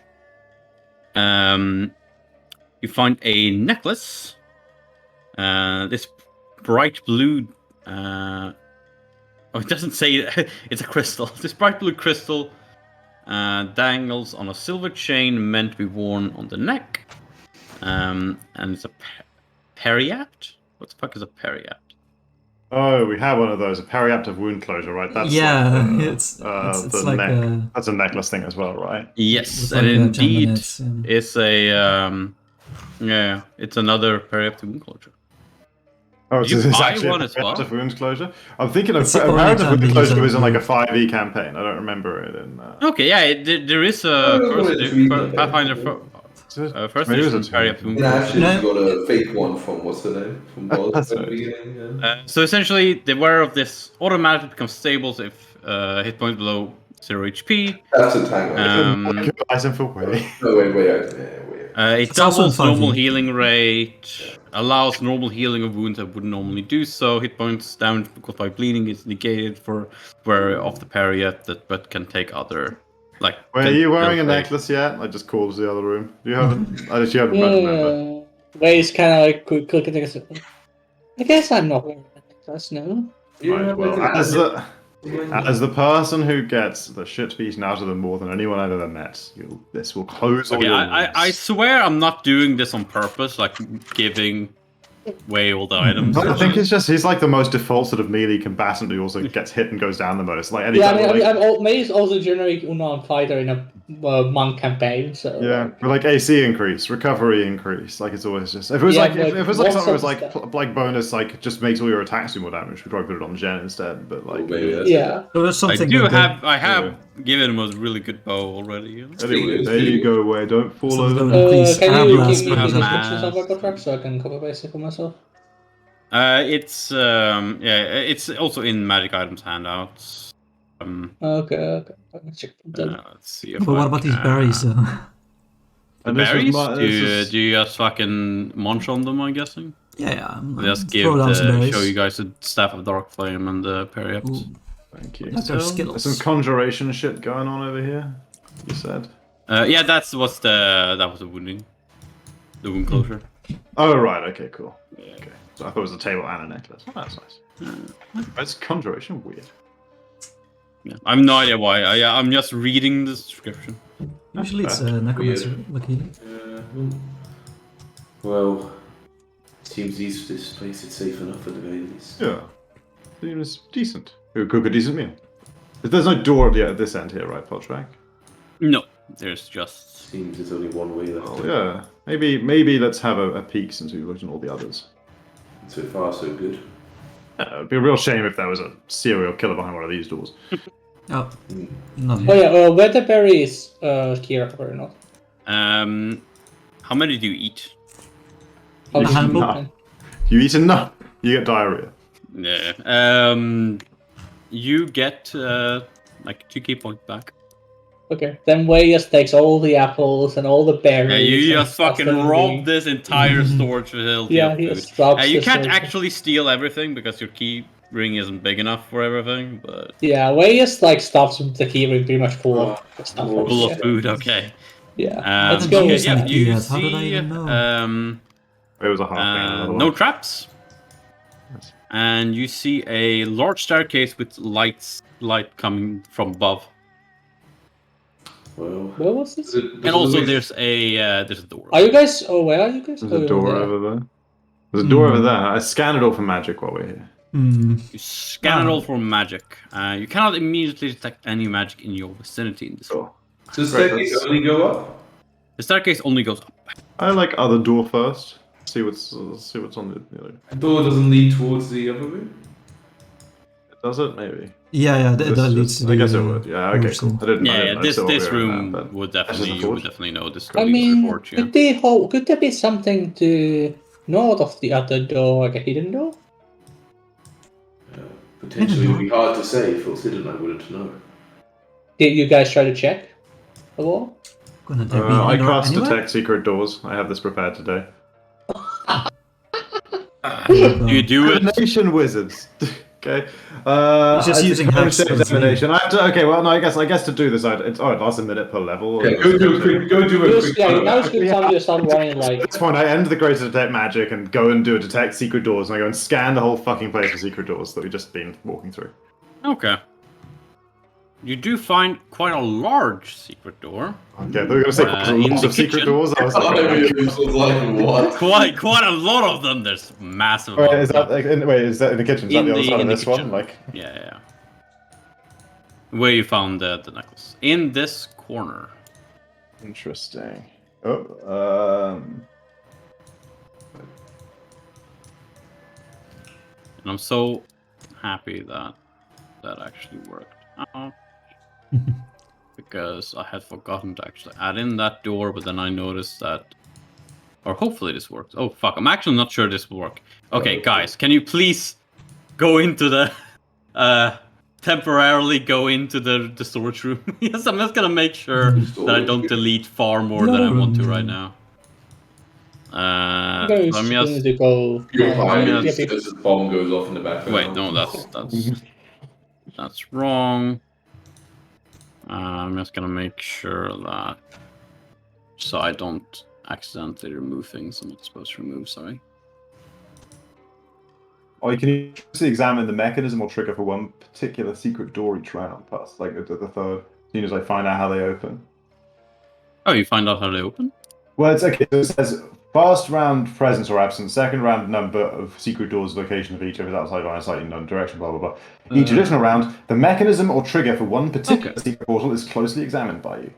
You find a necklace. This bright blue. Oh, it doesn't say it's a crystal. This bright blue crystal dangles on a silver chain meant to be worn on the neck. And it's a periapt. What the fuck is a periapt? Oh, we have one of those, a periaptive wound closure, right? That's Yeah, like, it's the like neck. a- That's a necklace thing as well, right? Yes, With and like, 10 indeed, minutes, yeah. it's a yeah, it's another periaptive wound closure. Oh, You so it's buy actually one a as well? periaptive wound closure. I'm thinking of It's the only periaptive time wound they use closure it. was in like a 5e campaign. I don't remember it in. Okay, yeah, there is a Pathfinder first Maybe it was edition a two. periaptive wound Yeah, closure. actually, No. you got a fake one from what's the name? From Ball That's at the right. beginning. Yeah. So essentially, the wearer of this automatically becomes stable if hit points below 0 HP. That's a tag. Right? Um, License for way. No, wait. It It's also doubles in 5e. normal healing rate, allows normal healing of wounds that wouldn't normally do so. Hit points damage caused by bleeding is negated for where off the parry yet, but can take other. Like, Wait, are can you wearing a still take- necklace yet? I just called to the other room. You haven't. I just you haven't remember. Where he's kind of like quick at the I guess I'm not wearing a necklace, no. Right, well, as the person who gets the shit beaten out of them more than anyone I've ever met, this will close all Okay, your I wounds. swear I'm not doing this on purpose, like giving away all the items. I think it's just he's like the most default sort of melee combatant who also gets hit and goes down the most. Like Yeah, anytime, May is also generic unarmed fighter in a monk campaign, so... yeah, but like AC increase, recovery increase, like it's always just if it was Yeah, like if but it was like most something that was of the like like bonus like just makes all your attacks do more damage, we'd probably put it on Jen instead. But like maybe that's Yeah. So there's I something do that have, I have given him a really good bow already. You know? anyway, there you go away. Don't fall So over. the- Please, can air you blast give me has the mass. descriptions of our contract so I can cover basic for myself? It's also in magic items handouts. Okay. I can check them. Let's see if But what I about these can- berries? The And this was berries? my- Do this you, is- do you just fucking munch on them? I'm guessing. Yeah. I'll just throw down some berries. show you guys the staff of dark flame and the parry ups. Ooh, Thank you. that's our There's skills. some conjuration shit going on over here. You said. Yeah, that was the wounding, the wound closure. Oh right. Okay. Cool. Okay. So I thought it was a table and a necklace. Oh, that's nice. It's conjuration weird. Yeah, I have no idea why. I'm just reading the description. Usually it's necromancer, lucky. Well, seems this place is safe enough at the very least. Yeah. It was decent. We cook a decent meal. There's no door at this end here, right, Podtrack? No, there's just. Seems there's only one way left. Oh yeah. Maybe let's have a peek since we've looked at all the others. So far, so good. It'd be a real shame if there was a serial killer behind one of these doors. Oh, not Oh here. yeah, were the berries Kira or not? How many do you eat? How many handful? people? You eat enough, you get diarrhea. Yeah. You get like 2 key points back. Okay, then Wei just takes all the apples and all the berries. Yeah, you and just stuff fucking them rob being- this entire storage facility Yeah, of he food. just drops You the can't storage. actually steal everything because your key ring isn't big enough for everything, but Yeah, Wei just like stuffs the keyring pretty much full of stuff. full full yeah. of food. Okay. Yeah, let's I go. haven't Okay, used yeah, that key you yet. How did I see, even know? It was a half thing. Another no one. traps, and you see a large staircase with light coming from above, Well, Where was this? and also there's a door. Are you guys? Oh, where are you guys? There's Oh, a door there. over there. There's a door over there. I scan it all for magic while we're here. Hmm. You scan it all for magic. You cannot immediately detect any magic in your vicinity in this. Cool. does Right, staircase that's- only go up? The staircase only goes up. I like other door first. See what's on the other. The door doesn't lead towards the other room. Does it? Maybe. Yeah, This that is- leads to the. I guess it would. Yeah. Okay. Cool. I didn't. I Yeah, didn't know this till we were in room that, but- would That's definitely just a you would thought. definitely know this. I mean, report, yeah. could there be something to north of the other door, like a hidden door? Potentially, it'd be hard to say. If it was hidden, I wouldn't know. Did you guys try to check the wall? Gonna there be I indoor cast anywhere? detect secret doors. I have this prepared today. Do you do it? Divination wizards. Okay. He's just using hacks as divination. I have to, okay. Well, no. I guess to do this, it lasts a minute per level. Yeah, go do a quick. Go do a Just, quick. yeah, now's a good time to start running like. At this point, I end the greater detect magic and go and do a detect secret doors, and I go and scan the whole fucking place for secret doors that we've just been walking through. Okay. You do find quite a large secret door. Okay, they were gonna say in lots the of secret kitchen. doors. I was I like, was like, what? Quite a lot of them. There's massive. wait, amounts is that of- like, is that in the kitchen? Is that the other side of this one? Like, Yeah. Where you found the necklace? In this corner. interesting. Oh, And I'm so happy that that actually worked out. Because I had forgotten to actually add in that door, but then I noticed that... Or hopefully this works. Oh, fuck. I'm actually not sure this will work. Okay, guys, can you please go into the... temporarily go into the storage room? Yes, I'm just gonna make sure that I don't delete far more than I want to right now. I'm going let me to just... go. You're fine. yeah, It's just a bomb goes off in the background. Wait, no, that's wrong. I'm just gonna make sure that so I don't accidentally remove things I'm not supposed to remove. Sorry. Or you can easily examine the mechanism or trigger for one particular secret door each round. That's like the third. As soon as I find out how they open. Oh, you find out how they open? Well, it's okay. So it says first round presence or absence, second round number of secret doors, location of each, if it's outside line of sight in none direction, blah blah blah. Each additional round, the mechanism or trigger for one particular secret portal is closely examined by you.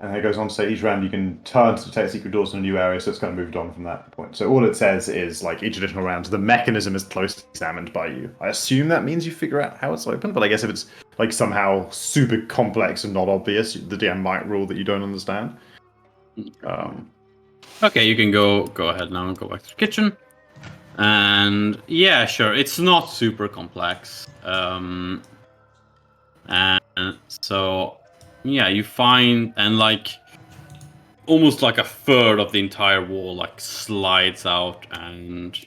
And it goes on to say each round you can turn to detect secret doors in a new area, so it's kind of moved on from that point. So all it says is like each additional round, the mechanism is closely examined by you. I assume that means you figure out how it's open, but I guess if it's like somehow super complex and not obvious, the DM might rule that you don't understand. Okay, you can go ahead now and go back to the kitchen. And yeah, sure, it's not super complex. And so yeah, you find and like almost like a third of the entire wall like slides out and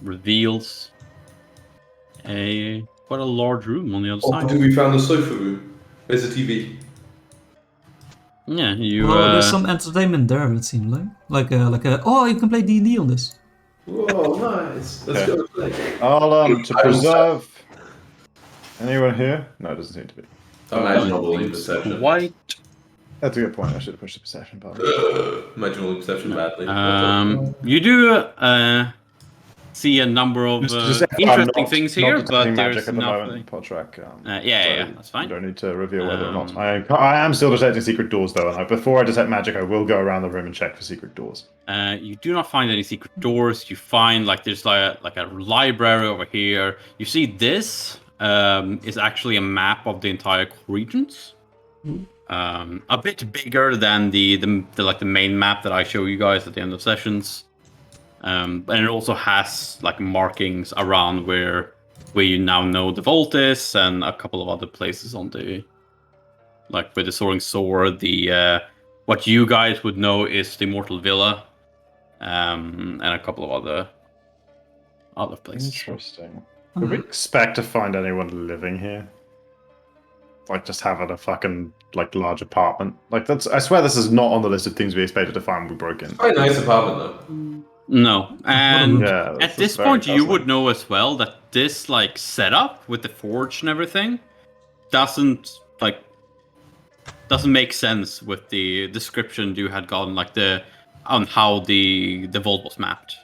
reveals quite a large room on the other side. We found the sofa room. There's a TV. Yeah, you. Well, there's some entertainment there. It seems like a. Oh, you can play D&D on this. Whoa, nice. Let's go play. I'll to preserve. Anyone here? No, it doesn't seem to be. Imagine all the perception. White. That's a good point. I should have pushed the perception button. Imagine all the perception badly. You do see a number of interesting things here, but there's at the nothing. moment. Podtrack. Yeah, that's fine. You don't need to reveal whether or not. I am still detecting secret doors, though, and before I detect magic, I will go around the room and check for secret doors. You do not find any secret doors. You find there's like a library over here. You see this is actually a map of the entire regions. A bit bigger than the main map that I show you guys at the end of sessions. And it also has like markings around where you now know the vault is, and a couple of other places on the like with the soaring sword. The what you guys would know is the Immortal Villa, and a couple of other places. Interesting. Do we expect to find anyone living here? Like just having a fucking like large apartment. Like that's. I swear this is not on the list of things we expected to find when we broke in. Quite a nice apartment though. No, and Yeah, at this point you would know as well that this like setup with the forge and everything doesn't make sense with the description you had gotten on how the vault was mapped.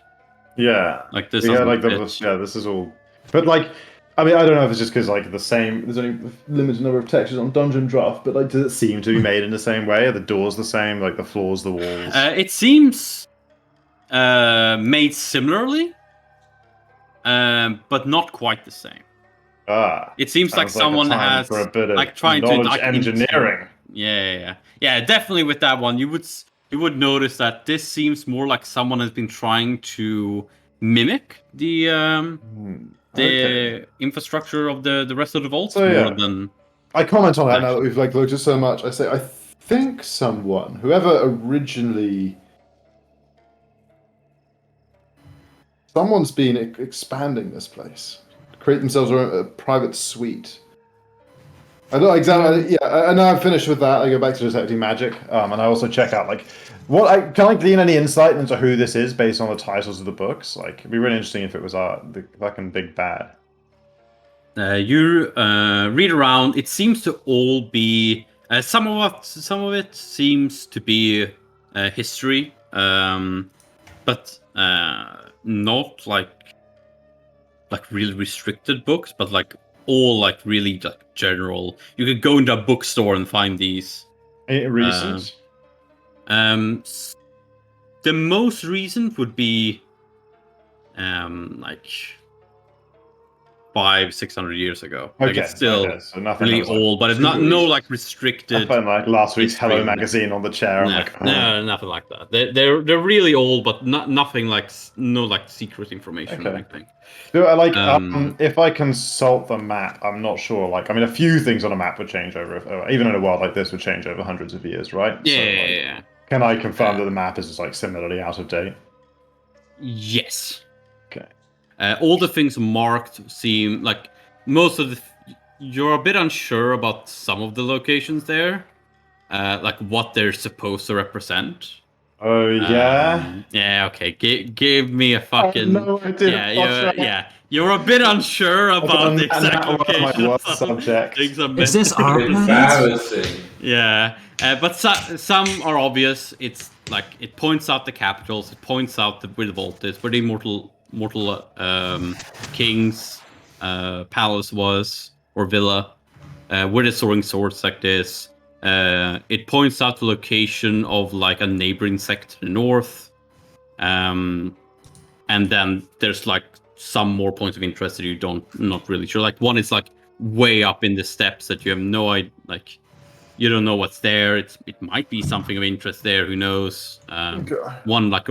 Yeah, like this. Yeah, like this is all. But like, I mean, I don't know if it's just because like the same. There's only a limited number of textures on Dungeon Draft, but like, does it seem to be made in the same way? Are the doors the same? Like the floors, the walls? It seems made similarly, but not quite the same. It seems like someone has for a bit of like trying to like engineering. Yeah, definitely with that one, you would notice that this seems more like someone has been trying to mimic the infrastructure of the rest of the vaults more than. I comment on that now that we've like looked at so much. I say I think whoever originally. Someone's been expanding this place, create themselves a private suite. I don't exactly. Yeah, and now I'm finished with that. I go back to detecting magic, and I also check out like what can I glean any insight into who this is based on the titles of the books. Like, it'd be really interesting if it was the fucking big bad. You read around. It seems to all be some of it seems to be history, but. Not like really restricted books, but like all like really like general. You could go into a bookstore and find these. Recent. The most recent would be like 500-600 years ago. Okay, like it's still so nothing really old, but it's not like restricted. I found like last week's Hello magazine on the chair. No, nothing like that. They're really old, but nothing like secret information or anything. So, if I consult the map, I'm not sure. Like, I mean, a few things on a map would change over, even in a world like this, would change over hundreds of years, right? Yeah. Can I confirm that the map is just like similarly out of date? Yes. Okay. All the things marked seem like most of the. You're a bit unsure about some of the locations there, like what they're supposed to represent. Oh yeah. Yeah. Okay. Give me a fucking. no, I didn't. Yeah. That's You're. right. Yeah. You're a bit unsure about the And exact that was my locations. worst of subject. things are Is this meant our to be. planet? Embarrassing. Yeah, but some are obvious. It's like it points out the capitals. It points out where the vault is, where the mortal king's palace was or villa, where the soaring swords sect is. It points out the location of like a neighboring sect to the north, and then there's like some more points of interest that you not really sure. Like one is like way up in the steppes that you have no idea. Like you don't know what's there. It might be something of interest there. Who knows? One like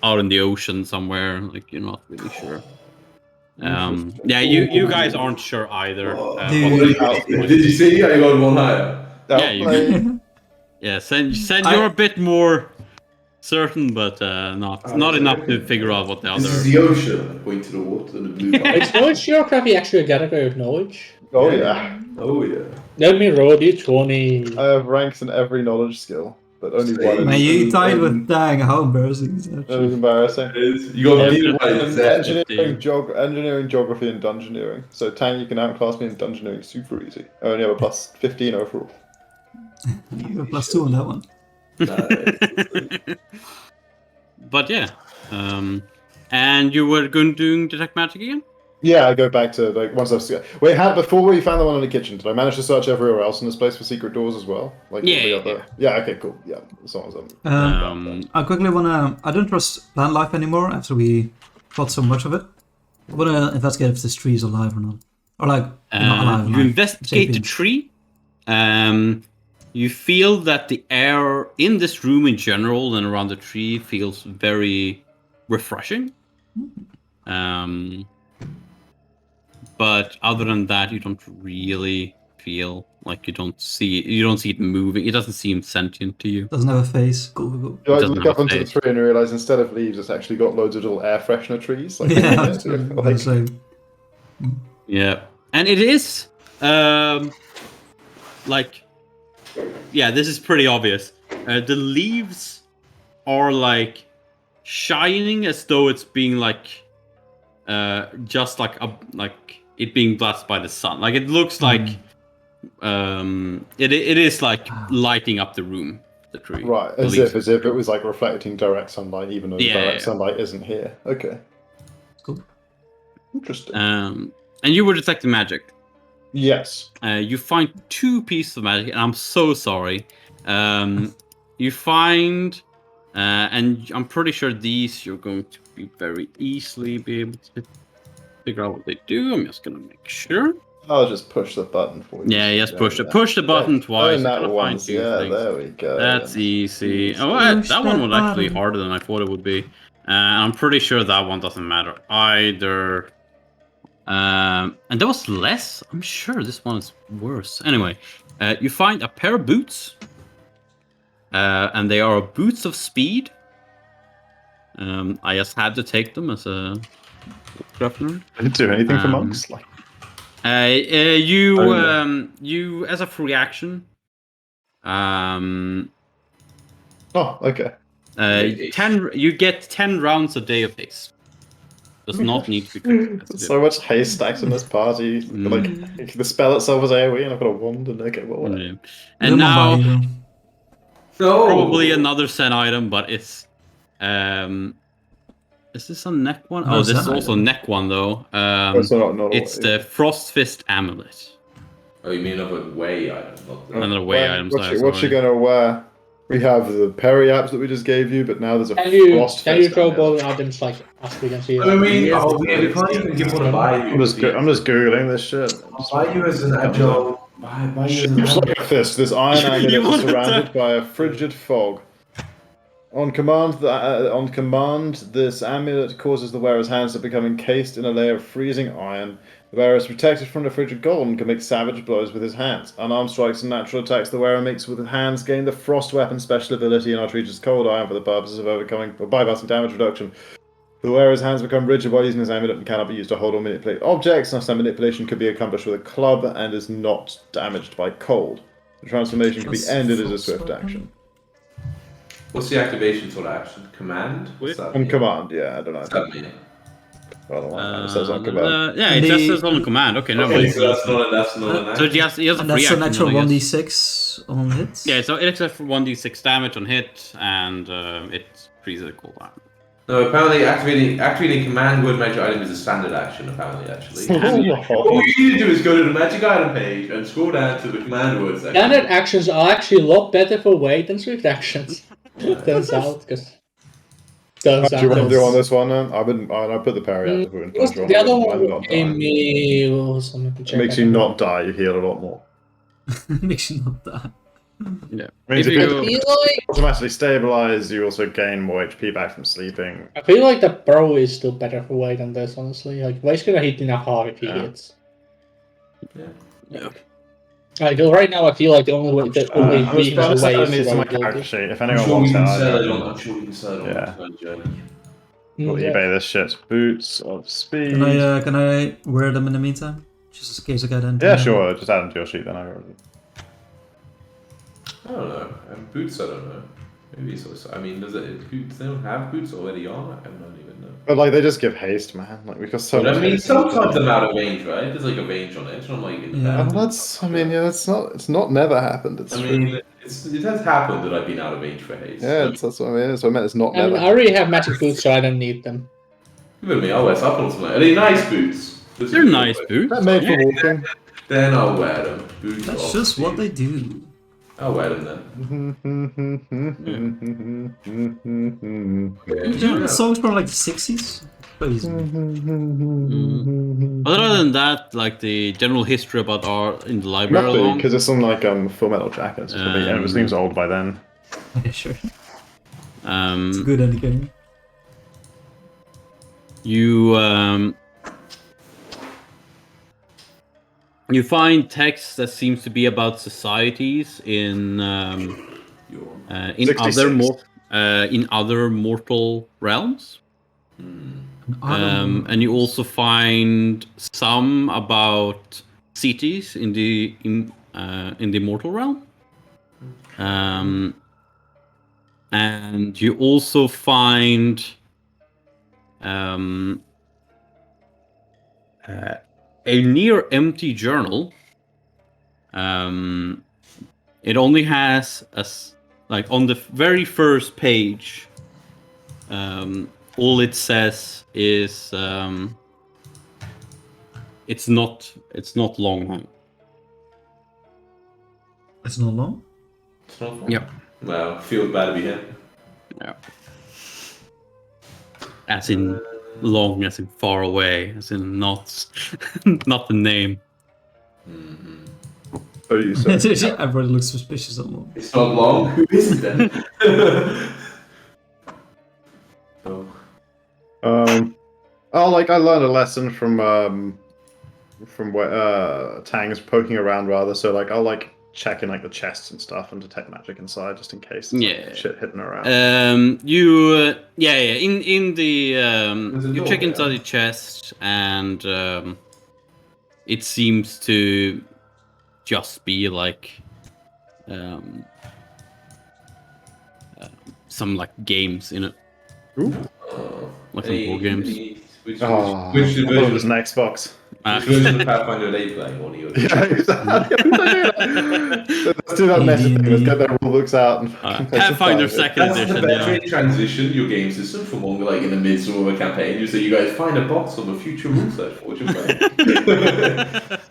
out in the ocean somewhere. Like you're not really sure. Yeah, you guys aren't sure either. Did you see? I got one higher. Yeah, you yeah. Sen you're a bit more certain, but not enough to figure out what the This is other. the ocean. Point to the water and the blue line. Is knowledge geography actually a category of knowledge? Oh yeah. Oh yeah. Let me roll d20. I have ranks in every knowledge skill, but only one. Man, you tied with Dang. How embarrassing is that? That was embarrassing. You got Yeah, D1 but- exactly. Engineering, geography, and dungeoneering. So Tang, you can outclass me in dungeoneering super easy. I only have a plus 15 overall. You have +2 on that one. But yeah, and you were going doing detect magic again. Yeah, I go back to like once I've wait. How before we found the one in the kitchen? Did I manage to search everywhere else in this place for secret doors as well? Like all the other. Yeah. Okay. Cool. Yeah. As long as I'm. I quickly wanna. I don't trust plant life anymore after we fought so much of it. I wanna investigate if this tree is alive or not, or like not alive. You investigate the sapiens. tree. You feel that the air in this room in general and around the tree feels very refreshing. But other than that, you don't really feel like you don't see it moving. It doesn't seem sentient to you. Doesn't have a face. Cool. Do I doesn't look have up a onto the face. tree and realize instead of leaves, it's actually got loads of little air freshener trees? Like, Yeah. like, So, Yeah, and it is like, yeah, this is pretty obvious. The leaves are like shining as though it's being like just like it being blessed by the sun. Like it looks like it is like lighting up the room, the tree. right, The as leaves. if it was like reflecting direct sunlight, even though Yeah, direct yeah. sunlight isn't here. Okay, cool. interesting. And you were detecting magic. Yes. You find 2 pieces of magic, and I'm so sorry. You find, and I'm pretty sure these you're going to be very easily be able to figure out what they do. I'm just gonna make sure. I'll just push the button for you. Yeah, yes, push the button twice. That You're gonna find 2 yeah, things. there we go. That's easy. Oh, Push that one that was actually button. harder than I thought it would be. I'm pretty sure that one doesn't matter either. And there was less. I'm sure this one is worse. Anyway, you find a pair of boots, and they are boots of speed. I just had to take them as a craft nerd. Didn't do anything for Um, monks. Like, You as a free action. Oh, okay. 10. You get 10 rounds a day of haste. Does not need to be. So much haste stacks in this party. Like the spell itself is AoE, and I've got a wand, and okay, well, whatever. Yeah. And Lemon now by you. No. probably another Zen item, but it's is this a neck one? No, Oh, this is Zen also a item. neck one though. So not It's AoE. the Frost Fist amulet. Oh, you mean of a way item, not the... Another way Well, item. What's she gonna wear? We have the Perry apps that we just gave you, but now there's a Can you Frost can you Fist throw amulet. both items like as we can see? I mean, oh, we can't even give one a buy you. I'm just googling this shit. I'll buy you as an agile. Buy you as an Looks agile. like a fist. This iron You amulet is wanted surrounded by a frigid fog. On command, this amulet causes the wearer's hands to become encased in a layer of freezing iron. The wearer is protected from the frigid cold and can make savage blows with his hands. Unarmed strikes and natural attacks the wearer makes with his hands gain the frost weapon special ability and are treated as cold iron for the purposes of overcoming or bypassing damage reduction. The wearer's hands become rigid while using his amulet and cannot be used to hold or manipulate objects. Now, some manipulation could be accomplished with a club and is not damaged by cold. The transformation can be That's ended as a false swift weapon. action. What's the activation sort of action? Command? What's that On mean? command, yeah, I don't know. What's that mean? Well, it says on command. Yeah, And it just the- says on command. Okay, no, Okay, but so that's not an so action. he has a And free that's an action, actual I guess. 1d6 on hits. Yeah, so it accepts for 1d6 damage on hit, and it freezes a cooldown. No, apparently activating command word magic item is a standard action, apparently, actually. What you need to do is go to the magic item page and scroll down to the command word section. Standard actions are actually a lot better for weight than swift actions. Turns out, because. Do you want to do on this one? I wouldn't. I put the parry out. The other one gave me. It makes you not die. You heal a lot more. Makes you not die. Yeah. Means If if you you I feel like automatically stabilize, you also gain more HP back from sleeping. the pro is still better for weight than this, honestly. Like weight's gonna hit enough hard if he Yeah. hits. Yeah. Like right now, I feel like the only way, the only I'm weakness just of weight adding is these to my heroic character ability. sheet. If I'm anyone sure we wants can that, sell I'll it on. I'm sure we can sell it on Yeah. the journey. we'll eBay this shit. Boots of speed. Can I wear them in the meantime? Just in case I get into Yeah, sure. Just add them to your sheet then. I don't know. Boots, I don't know. Maybe so. I mean, does it boots? They don't have boots already on. I don't even know. But like they just give haste, man. Like we've got so But much. I mean, haste. sometimes I'm out of range, right? There's like a range on it. It's not like in Yeah. Oh, that's. I mean, yeah, that's not. It's not never happened. It's I true. mean, it has happened that I've been out of range for haste. Yeah, that's what I mean. That's what I meant. It's not I mean, never. I already have magic boots, so I don't need them. Give it to me. I'll wear supplements. Are they nice boots? they're nice boots. They're made for walking. Then I'll wear them. Boots That's of just what speed. they do. I'll wear them then. Yeah, the songs from like the 60s. Crazy. Other than that, like the general history about art in the library Nothing, alone. because it's on like Full Metal Jacket. And it was things old by then. Yeah, sure. It's a Um, good indicator. you find text that seems to be about societies in other mortal realms. And you also find some about cities in the mortal realm. And you also find a near empty journal. It only has like on the very first page. All it says is it's not long now. It's not long? It's not fun. Yep. Well, feels bad to be him. Yeah. As in long, as in far away, as in not not the name. Oh, you said. Everybody looks suspicious on long. It's not long. Who is it then? Oh. Like I learned a lesson from where Tang's poking around rather. So like I'll like check in like the chests and stuff and detect magic inside just in case. There's, like, Yeah. shit hidden around. In the There's a you door check there. inside the chest and it seems to just be like some like games in it, like some board games. Which I thought it was an Xbox. version of Pathfinder are they playing? What are you? Yeah, exactly. Let's do that messy thing. Let's get their rulebooks out. And Pathfinder second That's the edition. better Yeah. transition your game system from one like in the midst of a campaign. You say you guys find a box on the future rule set for what you're playing.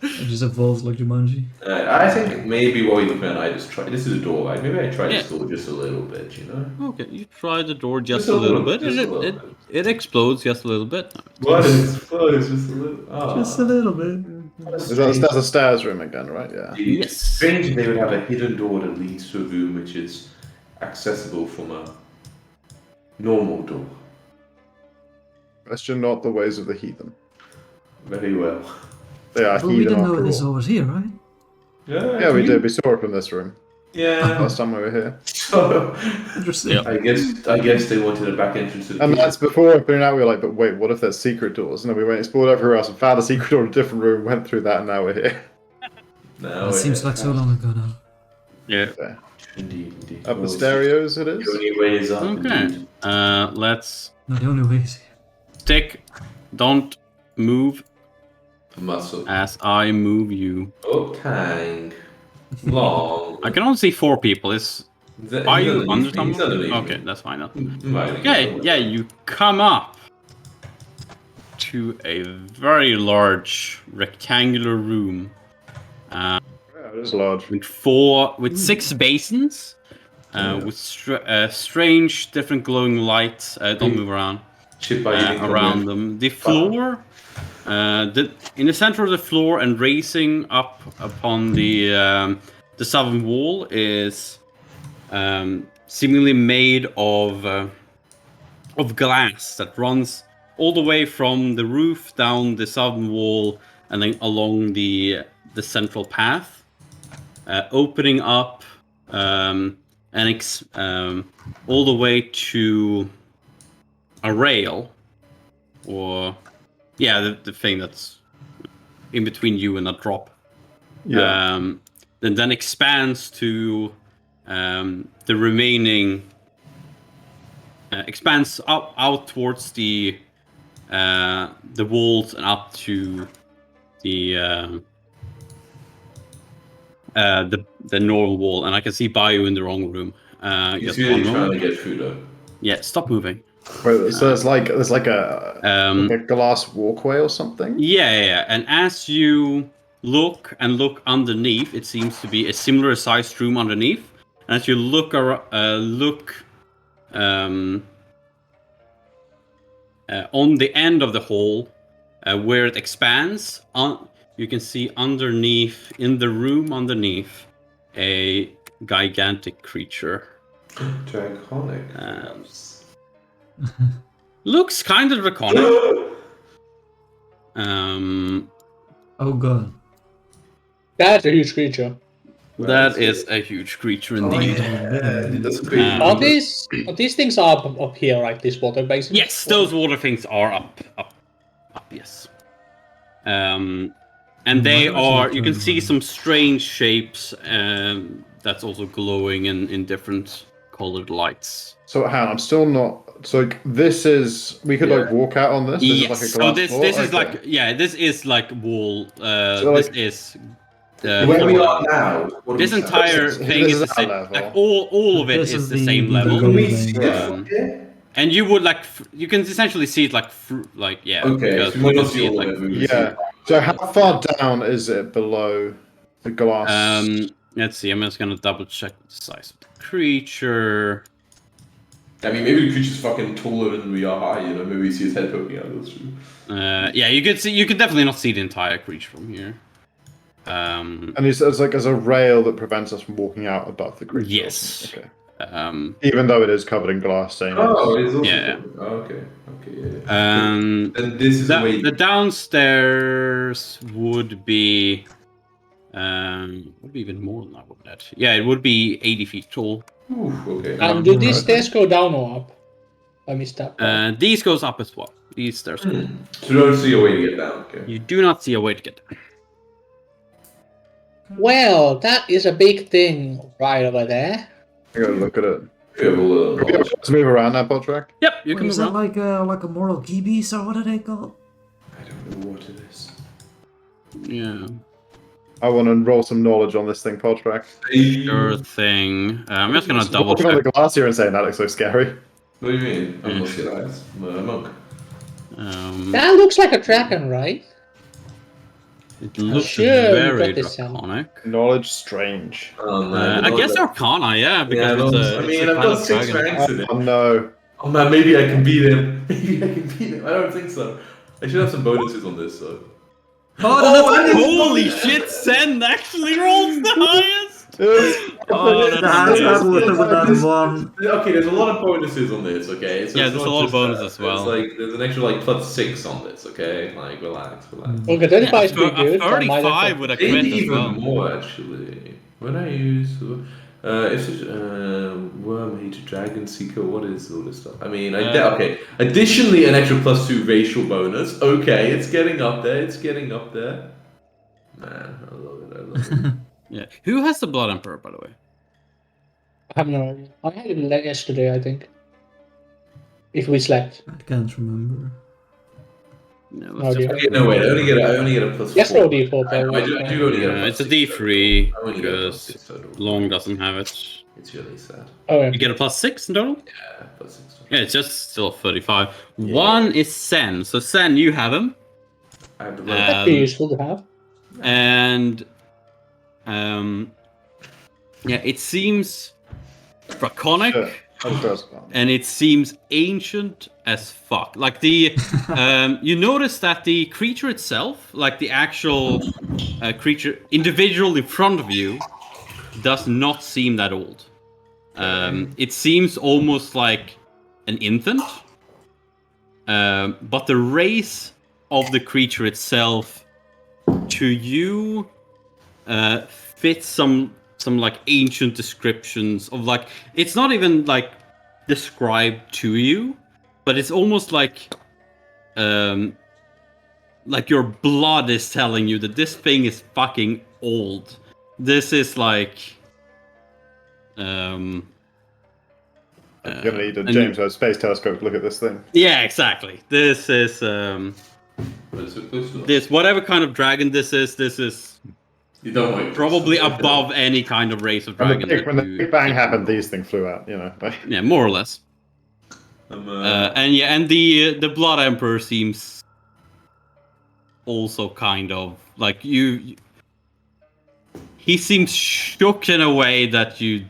It just evolves like Jumanji. I think maybe while you're looking at it, I just try. This is a door, right? Maybe I try Yeah. this door just a little bit, you know? Okay, you try the door just a little bit. just a little It bit. it explodes just a little bit. What is close? Just a little. Oh. Just a little bit. That's a stairs room again, right? Yeah. Yes. Strange if they would have a hidden door that leads to a room which is accessible from a normal door. Question not the ways of the heathen. Very well. They are But we heathen didn't know after this all. over here, right? Yeah, we did. We saw it from this room. Yeah. Last time we were here. So Interesting. Yeah. I guess they wanted a back entrance to the And kitchen. that's before opening out, we were like, but wait, what if there's secret doors? And then we went and explored everywhere else and found a secret door in a different room, went through that, and now we're here. No, That seems like so long ago now. Yeah. Indeed. Up the Well, stereos it is. The only way is up. Okay. Indeed. Let's No, the only way is stick. Don't move A muscle. as I move you. Oh, Tang. Long. I can only see 4 people. Are you under someone? someone? Okay, that's fine then. Right. Okay, yeah, you come up to a very large rectangular room Yeah, it is large. with 6 basins, with strange, different glowing lights. Don't move around. Chip by eating Around from them. The floor, in the center of the floor and raising up upon the southern wall is seemingly made of glass that runs all the way from the roof down the southern wall and then along the central path, opening up all the way to a rail, or the thing that's in between you and a drop. Yeah. Then expands to the remaining expands out towards the walls and up to the normal wall, and I can see Bayou in the wrong room. He's just really one trying moment. to get through though. Yeah, stop moving. Wait, so there's like a glass walkway or something? Yeah. And as you look underneath, it seems to be a similar sized room underneath. And as you look on the end of the hall, where it expands, you can see underneath, in the room underneath, a gigantic creature. Draconic. Looks kind of draconic. Oh god. That's a huge creature. That is a huge creature indeed. That's crazy. Um, Are these things up here, right? These water basins? Yes, those water things are up, yes. And they are, you can see some strange shapes that's also glowing in different colored lights. So, Han, I'm still not. So, like, this is. We could, like, walk out on this? This Yes, is like a glass so floor? this is Okay. like, this is like wall, So, this like, is... Where we are now. what This do we- entire This is- thing this is is the same, our level. like all of it This is is the the- same the level. Can we building. see it from here? And you would you can essentially see it like yeah. Okay, because so we you don't can see it all like of it. We Yeah. So, how far down is it below the glass? let's see. I'm just gonna double check the size of the creature. I mean, maybe the creature's fucking taller than we are high. You know, maybe we see his head poking out. That's true. Yeah, you could see. You could definitely not see the entire creature from here. And it's like there's a rail that prevents us from walking out above the creature. Yes. Okay. Even though it is covered in glass stains. Oh, it's also. Yeah. Oh, okay. Yeah. And this is the way. the downstairs would be even more than that, wouldn't it? Yeah, it would be 80 feet tall. Oof, okay. And do these stairs go down or up? I missed that part. These goes up as well. These stairs. So you don't see a way to get down. Okay. You do not see a way to get down. Well, that is a big thing right over there. I gotta look at it. We have a little. Let's move around that Podtrack. Yep, you can Is move that around. like a moral gibis or what are they called? I don't know what it is. Yeah, I want to roll some knowledge on this thing, Podtrack. sure thing. I'm just gonna double Walking on check. the glass here and saying that looks so scary. What do you mean? I'm not sure eyes. I'm a monk. That looks like a dragon, right? It looks Sure, very got this sound. draconic. Knowledge strange. Oh, man. I guess Arcana, yeah, because Yeah, it's I mean, it's a I've kind got of 6 dragon. ranks in it. Oh no. Oh man, maybe I can beat him. Maybe I can beat him. I don't think so. I should have some bonuses on this, so. Holy shit, Sen actually rolls the highest! Oh, That's sick. with that one. Okay, there's a lot of bonuses on this, okay? So Yeah, it's there's not a lot of just bonuses that. as well. There's there's an extra like +6 on this, okay? Like, relax. Okay, 35 is A pretty good. I might have 35 to- with a Maybe crit as even well. more, actually. When I use... It's Worm Hater, Dragon Seeker. What is all this stuff? I mean, okay. Additionally, an extra +2 racial bonus. Okay, it's getting up there. It's getting up there. Man, I love it. I love it. Yeah. Who has the Blood Emperor, by the way? I have no idea. I had it yesterday, I think. If we slept. I can't remember. No, No idea. No, wait. I only get a +4. Yes, roll D4, I by the do way. only get a it's a +6. D3 I only get a because +6 total. Long doesn't have it. It's really sad. Oh, yeah. You get a +6 in total? Yeah, +6. Yeah, it's just still 35. One is Sen. So Sen, you have him. I have the That'd be useful to have. And yeah, it seems draconic. Sure. It does. And it seems ancient as fuck. Like the, you notice that the creature itself, like the actual creature, individual in front of you, does not seem that old. It seems almost like an infant. But the race of the creature itself, to you, fits some like ancient descriptions of like, it's not even like described to you, but it's almost like your blood is telling you that this thing is fucking old. This is like You're gonna need a James Webb Space Telescope to look at this thing. yeah, exactly. This is this whatever kind of dragon this is You don't wait. probably above any kind of race of dragon. When the Big Bang happened, these things flew out. You know. Yeah, more or less. And the Blood Emperor seems also kind of like you. He seems shook in a way that you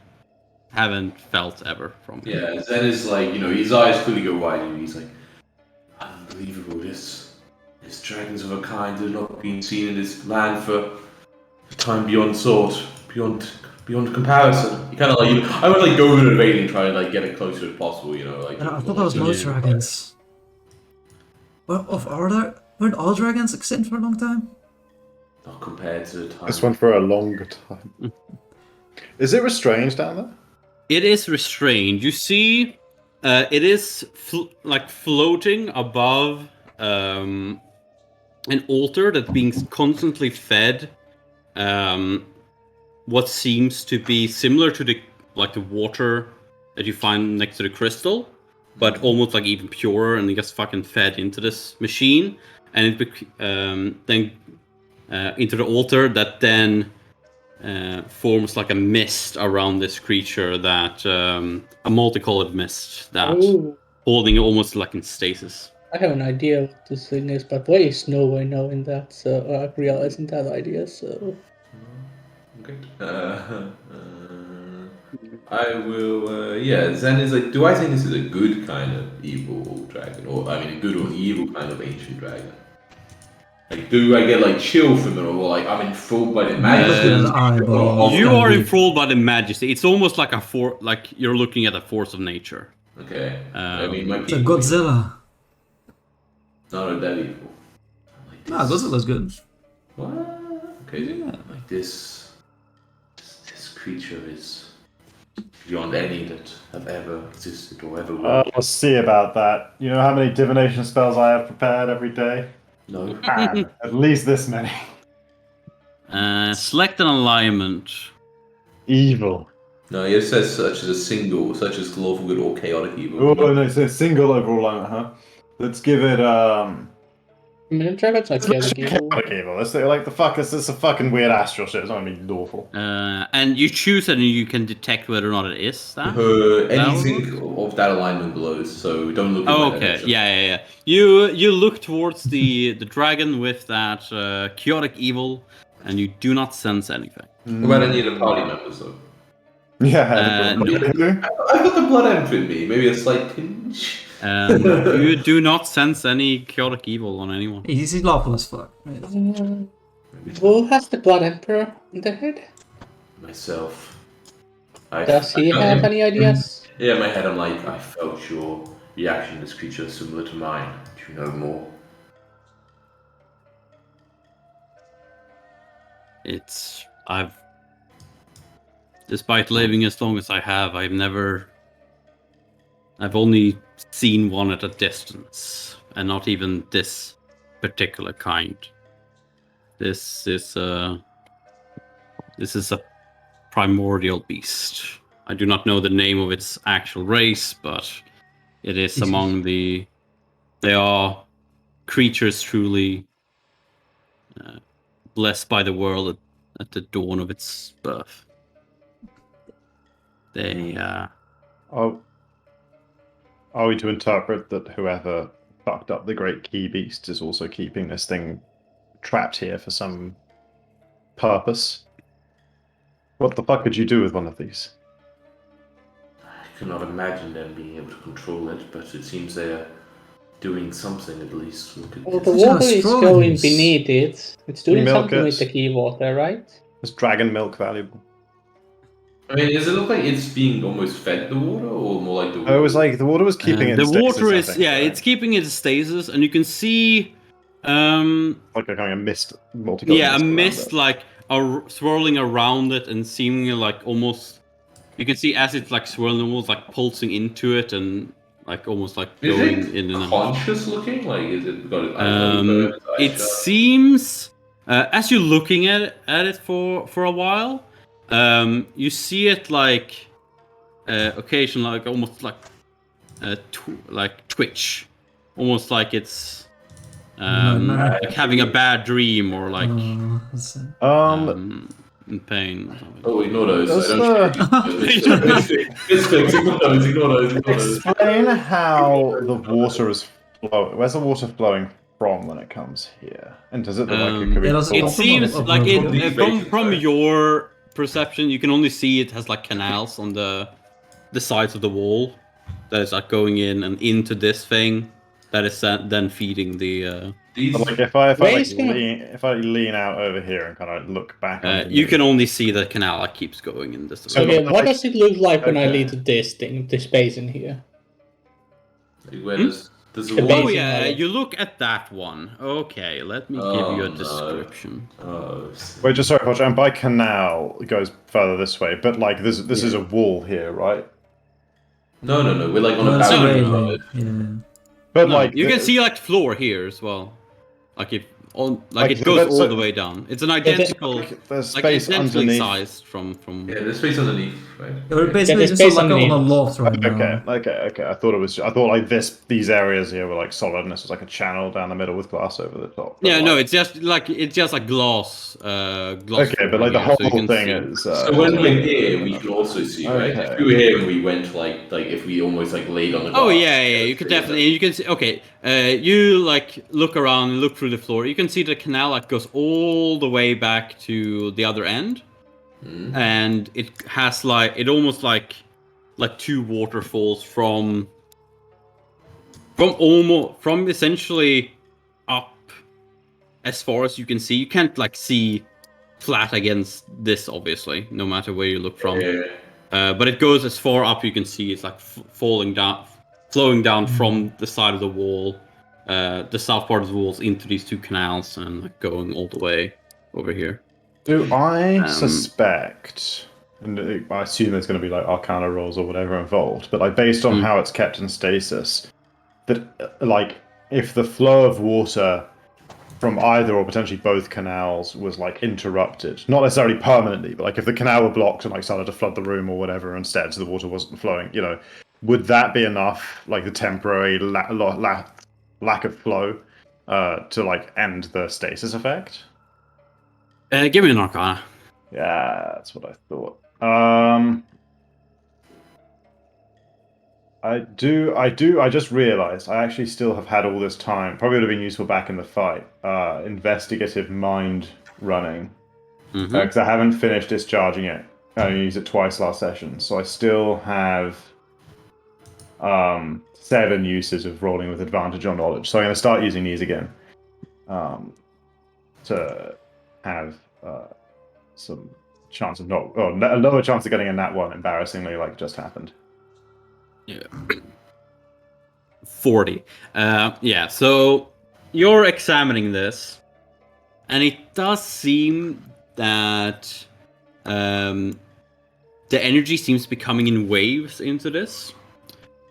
haven't felt ever from him. Yeah, Zen is like, his eyes clearly go wide and he's like, unbelievable, this dragons of a kind that have not been seen in this land for time beyond thought, beyond comparison. You kind of like, I would like go over to the rating and try and like get it closer as possible, like. I thought that was most dragons. Weren't all dragons extinct for a long time? Not compared to the time. This one for a longer time. Is it restrained down there? It is restrained. You see, it is floating above an altar that's being constantly fed what seems to be similar to the water that you find next to the crystal, but almost like even purer, and it gets fucking fed into this machine, and it then into the altar that then forms like a mist around this creature, that a multicolored mist that holding it almost like in stasis. I have an idea what this thing is, but there is no way knowing that, so realizing that idea, so... Okay. I will, Zen is like, do I think this is a good kind of evil dragon? Or, I mean, a good or evil kind of ancient dragon? Like, do I get, like, chill from it, or, like, I'm enthralled by the majesty? You are enthralled by the majesty. It's almost like like you're looking at a force of nature. Okay. I mean, It's a Godzilla. Not a that evil. Nah, Godzilla's good. What? Okay, like this creature is beyond any that have ever existed or ever will. We'll see about that. You know how many divination spells I have prepared every day? No. At least this many. Select an alignment. Evil. No, it says such as lawful good or chaotic evil. Oh, no, it's a single overall alignment, huh? Let's give it, I mean, dragons like chaotic evil. chaotic evil. Let's say, like, the fuck, this is a fucking weird astral shit. It's not gonna be lawful. And you choose it and you can detect whether or not it is that. Anything of that alignment glows, so don't look at Oh, my okay. direction. Yeah. You look towards the dragon with that chaotic evil, and you do not sense anything. What about any of the party members, though? Yeah. No. I got the blood emperor in me. Maybe a slight tinge. You do not sense any chaotic evil on anyone. He's lawful as fuck. Right? Who has the Blood Emperor in their head? Myself. Does he have any ideas? Yeah, in my head I'm like, I felt your reaction to this creature is similar to mine. Do you know more? Despite living as long as I have, I've only seen one at a distance, and not even this particular kind. This is a primordial beast. I do not know the name of its actual race, but it is among the. They are creatures truly blessed by the world at the dawn of its birth. They. Are we to interpret that whoever fucked up the Great Key Beast is also keeping this thing trapped here for some purpose? What the fuck could you do with one of these? I cannot imagine them being able to control it, but it seems they are doing something at least. Well, the These are water is strong going ones. beneath it. It's doing Milk something it. with the key water, right? Is dragon milk valuable? I mean, does it look like it's being almost fed the water, or more like the water? Oh, it was like the water was keeping it in the stasis, water I is think, right? it's keeping it in stasis, and you can see like a kind of mist, multicolored a around mist it. like swirling around it and seemingly like almost you can see as it's like swirling, almost like pulsing into it and like almost like Is going it in and out. conscious looking? Like, is it got its eyes open? its eyes It shut? seems as you're looking at it for a while, you see it like occasionally like almost like like twitch, almost like it's Nightmare. like having a bad dream or like That's it. in pain or something. Oh, ignore those. Does I don't It's fixed. Ignore those. Ignore those. Explain how the water is flowing. Where's the water flowing from when it comes here? And does it look like it could be? Yeah, does it It come seems from like above? it from Sorry. your perception, you can only see it has like canals on the sides of the wall that is like going in and into this thing that is then feeding the. These, But like if I Ray's gonna- lean out over here and kind of look back, you underneath- can only see the canal that keeps going in this So- direction. Okay, what does it look like when I Okay. lead to this thing, this space in here? where there's a The wall. Oh basic yeah, knowledge. you look at that one. Okay, let me give Oh, you a no. description. Oh, Wait, just sorry, Roger. And by canal it goes further this way, but like this is a wall here, right? no. We're like on a That's a no, balcony. no, railing. Yeah. But No, like you can the- see like floor here as well. Like if on like it so goes that's all a- the way down. It's an identical there's like space identically underneath. sized from Yeah, there's space underneath, right? We're basically there's just space like on a underneath. loft right now. Okay. I thought like these areas here were like solid, and this was like a channel down the middle with glass over the top. But, Yeah, no, like- it's just like glass. okay, but like the here, whole so you can thing see. is. So when we're here, we can also see, right? Okay. If we were here and we went like if we almost like laid on the Oh glass, yeah, you could definitely. You can see. Okay, you like look around, and look through the floor. You can see the canal that goes all the way back to the other end, and it has like it almost like two waterfalls from essentially up as far as you can see. You can't like see flat against this, obviously, no matter where you look from. Yeah. But it goes as far up you can see. It's like flowing down from the side of the wall, the south part of the walls into these two canals, and like going all the way over here. Do I suspect, and I assume there's going to be like Arcana rolls or whatever involved, but like based on how it's kept in stasis, that like if the flow of water from either or potentially both canals was like interrupted, not necessarily permanently, but like if the canal were blocked and like started to flood the room or whatever instead, so the water wasn't flowing, would that be enough, like the temporary lack of flow, to like end the stasis effect? Give me an Arcana. Yeah, that's what I thought. I just realized I actually still have had all this time. Probably would have been useful back in the fight. Investigative mind running. Because I haven't finished discharging it. I only used it twice last session. So I still have 7 uses of rolling with advantage on knowledge. So I'm going to start using these again. To have some chance of a lower chance of getting a nat 1, embarrassingly, like just happened. Yeah. 40. Yeah, so you're examining this, and it does seem that the energy seems to be coming in waves into this.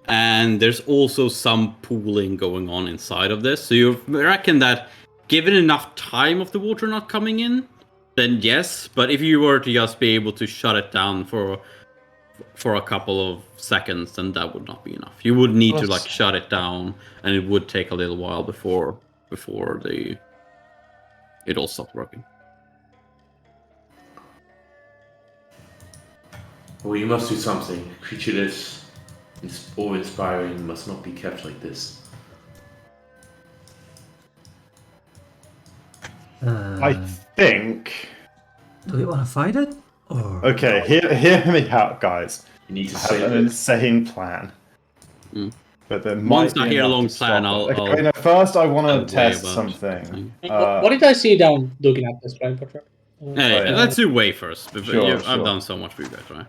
And there's also some pooling going on inside of this. So you reckon that given enough time of the water not coming in, then yes. But if you were to just be able to shut it down for a couple of seconds, then that would not be enough. You would need to like shut it down, and it would take a little while before it all stopped working. Well, you must do something. Creature this awe-inspiring must not be kept like this. I think. Do we want to fight it? Or... Okay, hear me out, guys. You need to I have save an it. insane plan. But there Once might I be hear a enough long to stop plan, it. I'll Okay, no, first I want I'll to way test about something. What did I see down looking at this right? Hey, let's do way first. Sure, I've done so much for you guys, right?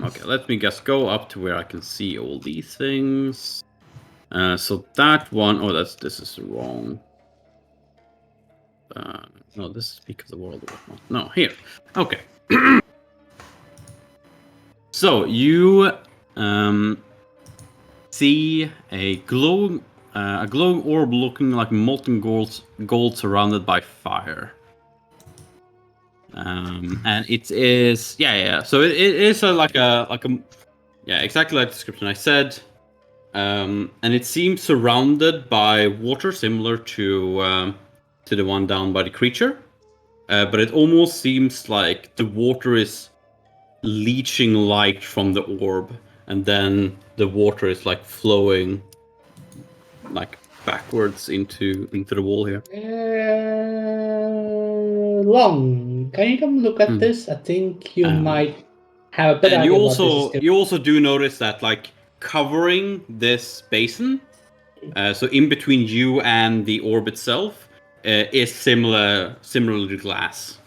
Okay, let me just go up to where I can see all these things. So that one, this is wrong. No, this is because the world of whatnot. No, here. Okay. So you see a glowing orb looking like molten gold surrounded by fire. And it is So it is exactly like the description I said. And it seems surrounded by water similar to the one down by the creature. But it almost seems like the water is leeching light from the orb, and then the water is like flowing like backwards into the wall here. Long, can you come look at this? I think you might have a better And idea you what this is. you also do notice that like covering this basin, so in between you and the orb itself, is similarly glass.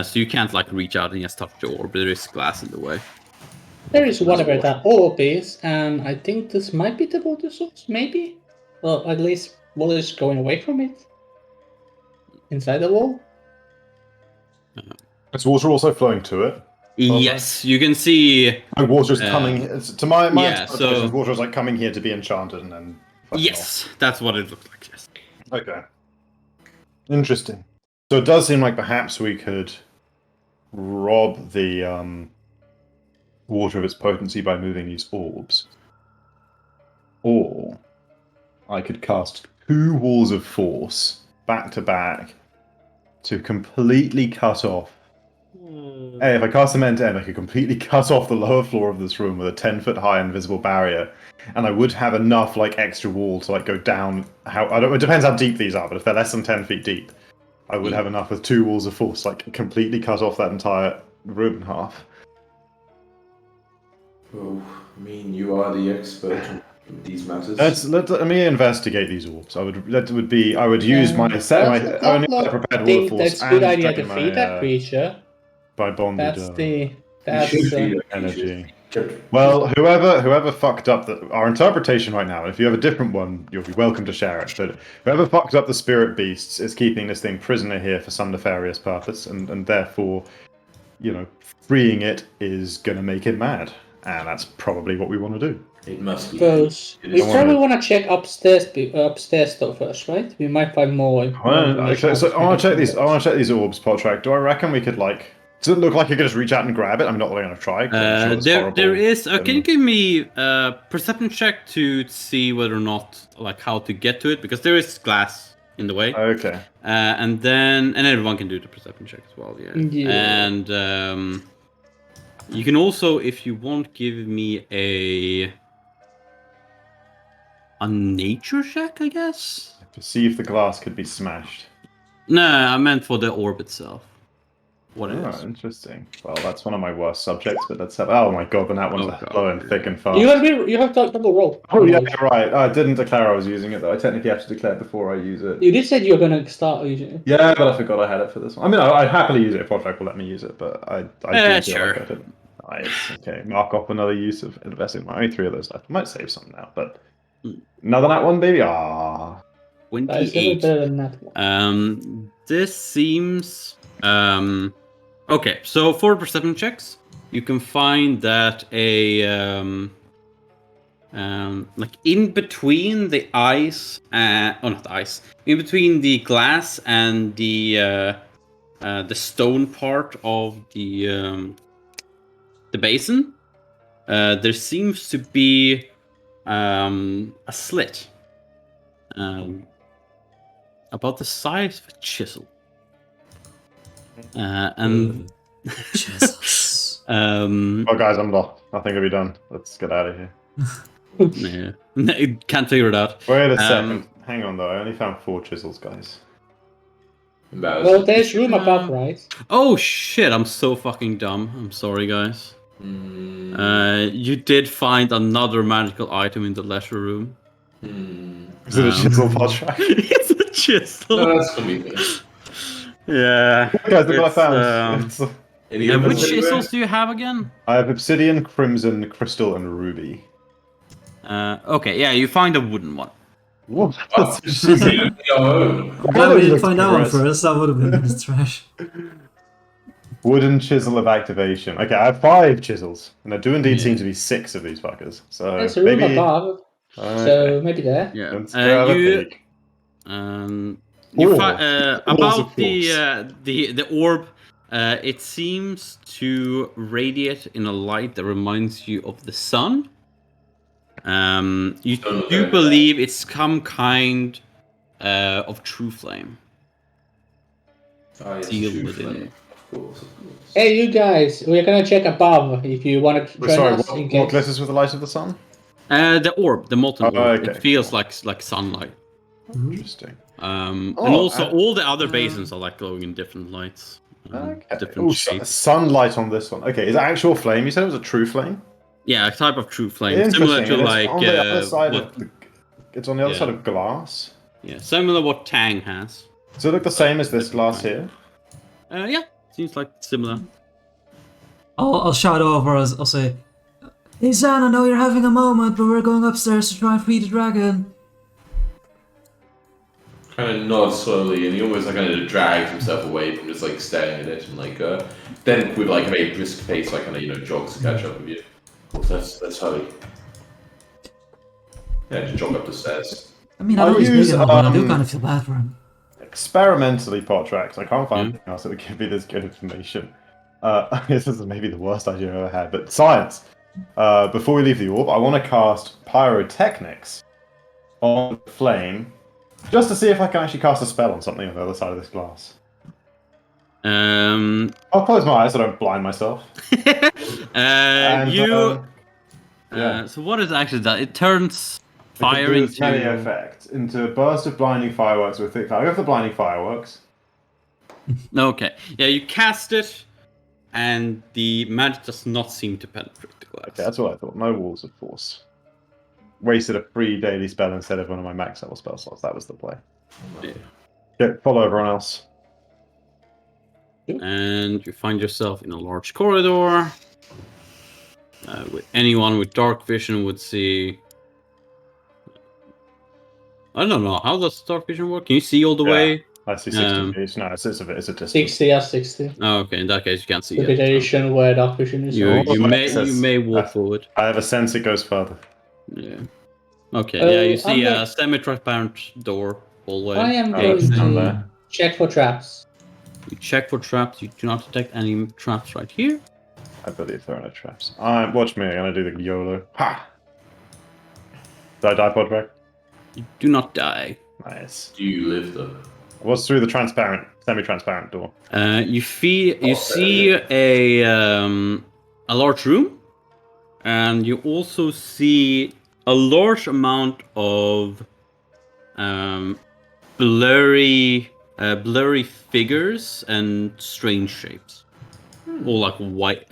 So you can't like reach out and just touch the orb. There is glass in the way. There is whatever that orb is, and I think this might be the water source, maybe? Well, at least water is going away from it. Inside the wall? Is water also flowing to it? Yes, you can see. Like water is coming to my yeah, interpretation, so- water is like coming here to be enchanted and then. fucking Yes, that's what it looks like. Yes. off. Okay. Interesting. So it does seem like perhaps we could rob the water of its potency by moving these orbs, or I could cast 2 walls of force back to back to completely cut off. Hey, if I cast them end to end, I could completely cut off the lower floor of this room with a 10-foot high invisible barrier, and I would have enough like extra wall to like go down. It depends how deep these are, but if they're less than 10 feet deep, I would have enough with 2 walls of force, like completely cut off that entire room in half. Oh, I mean, you are the expert in these matters. Let me investigate these orbs. I would use my only prepared wall think of force that's a good and idea to my, feed that creature. by bonded That's You should be energy. Well, whoever fucked up our interpretation right now, if you have a different one, you'll be welcome to share it. But whoever fucked up the spirit beasts is keeping this thing prisoner here for some nefarious purpose, and therefore, freeing it is gonna make it mad, and that's probably what we want to do. It must be. Suppose we probably want to check upstairs though first, right? We might find more. Okay, so I want to check these. I want to check these orbs, Potrack. Do I reckon we could Does it look like you could just reach out and grab it? I'm not really going to try. 'Cause I'm sure it's horrible. There is. Can you give me a perception check to see whether or not how to get to it, because there is glass in the way. Okay. And everyone can do the perception check as well. Yeah. And you can also, if you want, give me a nature check, I guess. To see if the glass could be smashed. No, I meant for the orb itself. What it is. Interesting. Well, that's one of my worst subjects, but let's have. Oh my god, and that one's flowing thick and fast. You have to double roll. Oh yeah, right. I didn't declare I was using it though. I technically have to declare before I use it. You did say you were going to start using it. Yeah, but I forgot I had it for this one. I mean, I'd happily use it if Podtrack will let me use it, but I do feel sure. like I didn't. Nice. Okay, mark off another use of investing. Only 3 of those left. I might save some now, but another that one, baby. Ah. 28. Better than that one. This seems okay. So for perception checks, you can find that like in between the ice, not the ice, in between the glass and the stone part of the basin, there seems to be a slit about the size of a chisel, and Jesus. Oh, guys, I'm lost. Nothing to be done. Let's get out of here. yeah, can't figure it out. Wait a second. Hang on, though. I only found 4 chisels, guys. Embarrassing. Well, there's room above, right? Oh shit! I'm so fucking dumb. I'm sorry, guys. You did find another magical item in the leisure room. Is it a chisel Podtrack? It's a chisel. No, that's gonna be good. Yeah. Guys, look what I It's, found. It's- Any yeah, of which us anywhere? chisels do you have again? I have obsidian, crimson, crystal, and ruby. Okay, yeah, you find a wooden one. What? Oh, no. Glad we didn't looks find that one gross. first. That would have been in the trash. Wooden chisel of activation. Okay, I have 5 chisels, and there do indeed seem to be 6 of these fuckers. So There's a room maybe. above, Okay. so maybe there. Yeah. Let's grab a You peek. you Balls about of force. the orb. It seems to radiate in a light that reminds you of the sun. You do believe it's some kind of true flame. Oh, yes, Sealed true within. flame. Of course, of course. Hey, you guys, we're gonna check above if you want to We're join sorry, us in what case. glitters with the light of the sun? The orb, the molten Oh, orb. okay. It feels like sunlight. Interesting. And Oh, also all the other basins are like glowing in different lights. Okay. Different Ooh, shapes. sunlight on this one. Okay, is it actual flame? You said it was a true flame? Yeah, a type of true flame. Similar Interesting. to and like it's on the other side what, of it's on the other Yeah. side of glass. yeah, similar what Tang has. Does it look the same as this glass here? Yeah, seems like similar. I'll shout over. I'll say, "Hey, Zan, I know you're having a moment, but we're going upstairs to try and free the dragon." Kind of nods slowly, and he almost like kind of drags himself away from just like staring at it, and like then with like a very brisk pace, like kind of jogs to catch up with you. Of course, let's hurry. Yeah, just jog up the stairs. I mean, I I'll know he's big use, enough, but I do kind of feel bad for him. Experimentally, pot tracks. I can't find Yeah. anything else that would give me this good information. This is maybe the worst idea I've ever had, but science. Before we leave the orb, I want to cast pyrotechnics on the flame, just to see if I can actually cast a spell on something on the other side of this glass. I'll close my eyes so I don't blind myself. And, yeah. So what is actually that? It turns We fire can do this many into. effect into a burst of blinding fireworks with thick cloud. I go for the blinding fireworks. Okay, yeah, you cast it, and the magic does not seem to penetrate the glass. Okay, that's what I thought. No walls of force. Wasted a free daily spell instead of one of my max level spell slots. That was the play. Yeah. Okay, follow everyone else. And you find yourself in a large corridor. With anyone with dark vision would see. I don't know. How does dark vision work? Can you see all the Yeah. way? I see 60 Um, feet. No, it's a distance. 60, yeah, 60. Oh, okay. In that case, you can't see The it. so duration where dark vision is. You, Oh, you may access. you may walk forward. I have a sense it goes further. Yeah. Okay. Yeah, you see I'm a semi-transparent door hallway. I am Oh, going it's down to there. check for traps. You check for traps. You do not detect any traps right here. I believe there are no traps. Watch me. I'm gonna do the YOLO. Ha! Did I die, Podrick? You do not die. Nice. Do you live though? What's through the transparent, semi-transparent door? You see a large room, and you also see a large amount of blurry figures and strange shapes, all like white,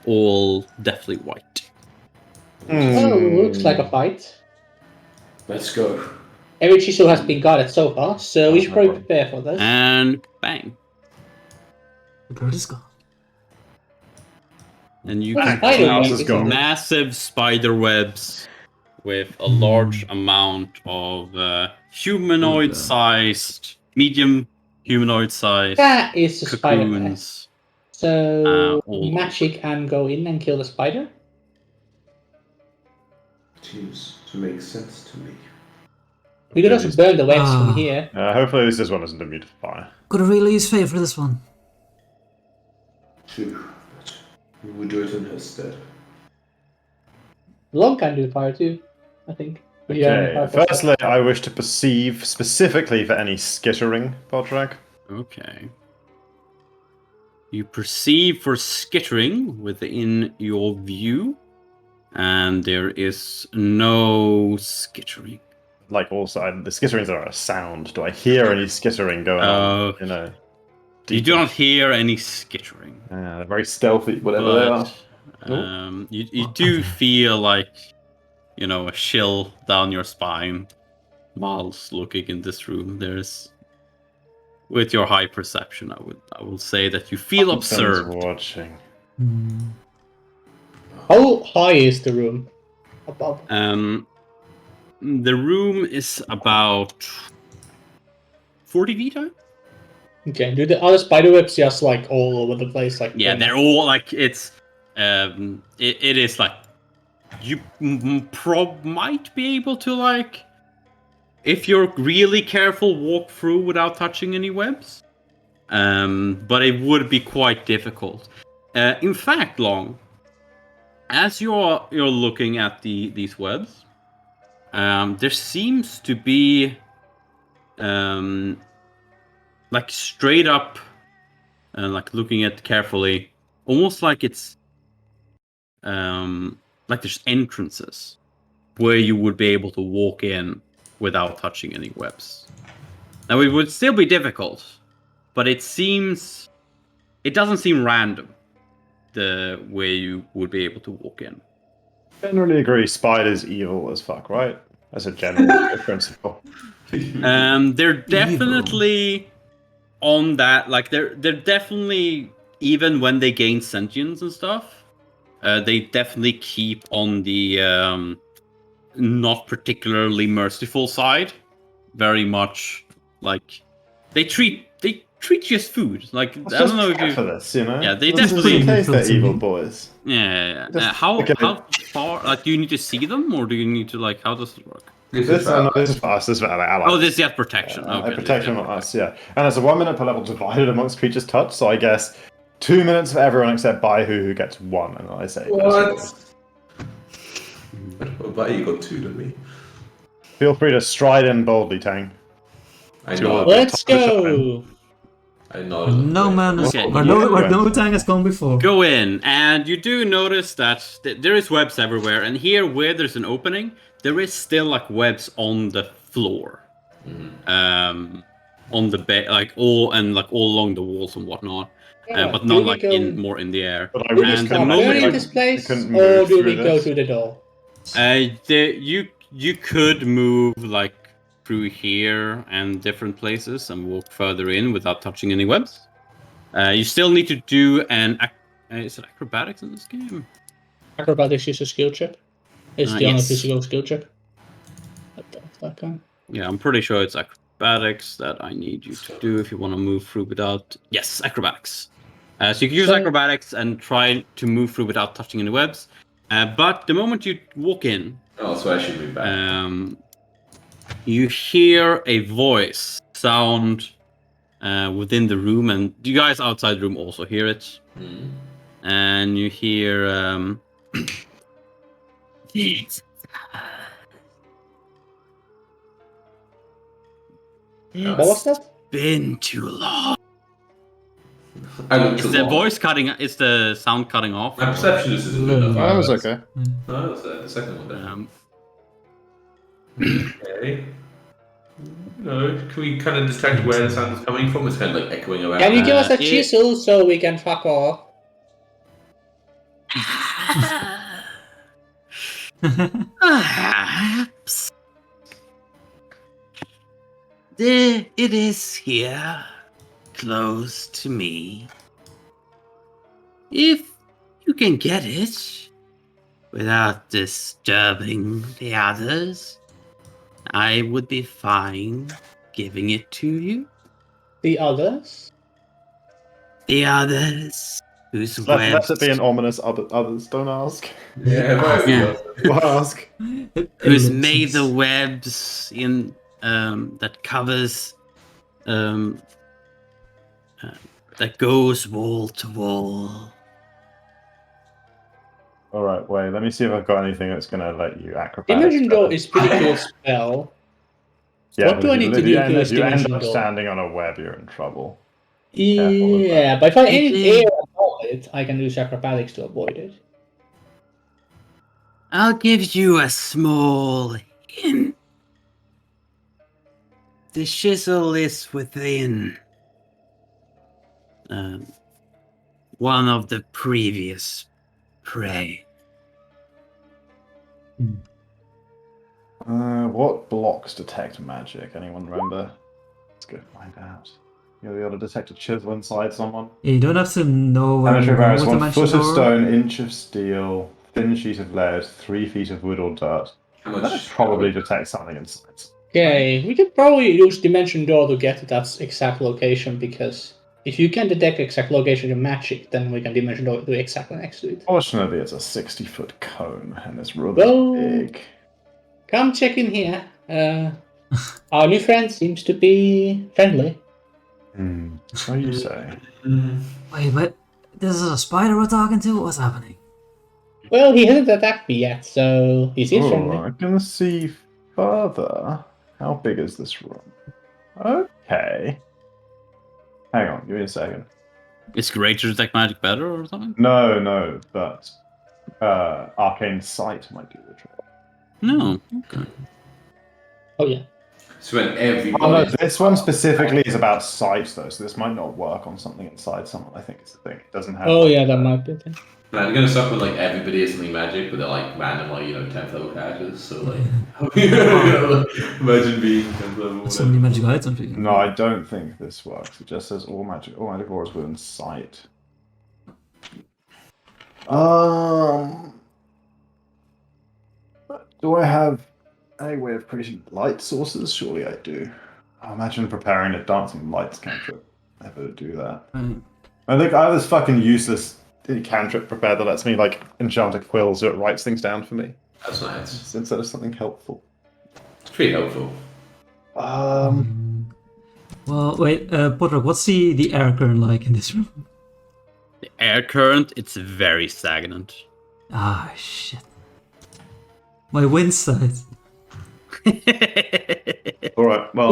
all deathly white. Oh, looks like a fight. Let's go. Every chisel has been guarded so far, so we should probably prepare for this. And bang, The bird is gone. and you What's can spider house webs? is gone. massive spider webs with a large amount of humanoid-sized, medium humanoid-sized That is a spider web. cocoons So all magic and go in and kill the spider. Seems to make sense to me. We could also burn the webs from Ah. here. Hopefully this one isn't immune to fire. Gotta really use fate for this one. True, but we will do it in her stead. Long can do fire too, I think. But you have Okay, fire for firstly, I wish to perceive specifically for any skittering, Podrak. Okay. You perceive for skittering within your view, and there is no skittering. Like, also, the skitterings are a sound. Do I hear any skittering going on? You know, You do not hear any skittering. they're very stealthy, Whatever they are. But you do feel like, you know, a chill down your spine whilst looking in this room. There's, with your high perception, I will say that you feel observed. Watching. How high is the room? Above. The room is about 40 feet high. Okay, do the other spider webs just like all over the place? Like Yeah, they're all like it's. It is like you might be able to, like, if you're really careful, walk through without touching any webs. But it would be quite difficult. In fact, Long, as you're looking at these webs, there seems to be like straight up, like looking at carefully, almost like it's like there's entrances where you would be able to walk in without touching any webs. Now it would still be difficult, but it doesn't seem random the way you would be able to walk in. Generally agree, spiders evil as fuck, right? That's a general principle. They're definitely on that, like they're definitely, even when they gain sentience and stuff, they definitely keep on the not particularly merciful side. Very much like they treat you as food. Like, I don't know if you for this, you know. Yeah, they This is definitely- in case they're Filter evil me. boys. Yeah. Just How look at how far? Like, do you need to see them, or do you need to, like, how does it work? This is for us. This is for our allies. Oh, this is just protection. Okay, protection on us, yeah. And it's a 1 minute per level divided amongst creatures touched. So I guess 2 minutes for everyone except Baihu, who gets 1. And I say, What? But you got 2 than me. feel free to stride in boldly, Tang. I Sure. know. Let's go! I know. No man is Okay, where no Tang has gone before. Go in, and you do notice that there is webs everywhere. And here, where there's an opening, there is still like webs on the floor, on the bed, like all along the walls and whatnot. But Do not we like go- more in the air. But I Do we just And start the can't moment burning you- this place, couldn't or move do through we go this. through the door? You could move like through here and different places and walk further in without touching any webs. You still need to do an is it acrobatics in this game? Acrobatics is a skill check. It's the only Yes. physical skill check. That kind. Yeah, I'm pretty sure it's acrobatics that I need you to do if you want to move through without. Yes, acrobatics. So you can use So- acrobatics and try to move through without touching any webs. But the moment you walk in, Oh, so I should be back. you hear a voice sound within the room, and you guys outside the room also hear it. And you hear What was that? been too long. I looked Is too the long. voice cutting? Is the sound cutting off? My perception just isn't good enough. That was okay. No, that was the second one then. Okay. No, can we kind of distract where the sound is coming from? It's kind of like echoing around. Can you give us a it- chisel so we can fuck off? Perhaps. There it is here, close to me. If you can get it without disturbing the others, I would be fine giving it to you. The others? The others. Whose Let it be an webs? ominous others don't ask. Yeah, might Yeah. Ask. Who's made the Ellipses. webs in that covers that goes wall to wall? Alright, wait, let me see if I've got anything that's gonna let you acrobatics. Dimension door better. is pretty cool spell. Yeah, What but do I if you need to li- do yeah, to if use you end Dimension up door? standing on a web, you're in trouble. Careful of that. Yeah, but if I aim It air is- above it, I can use acrobatics to avoid it. I'll give you a small hint. The chisel is within one of the previous prey. What blocks detect magic? Anyone remember? Let's go find out. You'll be able to detect a chisel inside someone. Yeah, you don't have to know where Amateur you're going virus, with 1 Dimension foot of Door. stone, inch of steel, thin sheet of lead, 3 feet of wood or dirt. How That much? probably detects something inside. Okay, we could probably use Dimension Door to get to that exact location, because if you can detect exact location of magic, then we can Dimension Door do exactly next to it. Fortunately, it's a 60-foot cone, and this room Well- is big. Come check in here. Our new friend seems to be friendly. So you say. Wait, but this is a spider we're talking to? What's happening? Well, he hasn't attacked me yet, so he seems Oh, friendly. I can see further. How big is this room? Okay. Hang on, give me a second. Is greater detect magic better or something? No, but arcane sight might do the trick. No. Okay. Oh yeah. So when everybody. Oh no, this one specifically is about sight though, so this might not work on something inside someone. I think it's the thing. It doesn't have. Oh like, yeah, that might be it. Man, they're gonna suck when like everybody has something magic, but they're like random, like 10th level characters. So like, imagine being 10th level. So many magic items. we can- No, I don't think this works. It just says all magic auras within sight. Do I have a way of creating light sources? Surely I do. I imagine preparing a dancing lights cantrip. Ever do that? Right. I think I have this fucking useless cantrip prepared that lets me like enchant a quill so it writes things down for me That's nice. instead of something helpful. It's pretty helpful. Well, wait, Potter, what's the air current like in this room? The air current, it's very stagnant. Ah, shit. My wind side. All right. Well,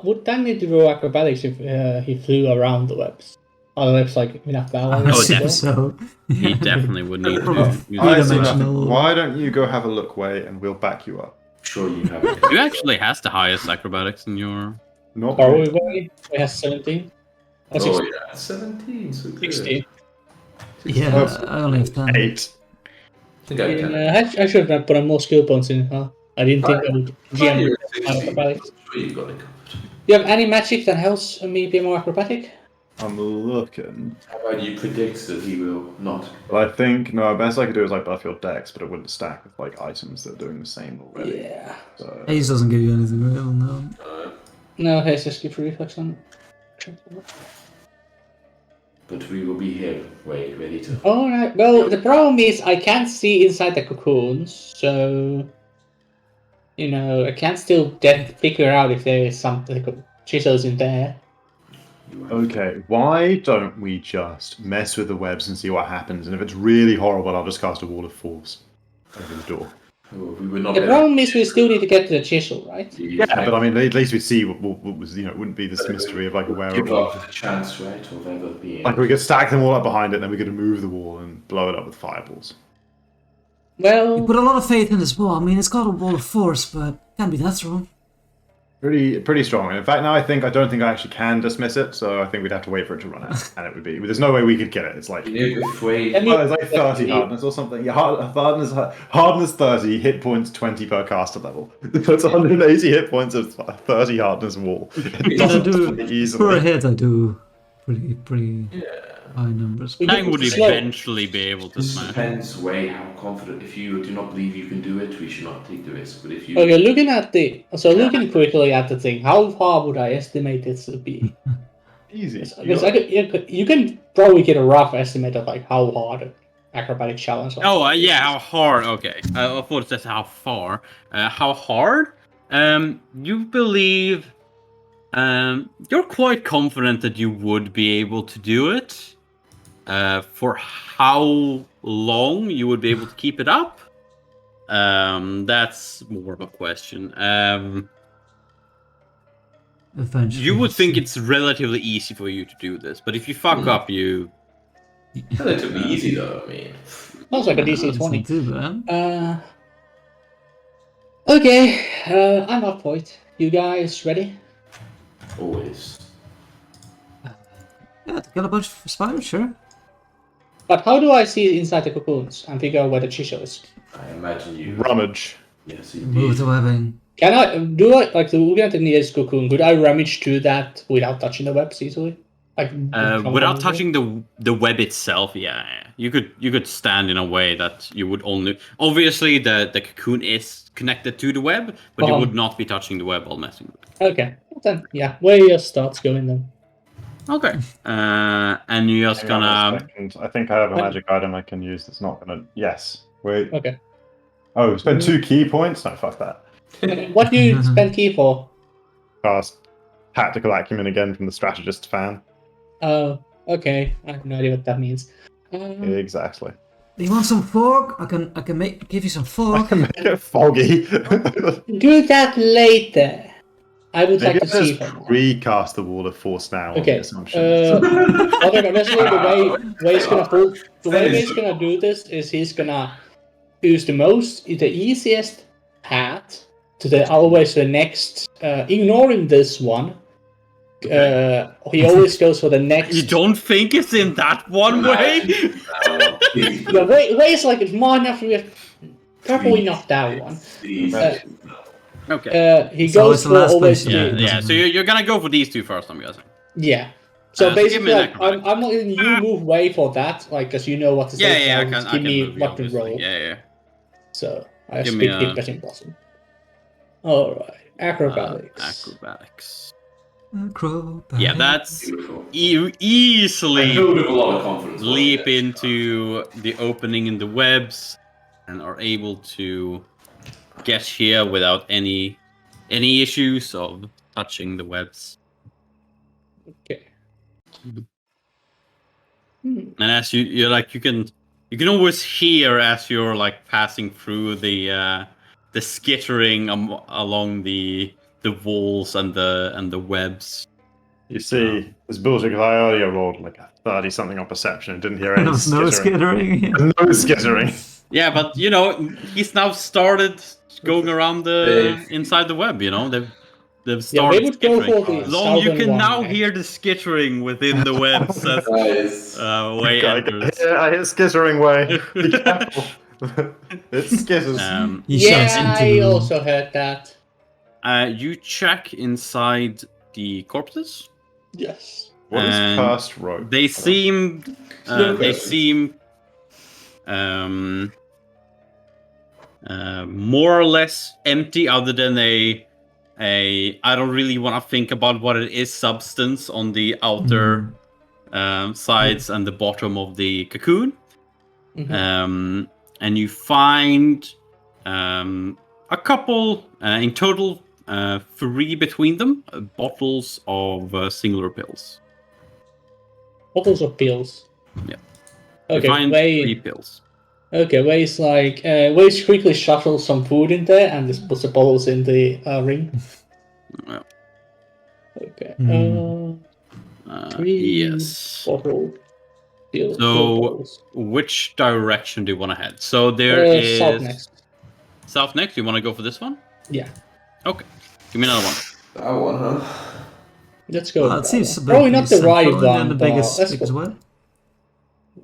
Would Dan need to roll acrobatics if he flew around the webs? Are the webs like enough I balance? Oh, assume definitely. so. He definitely would need to. I use see it. nothing. Dimensional. Why don't you go have a look, Way, and we'll back you up. Sure, you have it. You actually has the highest acrobatics in your. Not Are me. we way? We have 17. Or Oh 16. yeah, 17. So good. 16. Yeah, I only have 10. 8. I think I have 10. Yeah, I should have put more skill points in. Huh? I didn't think I would GM You're with my 16. acrobatics. Sure, you got it covered. Do you have any magic that helps me be more acrobatic? I'm looking. How about you predict that he will not? But I think no. Best I could do is like buff your dex, but it wouldn't stack with like items that are doing the same already. Yeah. So, Haze doesn't give you anything real, no. No, here's just give reflex on. But we will be here, ready to. Alright, well, the problem is I can't see inside the cocoons, so. I can't still figure out if there is something chisels in there. okay, why don't we just mess with the webs and see what happens? And if it's really horrible, I'll just cast a wall of force over the door. We would not. The problem is we still need to get to the chisel, right? Yeah, but I mean, at least we'd see what was, it wouldn't be this mystery of like where Give it was. up the chance, right, of ever being. Like we could stack them all up behind it, and then we could move the wall and blow it up with fireballs. Well, Put a lot of faith in this wall. I mean, it's got a wall of force, but can't be that strong. Pretty strong. And in fact, now I don't think I actually can dismiss it. So I think we'd have to wait for it to run out, and it would be. There's no way we could get it. It's like. Afraid. I mean- Oh, it's like 30 hardness or something. Yeah, hardness 30, hit points 20 per caster level. That's 180 hit points of 30 hardness wall. It I doesn't do, play per easily. hit, I do pretty high numbers. Kang would Slow. eventually be able to This smash. depends way how confident. If you do not believe you can do it, we should not take the risk. But if you, okay, looking quickly at the thing, how far would I estimate it to be? Easy. Because you can probably get a rough estimate of like how hard acrobatic challenge. Yeah, how hard? Okay, I thought it says how far. How hard? You believe? You're quite confident that you would be able to do it. For how long you would be able to keep it up? That's more of a question. Eventually, You would think see. it's relatively easy for you to do this, but if you fuck up, you. It took me easy though. I mean, Sounds like a DC Doesn't 20. do that. Okay, I'm up for it. You guys ready? always. Yeah, to kill a bunch of spiders, sure. But how do I see inside the cocoons and figure out where the chisel is? I imagine you. Rummage. Yes, Move the indeed. webbing. Can I do it like the looking at the nearest cocoon? Could I rummage through that without touching the webs easily? Like Without touching the web itself, yeah, you could stand in a way that you would only. Obviously, the cocoon is connected to the web, but you would not be touching the web while messing with it. Okay, then yeah, where your starts going then? Okay, and you're just Hang on a gonna. second. I think I have a magic item I can use that's not gonna. Yes. Wait. Okay. Oh, spend 2 key points? No, fuck that. What do you spend key for? Cast Tactical Acumen again from the Strategist fan. Oh, okay. I have no idea what that means. Exactly. You want some fog? I can give you some fog. Make it foggy. Do that later. I would like Maybe to I see. just recast the Wall of Force now. On the Okay. assumption. Whatever. Basically, the way he's gonna pull, the way he's gonna do this is he's gonna use the easiest path to always the next, ignoring this one. He always goes for the next. You don't think it's in that one way? The way is like it's more enough. Probably not that one. Okay. He So goes it's the for last always place you the Yeah. So you're gonna go for these two first, I'm guessing. yeah. So So give basically, me an like, acrobatic. I'm not letting you move way for that, like, because you know what to say. Yeah, I so can. just I give can me move you, what to obviously. roll. Yeah. So I Give me speak a- him getting bottom. All right, acrobatics. Acrobatics. Acrobatics. Yeah, that's Beautiful. you I easily filled with a lot of confidence. leap wasn't it? into the opening in the webs and are able to get here without any issues of touching the webs. Okay. And as you're like you can always hear as you're like passing through the skittering along the walls and the webs. You see, this bullshit because I earlier rolled like a 30 something on perception and didn't hear any There was no skittering. No skittering. Yeah, but you know he's now started going around the inside the web. You know they've Yeah, started they would go skittering. for the Long you southern can one now next. hear the skittering within the webs as Nice. way enters. I hear skittering way. Be careful. It skitters. He shouts Yeah, into I the room. also heard that. You check inside the corpses. Yes. What is and cursed rope? They seem No they questions. seem more or less empty, other than a I don't really want to think about what it is substance on the outer sides and the bottom of the cocoon. Mhm. And you find a couple in total, 3 between them, bottles of singular pills. Bottles of pills. Yeah. Okay, You find 3 Wade. pills. Okay, Wade's like Wade's quickly shuttles some food in there and just puts the bottles in the ring. Yeah. Okay. Hmm. 3 Yes. bottle pill So, bottles. which direction do you want to head? So there is South next. South next. You want to go for this one? Yeah. Okay. Give me another one. That one, huh? Let's go. Well, with it that seems a one. bit Probably not the central right and then one, the but biggest let's go. web.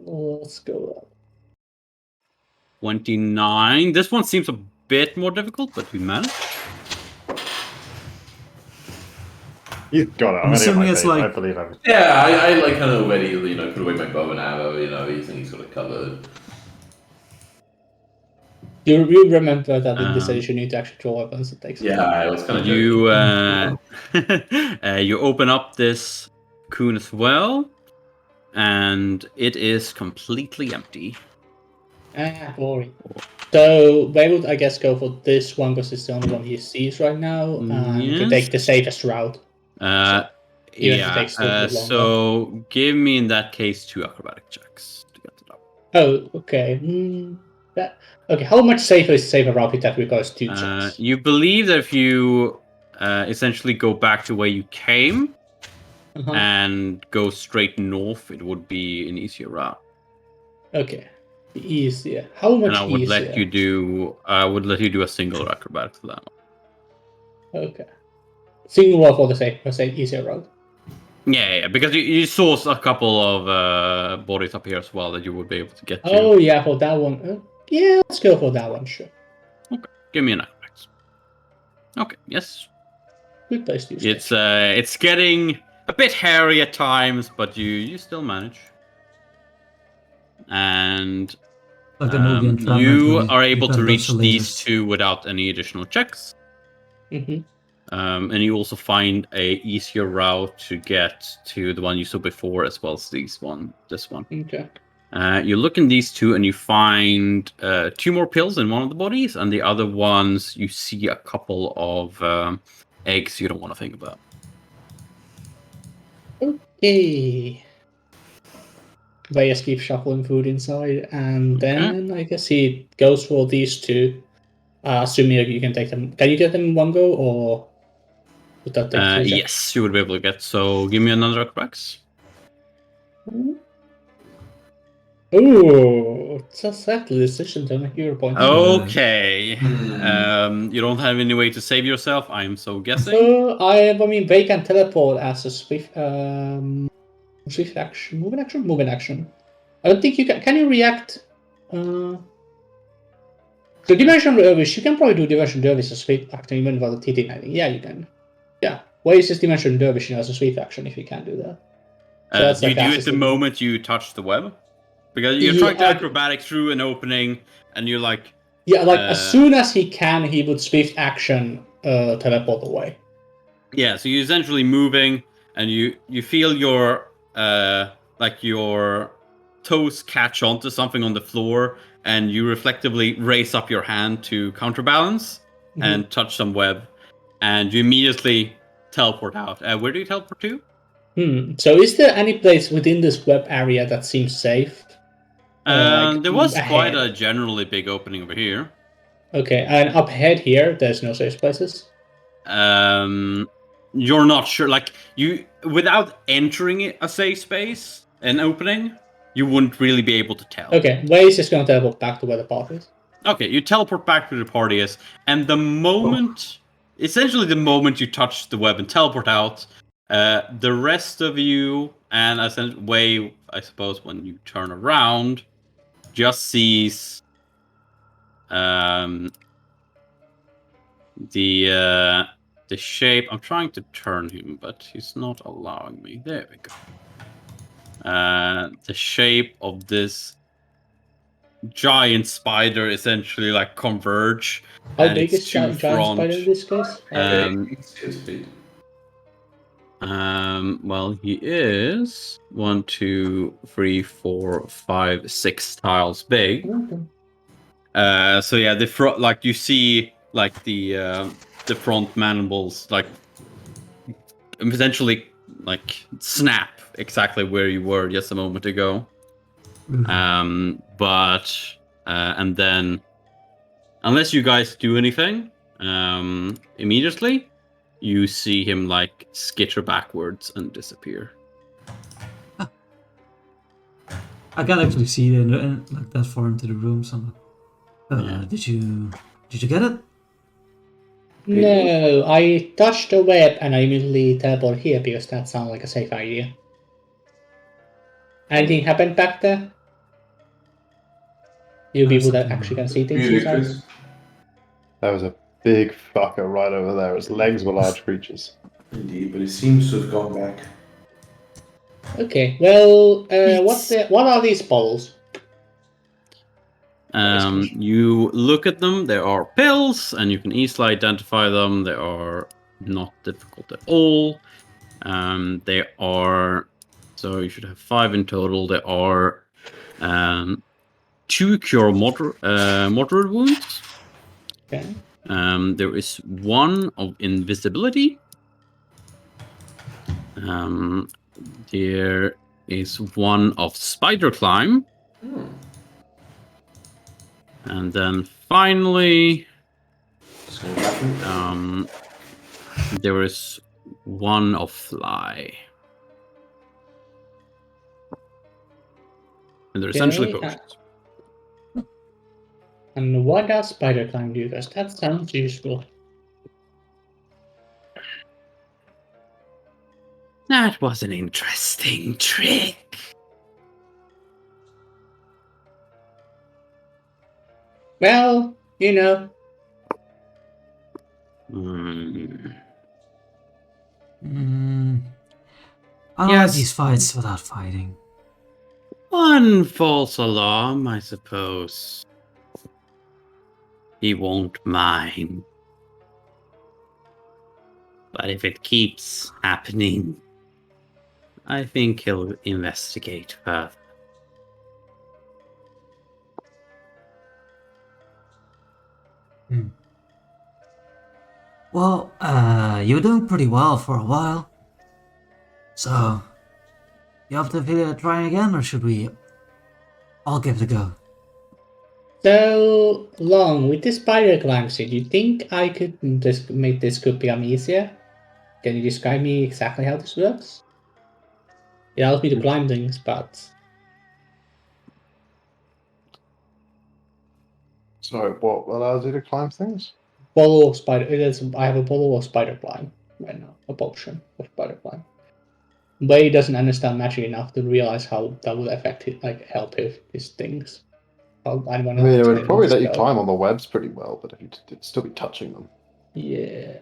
Let's go. 29. This one seems a bit more difficult, but we managed. You got it. I'm assuming it's I like- believe everything. Yeah, I like kind of already, put away my bow and arrow, you think he's got it covered. You remember that in this edition you need to actually draw weapons. It takes. Yeah, I was kind of You you open up this cocoon as well, and it is completely empty. Boring. So they would, I guess, go for this one because it's the only one he sees right now, and you can take the safest route. Even if it takes a little bit longer. So give me in that case 2 acrobatic checks to get it up. Oh, okay. Okay, how much safer is safer route if that requires 2 checks? You believe that if you essentially go back to where you came and go straight north, it would be an easier route. Okay, easier. How much and I would easier? let you do a single acrobatic for that one. Okay. Single route for the say easier route. Yeah, because you saw a couple of bodies up here as well that you would be able to get to. Oh yeah, for that one. Yeah, let's go for that one, sure. Okay, give me an acrobatics. Okay, yes. Good place to use It's getting a bit hairy at times, but you still manage. And Like the movie Entrapment, you where are able got to a bunch reach of these lasers. 2 without any additional checks. And you also find a easier route to get to the one you saw before, as well as this one. Okay. You look in these 2, and you find 2 more pills in one of the bodies, and the other ones you see a couple of eggs you don't want to think about. Okay. They just keep shuffling food inside, and then I guess he goes for these 2. Assuming you can take them. Can you get them in one go, or would that take 2 checks? Yes, you would be able to get. So give me another acrobatics. Ooh, it's a settled decision to make your point. Okay. You don't have any way to save yourself, I am so guessing. I mean, they can teleport as a swift action, moving action. I don't think you can. Can you react? The Dimension Dervish, you can probably do Dimension Dervish as a swift action even without the TT. Yeah, you can. Yeah. Why is this Dimension Dervish as a swift action if you can do that? Do you do it the moment you touch the web? Because you're trying to acrobatic through an opening, and you're like... Yeah, like as soon as he can, he would swift action teleport away. Yeah, so you're essentially moving, and you feel your toes catch onto something on the floor, and you reflectively raise up your hand to counterbalance and touch some web, and you immediately teleport out. Where do you teleport to? So is there any place within this web area that seems safe? There was quite a generally big opening over here. Okay, and up ahead here, there's no safe places? You're not sure. Like, without entering a safe space, an opening, you wouldn't really be able to tell. Okay, Waze is going to teleport back to where the path is. Okay, you teleport back to the party is, and essentially the moment you touch the web and teleport out, the rest of you, and Way, I suppose, when you turn around, just sees the shape. I'm trying to turn him, but he's not allowing me. There we go. The shape of this giant spider essentially like converge. How big is giant spider in this case? Well, he is 1, 2, 3, 4, 5, 6 tiles big. Okay. So yeah, the front, like you see, like the front mandibles, like potentially like snap exactly where you were just a moment ago. But and then, unless you guys do anything, immediately, you see him like skitter backwards and disappear. I can't actually see it like that far into the room. So, did you get it? No, I touched the web and I immediately teleported here because that sounded like a safe idea. Anything happened back there? You people that actually can see things inside? There was a big fucker right over there. His legs were large creatures. Indeed, but it seems to have gone back. Okay, well, what are these balls? You look at them, there are pills, and you can easily identify them. They are not difficult at all. There are, so you should have 5 in total. There are 2 cure moderate wounds. Okay. There is 1 of invisibility. There is 1 of spider climb. And then finally, there is 1 of fly. And they're essentially Okay, potions. And what does spider climb do? Because that sounds useful. That was an interesting trick. Well, you know. I like these fights without fighting. One false alarm, I suppose. He won't mind. But if it keeps happening, I think he'll investigate further. Well, you're doing pretty well for a while. So, you have to feel trying again, or should we all give it a go? So long with the spider climb, do you think I could just make this could become easier? Can you describe me exactly how this works? It allows me to climb things, but Sorry, what allows you to climb things? bolo of spider. I have a bolo of spider climb right now, a potion of spider climb. But he doesn't understand magic enough to realize how that would affect it, like help his things. I I mean, it would probably let you climb on the webs pretty well, but you'd still be touching them. Yeah.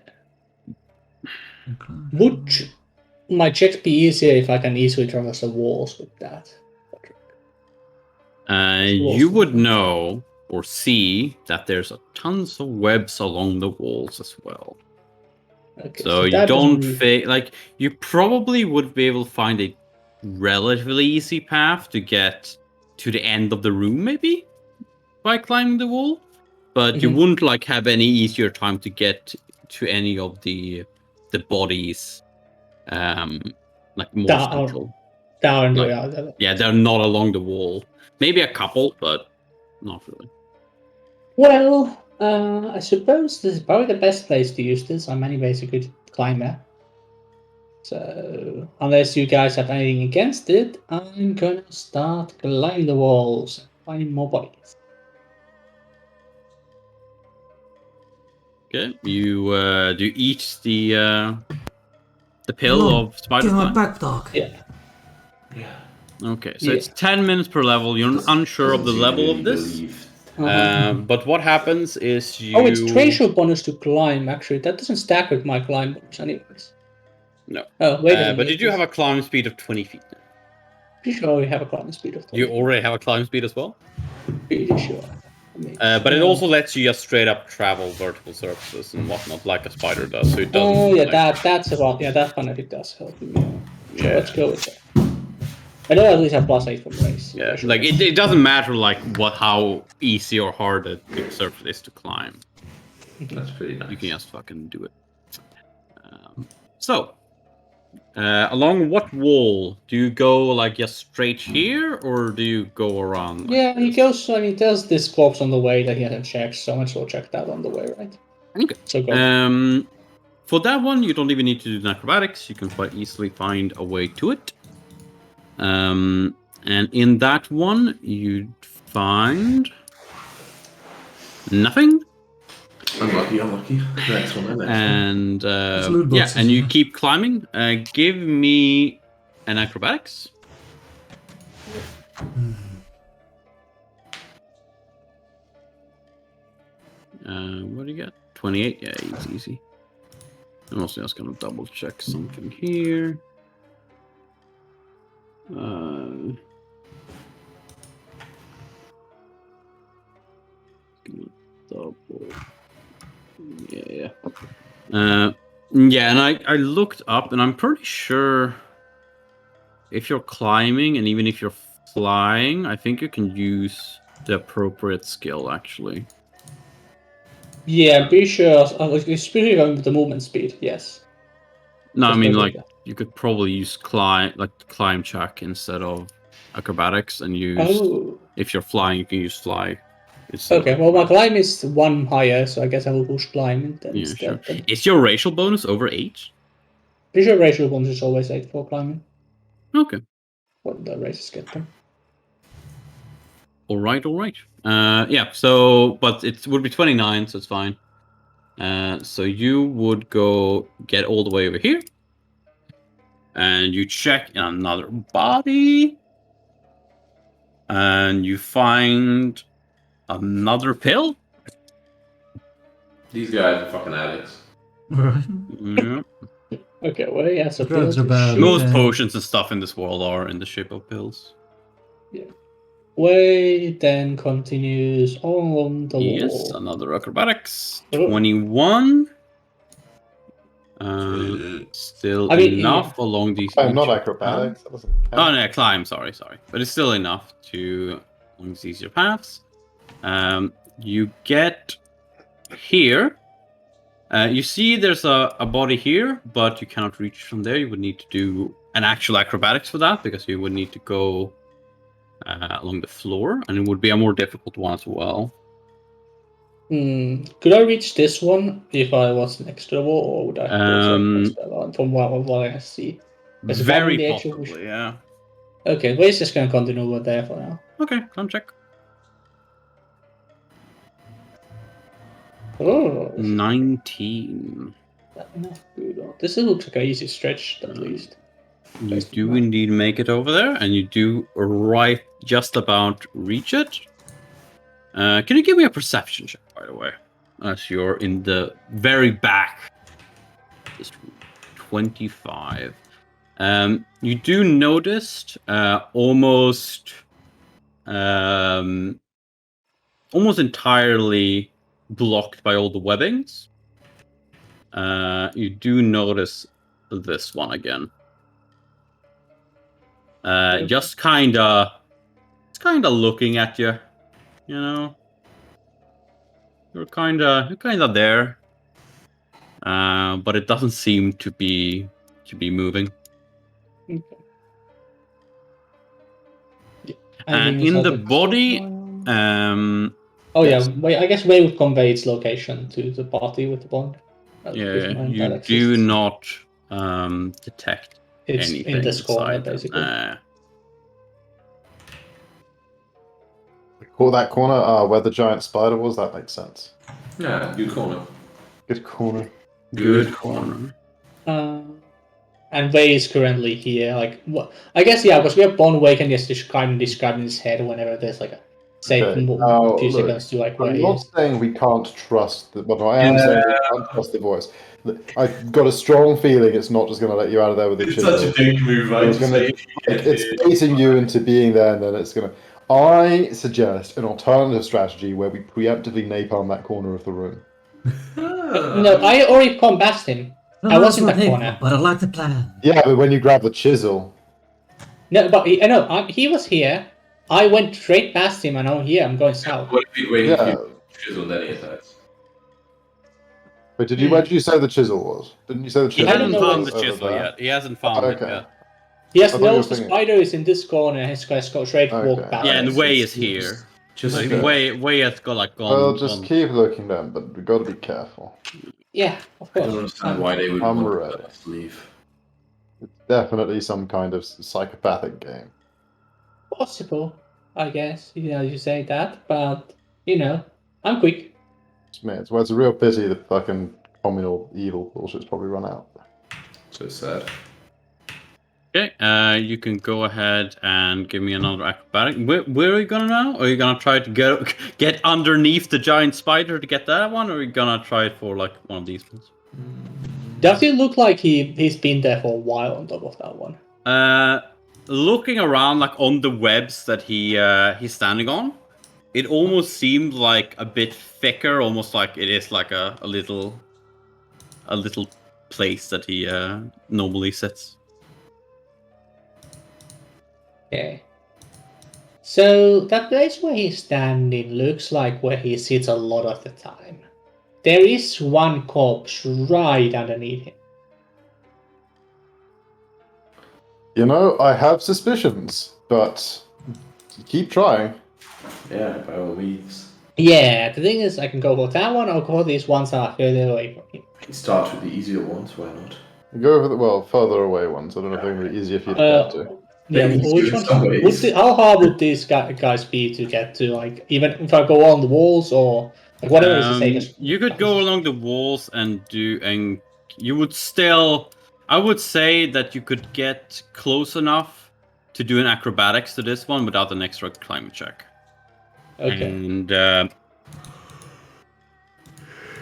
Would my checks be easier if I can easily traverse the walls with that? You would know or see that there's tons of webs along the walls as well. Okay, So you don't like you probably would be able to find a relatively easy path to get to the end of the room, maybe by climbing the wall. But you wouldn't like have any easier time to get to any of the bodies, like more central. Down, Yeah, they're not along the wall. Maybe a couple, but not really. Well, I suppose this is probably the best place to use this. I'm anyways a good climber. So, unless you guys have anything against it, I'm gonna start climbing the walls and finding more bodies. Okay, you do you eat the pill of spider Give my climb? back, dog. Yeah. Okay, so it's 10 minutes per level. You're unsure of the level of this. But what happens is you... Oh, it's tracial bonus to climb, actually. That doesn't stack with my climb bonus anyways. No. Oh, wait a minute. But you do have a climb speed of 20 feet. Pretty sure we have a climb speed of 20 You already have a climb speed as well? Pretty sure. But it also lets you just straight up travel vertical surfaces and whatnot, like a spider does. So it doesn't... Oh, yeah, like... that's about... Yeah, that benefit does help me. So let's go with that. I know I at least have +8 from race. Yeah, like it doesn't matter like how easy or hard a big surface is to climb. That's pretty nice. You can just fucking do it. Along what wall do you go? Like just straight here, or do you go around? Like yeah, he this? goes. I mean, there's this corpse on the way that he hasn't checked, so much will check that on the way, right? Okay. So go. For that one, you don't even need to do acrobatics. You can quite easily find a way to it. And in that one, you'd find nothing. Unlucky. The next one, And and you keep climbing. Give me an acrobatics. What do you get? 28. Yeah, it's easy. I'm also just gonna double check something here. Double. Yeah. Yeah, and I looked up, and I'm pretty sure if you're climbing and even if you're flying, I think you can use the appropriate skill, actually. Yeah, I'm pretty sure. Especially going with the movement speed. Yes. No, I Just mean, maybe like, that. you could probably use climb check instead of acrobatics, and use... Oh. If you're flying, you can use fly. Instead of Okay. Well, my acrobatics. climb is 1 higher, so I guess I will push climb Yeah, instead. sure. Then. Is your racial bonus over 8? Pretty sure racial bonus is always 8 for climbing. Okay. What the races get them. All right. Yeah, so, but it would be 29, so it's fine. So you would go get all the way over here, and you check another body, and you find another pill. These guys are fucking addicts. Right. Yeah. Okay, well, yeah, so Drugs pills are to bad. shoot. Most Yeah. potions and stuff in this world are in the shape of pills. Way then continues on the Yes, wall. another acrobatics. Oh. 21. Still I mean, enough along these. I'm not easier acrobatics. paths. That doesn't Oh count. no, climb. Sorry, but it's still enough to along these easier paths. You get here. You see, there's a body here, but you cannot reach from there. You would need to do an actual acrobatics for that because you would need to go along the floor, and it would be a more difficult one as well. Could I reach this one if I was next to the wall, or would I from what I see? There's one on Very the edge of possibly, yeah. Okay, we're just gonna continue over there for now. Okay, climb check. Oh, 19. enough good. This looks like an easy stretch at least. You do indeed make it over there, and you do right just about reach it. Can you give me a perception check, by the way? As you're in the very back. Just 25. You do notice almost entirely blocked by all the webbings. You do notice this one again. Just kind of looking at you, you know. You're kind of there, but it doesn't seem to be moving. Okay. And in the body, oh yes. yeah, wait, I guess Ray would convey its location to the party with the bond. Yeah, you do not detect it's anything in this corner, inside. basically. Call that corner where the giant spider was. That makes sense. Yeah, good corner. Good corner. Good corner. And Ray is currently here. Like, what? I guess yeah, because we have Bond Wake and just describing his head whenever there's like a few seconds to like where I'm he not is. saying we can't trust but I am saying we can't trust the voice. I've got a strong feeling it's not just going to let you out of there with a It's chisel. such a dick move, right? It's baiting you into being there, and then it's going to. I suggest an alternative strategy where we preemptively napalm that corner of the room. No, I already come past him. I was in that corner. But I like the plan. Yeah, but when you grab the chisel. No, but he was here. I went straight past him, and I'm here. I'm going south. What if you wait Yeah. chisel, then he attacks? But where did you say the chisel was? Didn't you say the He chisel? hasn't know found what's the chisel yet. He hasn't found it yet. Yes, I thought you were knows the thinking- spider is in this corner. He's going to go straight walk Okay. past. Yeah, and Alright, Way so is here. Just Like, Okay. Way has got like gone. Well, just gone. keep looking then, but we've got to be careful. Yeah, of I don't course. understand why they would I'm want ready. to leave. It's definitely some kind of psychopathic game. Possible, I guess. You say that, but I'm quick. It's a real pity that fucking communal evil bullshit's probably run out. So sad. Okay, you can go ahead and give me another acrobatic. Where are you gonna now? Are you gonna try to get underneath the giant spider to get that one, or are you gonna try it for like one of these ones? Does it look like he's been there for a while on top of that one? Looking around like on the webs that he's standing on, it almost seemed like a bit thicker, almost like it is like a little place that he normally sits. Okay. So that place where he's standing looks like where he sits a lot of the time. There is one corpse right underneath him. You know, I have suspicions, but keep trying. Yeah, by all means. Yeah, the thing is, I can go for that one or go for these ones that are further away from him. Start with the easier ones, why not? Go over the further away ones. I don't know if they're going to be easier for you to get to. Yeah, Maybe which in ones? some ways. How hard would these guys be to get to? Like, even if I go on the walls or like whatever is the safest. You could go along the walls and you would still. I would say that you could get close enough to do an acrobatics to this one without an extra climb check. Okay. And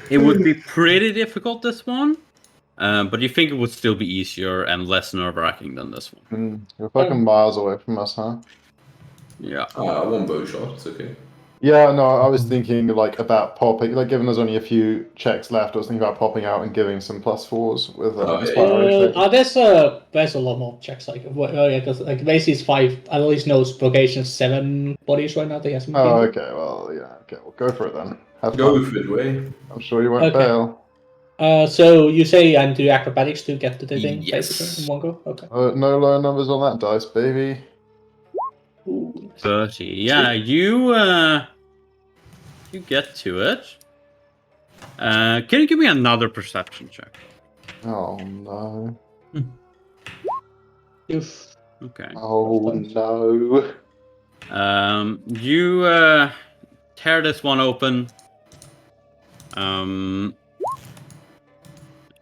it would be pretty difficult, this one. But you think it would still be easier and less nerve-wracking than this one. You're fucking miles away from us, huh? Yeah. One bow shot, it's okay. Yeah, no, I was thinking like about popping, like given there's only a few checks left, I was thinking about popping out and giving some +4s with inspiring check. There's a lot more checks. Like, because like basically it's 5. At least knows vocation 7 bodies right now. They have some. Oh, okay, well, yeah, okay, well, go for it then. Have Go fun. for it, way. I'm sure you won't Okay. fail. So you say and do acrobatics to get to the thing Yes. basically in one go. Okay. No low numbers on that dice, baby. Ooh. 30. Yeah, you get to it. Can you give me another perception check? Oh no. Oof. Okay. Oh no. You tear this one open.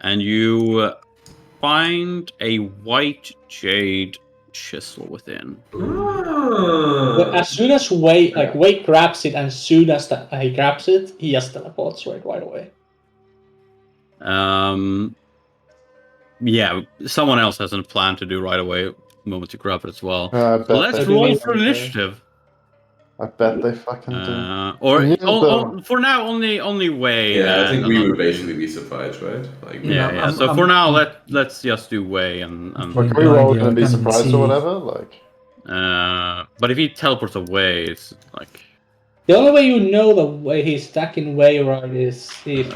And you find a white jade chisel within. But as soon as Wade grabs it, and as soon as he grabs it, he just teleports right away. Yeah, someone else has a plan to do right away the moment you grab it as well. I bet Let's they roll do. for initiative. I bet they fucking do. For now, only Way. Yeah, I think we another would basically thing. be surprised, right? Like, Yeah. So for now, let's just do Way and Well, can we No roll idea, and be I can't surprised see. or whatever? Like, but if he teleports away, it's like The only way you know the way he's stacking Way right is if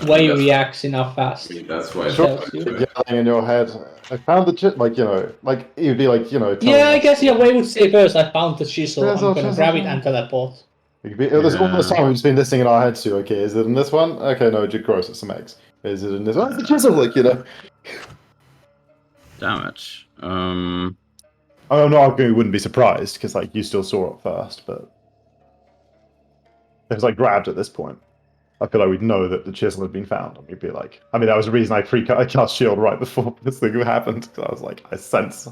Way that's- reacts enough fast. I mean, that's why. sure, tells you. yelling in your head. I found the chip, like, you know, like you'd be like, you know. telling Yeah, I us- guess Way would say first, I found the chisel, Yes, I'm I'll gonna just- grab it and teleport. There's all this Yeah. time we've just been listening in our heads to, okay, is it in this one? Okay, no, gross, it's some eggs. Is it in this one? It's the chisel, like, you know. damage. Oh, no, I wouldn't be surprised, because, like, you still saw it first, but... It was, like, grabbed at this point. I feel like we'd know that the chisel had been found, and we'd be like... I mean, that was the reason I cast shield right before this thing happened, because I was like, I sense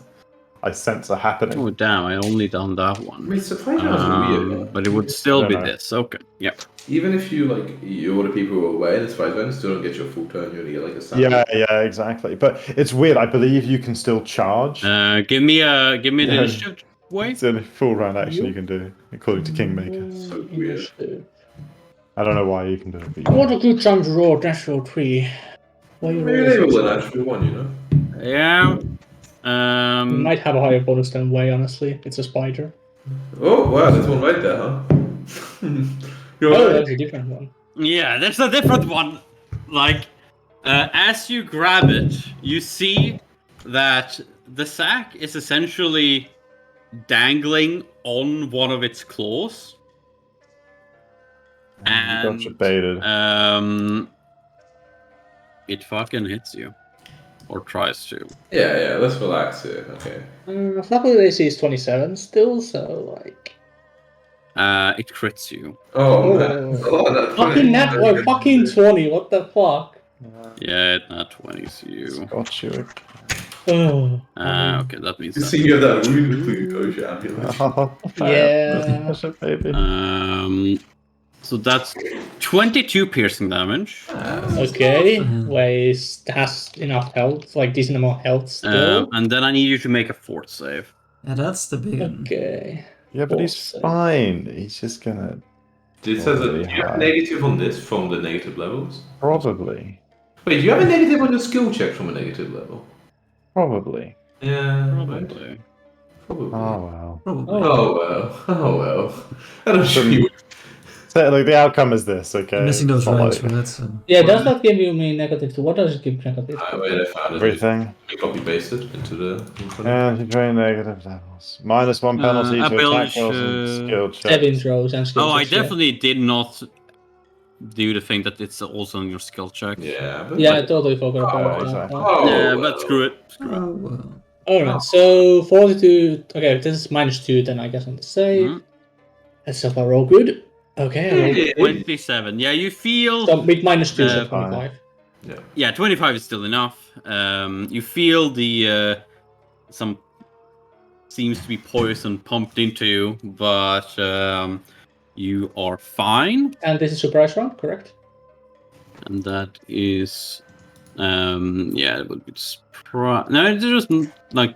a happening. Oh damn! I only done that I one. mean, surprisingly weird. But it would still I be don't know. this. Okay. Yep. Even if you order people who are away, and it's fine, you still don't get your full turn. You only get like a sample. Yeah, exactly. But it's weird. I believe you can still charge. Give me an Yeah. initiative. Way. It's a full round action you can do, according to Kingmaker. So weird. I don't know why you can do it. But I you want a good time to roll natural 3. Why you Maybe roll they this? will actually one, you know. Yeah. You might have a higher bonus than Way, honestly. It's a spider. Oh wow, there's one right there, huh? You're Oh, right. that's a different one. Yeah, there's a different one. Like, as you grab it, you see that the sack is essentially dangling on one of its claws. And gotcha baited. it fucking hits you. Or tries to. Yeah, let's relax here. Okay. Luckily, AC is 27 still, so like. It crits you. Oh man. Oh, that Fucking nat or fucking 20, what the fuck? Yeah, it not 20s you. Got you. Oh. Okay, that means You that. see, you have that wound between Kosha ambulance. Yeah. Gotcha, baby. So that's 22 piercing damage. Okay. Way has enough health, like decent amount of health still. And then I need you to make a fort save. Yeah, that's the big one. Okay. Yeah, but he's Awesome. fine. He's just gonna This has a Really high. negative on this from the negative levels. probably. Wait, do you have a negative on your skill check from a negative level? Probably. Yeah, Probably. Right? Probably. Oh well. Probably. Oh well. Oh well. I don't sure you would. So, like, the outcome is this, okay? I'm missing those It's not ranks like for that. So. Yeah, does that give you negative to? What does it give negative to? Wait, I found it. everything. We copy pasted into the. And you train negative levels. -1 penalty to ability attack rolls and to- skill checks. Saving throws and skill Oh, I checks, yeah. definitely did not do the thing that it's also on your skill check. Yeah, but Yeah, I totally forgot Oh, about that. exactly. Oh, Yeah, well. but screw it. Screw it. Oh well. Alright, so 42. Okay, if this is -2, then I guess on the save. Mhm. Let's hope I roll good. Okay, I rolled Yeah. 27. Yeah, you feel. So with -2, so Uh, 25. Yeah, 25 is still enough. You feel the some seems to be poison pumped into you, but you are fine, And this is surprise round, correct? and that is yeah, it would be no, it's just like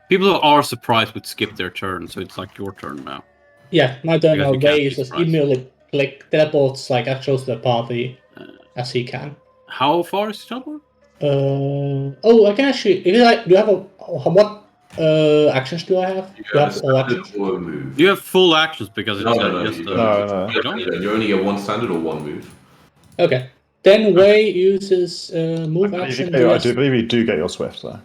people are surprised would skip their turn, so it's like your turn now. Yeah, my turn Because now. you can't Ray be is just surprised. immediately teleports like as close to the party as he can. How far is the teleport? Oh, I can actually. If I do you have what actions do I have? Do I have all actions? Or a move. You have full actions because it's No, just you a- don't. No, no. You don't? You only get one standard or one move. Okay. Then Ray uses move I action. do believe you do get your swift though.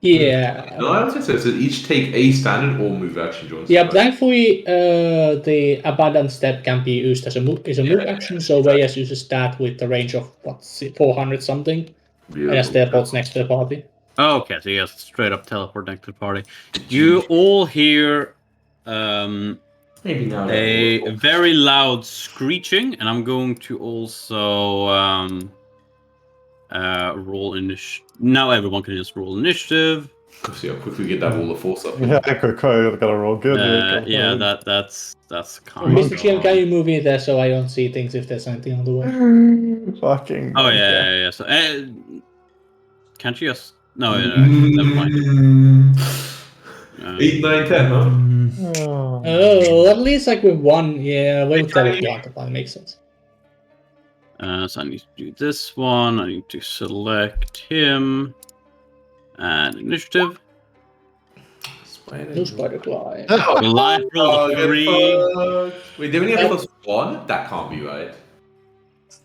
Yeah. No, I don't think so. So each take a standard or move action. Joins Yeah, right? thankfully, the abundant step can be used as a move action. So Reyes uses that with the range of 400 something, and just teleports next to the party. Oh, okay, so you just straight up teleport next to the party. You all hear Maybe now. a very loud screeching, and I'm going to also roll initiative. Now everyone can just roll initiative. See how quick we get that wall of force up. Yeah, Coco got a roll good. Yeah, that's kind Mr. of. GM, can you move in there so I don't see things if there's anything on the way? Fucking. Oh yeah. So can't you just? No, never mind. 8, 9, 10, huh? Mm, Oh, at least like with one, yeah, we'll teleport. That makes sense. So I need to do this one. I need to select him and initiative. No spider climb. Life roll 3. Wait, they only have +1? That can't be right.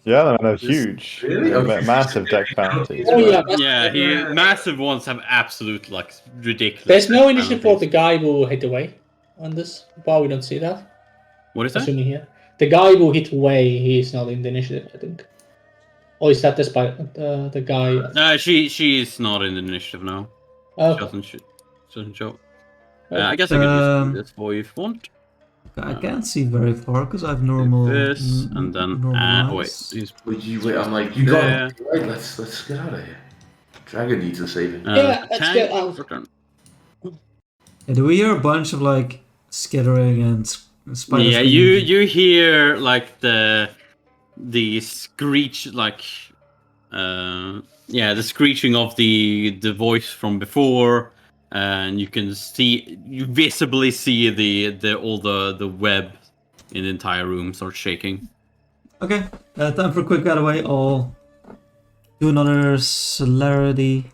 Yeah, they're huge. Really? They're Okay. massive deck bounties. Oh, yeah. Yeah, massive ones have absolute like ridiculous. There's no initiative for penalties. the guy who hit away on this. Why we don't see that? What is that? Assuming here. The guy who hit away, he's not in the initiative, I think. Or is that the the guy? She is not in the initiative now. Oh, She doesn't show. Okay. I guess I can just do this for you if you want. I can't see very far because I have normal. This and then normal wait, eyes. he's Wait, I'm like, you got it. Right, let's get out of here. Dragon needs a saving. Yeah, let's tank, get out. return. Yeah, do we hear a bunch of like skittering and spiders? Yeah, you hear like the screech like the screeching of the voice from before, and you visibly see all the web in the entire room start shaking. Okay, time for a quick getaway. I'll do another celerity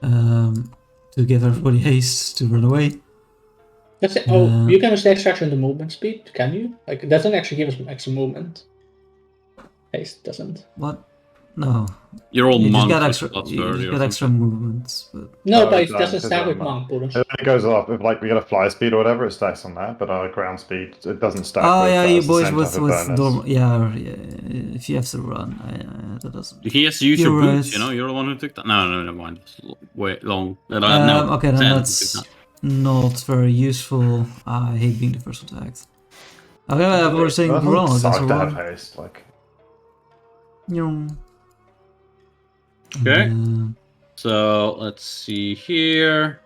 to give everybody haste to run away. That's it. Oh, you can use the extraction the movement speed, can you? Like, it doesn't actually give us extra movement. Haste doesn't. What? No. You're all You just monks. get with extra. slots You early just or get extra something. movements, but No, Oh, but it it doesn't does, stack with it monk, Buddha. It goes up if like we get a fly speed or whatever, it stacks on that. But our ground speed, it doesn't stack. oh with, yeah, it's you the boys same with type of with bonus. normal. Yeah, if you have to run, that doesn't. He has to use your You're boots, right. you know. You're the one who took that. No, never mind. It's wait long. No, Okay, then Zen that's took that. not very useful. I hate being the first attacked. Okay, we're saying Doesn't run. That's suck a to have run. haste. Like Okay. So let's see here.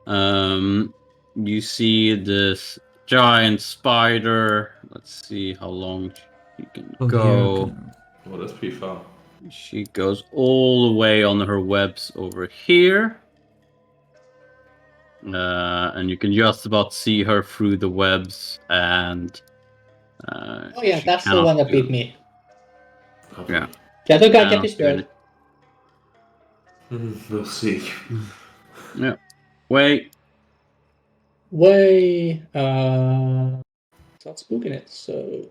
You see this giant spider. Let's see how long she can go. Oh, that's pretty far. She goes all the way on her webs over here. And you can just about see her through the webs, and Oh yeah, she that's the cannot one that do- beat me. Yeah. The other guy Yeah, kept his word. We'll see. Yeah. Wait. Way start spooking it, so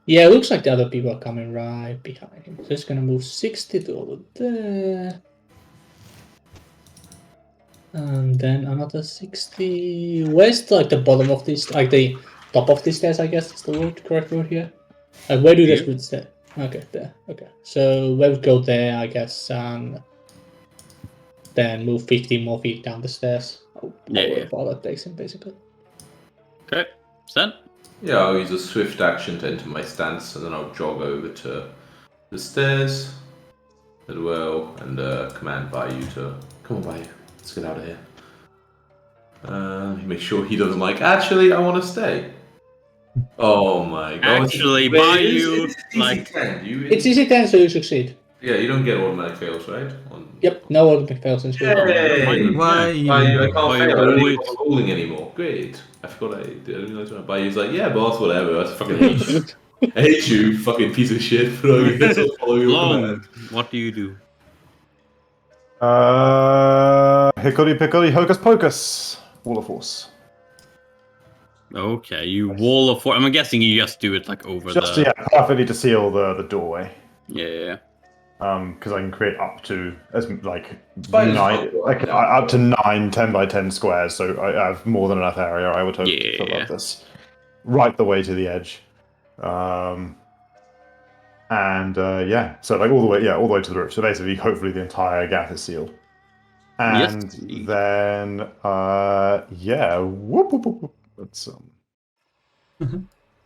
yeah, it looks like the other people are coming right behind him. So it's gonna move 60 to over there. And then another 60. Where's like the bottom of this, like the top of the stairs, I guess is the word, correct word here. Where do Here? the roots stay? Okay, there. Okay. So we'll go there, I guess, and then move 15 more feet down the stairs. Yeah. All that takes him, basically. Okay. Send. Yeah, I'll use a swift action to enter my stance, and then I'll jog over to the stairs as well, and command Bayou to come on, Bayou. Let's get out of here. Make sure he doesn't actually, I want to stay. Oh my god. Actually, Wait, Bayou, it's like- easy 10. It's easy 10, so you succeed. Yeah, you don't get automatic fails, right? Yep, no automatic fails in school. Yay! Why I you- can't why you fail. I don't need always- to bother rolling anymore. Great. I forgot I didn't know that. Bayou's like, yeah, boss, whatever. I fucking hate you. I hate you, fucking piece of shit. But I guess I'll follow your Long. command. What do you do? Hickory pickory hocus pocus. Wall of force. Okay, you wall of force. I'm guessing you just do it like over Just the. perfectly to seal the doorway. Yeah. Because I can create up to Spiders nine, can't go up to 9 10 by 10 squares. So I have more than enough area. I would hope to fill Yeah. up this right the way to the edge. So all the way to the roof. So basically, hopefully, the entire gap is sealed. And Yes, indeed. then, whoop, whoop, whoop, whoop. Let's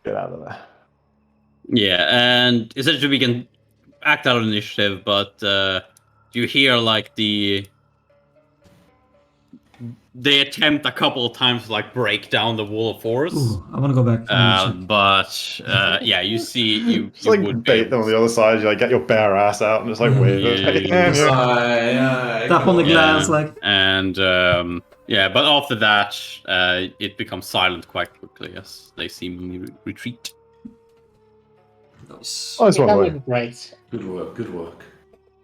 get out of there. Yeah, and essentially we can act out of initiative, but you hear they attempt a couple of times to break down the wall of force. Ooh, I want to go back. But yeah, you see, you Just like would be bait them on the other side. You get your bare ass out and just wave it. Tap on the glass, and yeah, but after that, it becomes silent quite quickly as they seemingly retreat. Nice. Nice one, That boy. went great. Good work.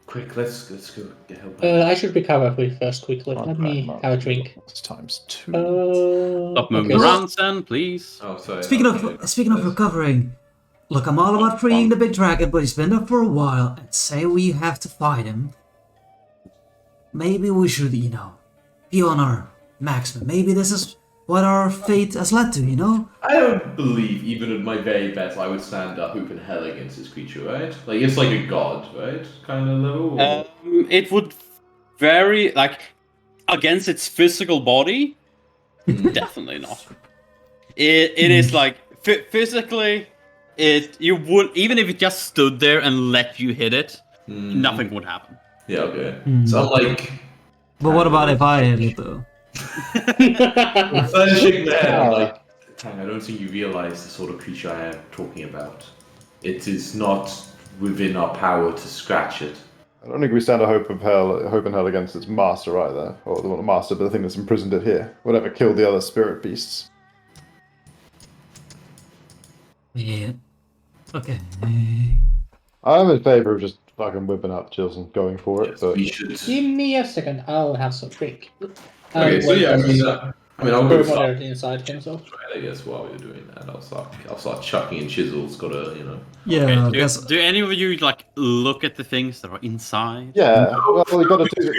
Quick, let's go get help. I should recover first quickly. Let me have a drink. It's times 2. Stop moving okay. around, Sen, please. Oh, sorry. Speaking of recovering, look, I'm all about freeing the big dragon, but he's been there for a while, and say we have to fight him. Maybe we should, be on our maximum. Maybe this is what our fate has led to, I don't believe, even at my very best, I would stand up open hell against this creature, right? It's like a god, right? Kind of level? Or... It would vary, against its physical body. Definitely not. It is physically, you would, even if it just stood there and let you hit it, nothing would happen. Yeah, okay. So I'm But what about if I hit it, though? Furnishing there, Tang, I don't think you realize the sort of creature I am talking about. It is not within our power to scratch it. I don't think we stand a hope in hell against its master either, or the master, but the thing that's imprisoned it here. Whatever killed the other spirit beasts. Yeah. Okay. I'm in favor of just fucking whipping up Chills and going for it. Yes, But we should. Give me a second. I'll have some drink. Okay, so yeah, I'll go start. Inside him, so. Right, I guess while you're doing that, I'll start chucking in chisels. Gotta, Yeah, Okay, I do, guess. do any of you look at the things that are inside? yeah, well, we got to do.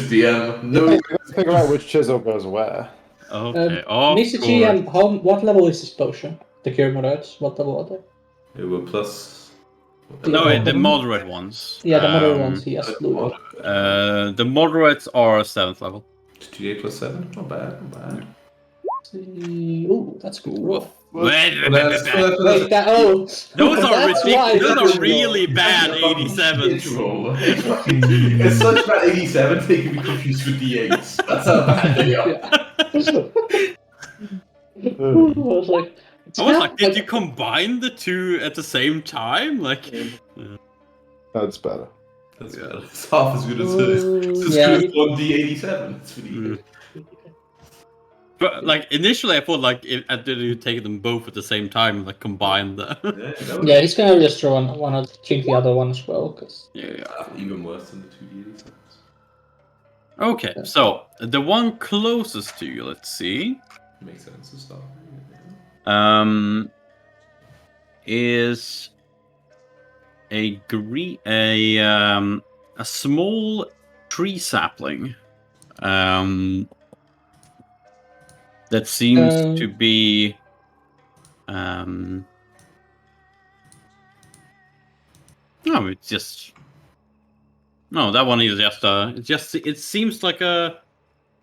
DM. No, No. we got to figure out which chisel goes where. Okay. Of Mr. course. GM, what level is this potion? The cure moderate? What level are they? It will plus. No, the moderate ones. Yeah, the moderate ones, yes. Blue. The moderates are 7th level. 2d8 plus 7. Not bad. Ooh, that's good. Roll. Wait, Wait, that, those are that's why ridiculous. Those it's are really bad 87s. It's such bad 87s they can be confused with d8s. That's how bad they are. I was like, Did you combine the two at the same time? That's better. That's good. It's half as good as yeah, good as one d87. It's really good. But like initially, I thought like I did you take them both at the same time, like combine the. Yeah, he's gonna just throw one or drink the other one as well, because Yeah. Even worse than the 2D. Okay, so the one closest to you, let's see, Makes sense to start. is a small tree sapling, that seems to be, no, it's just. No, that one is just it seems like a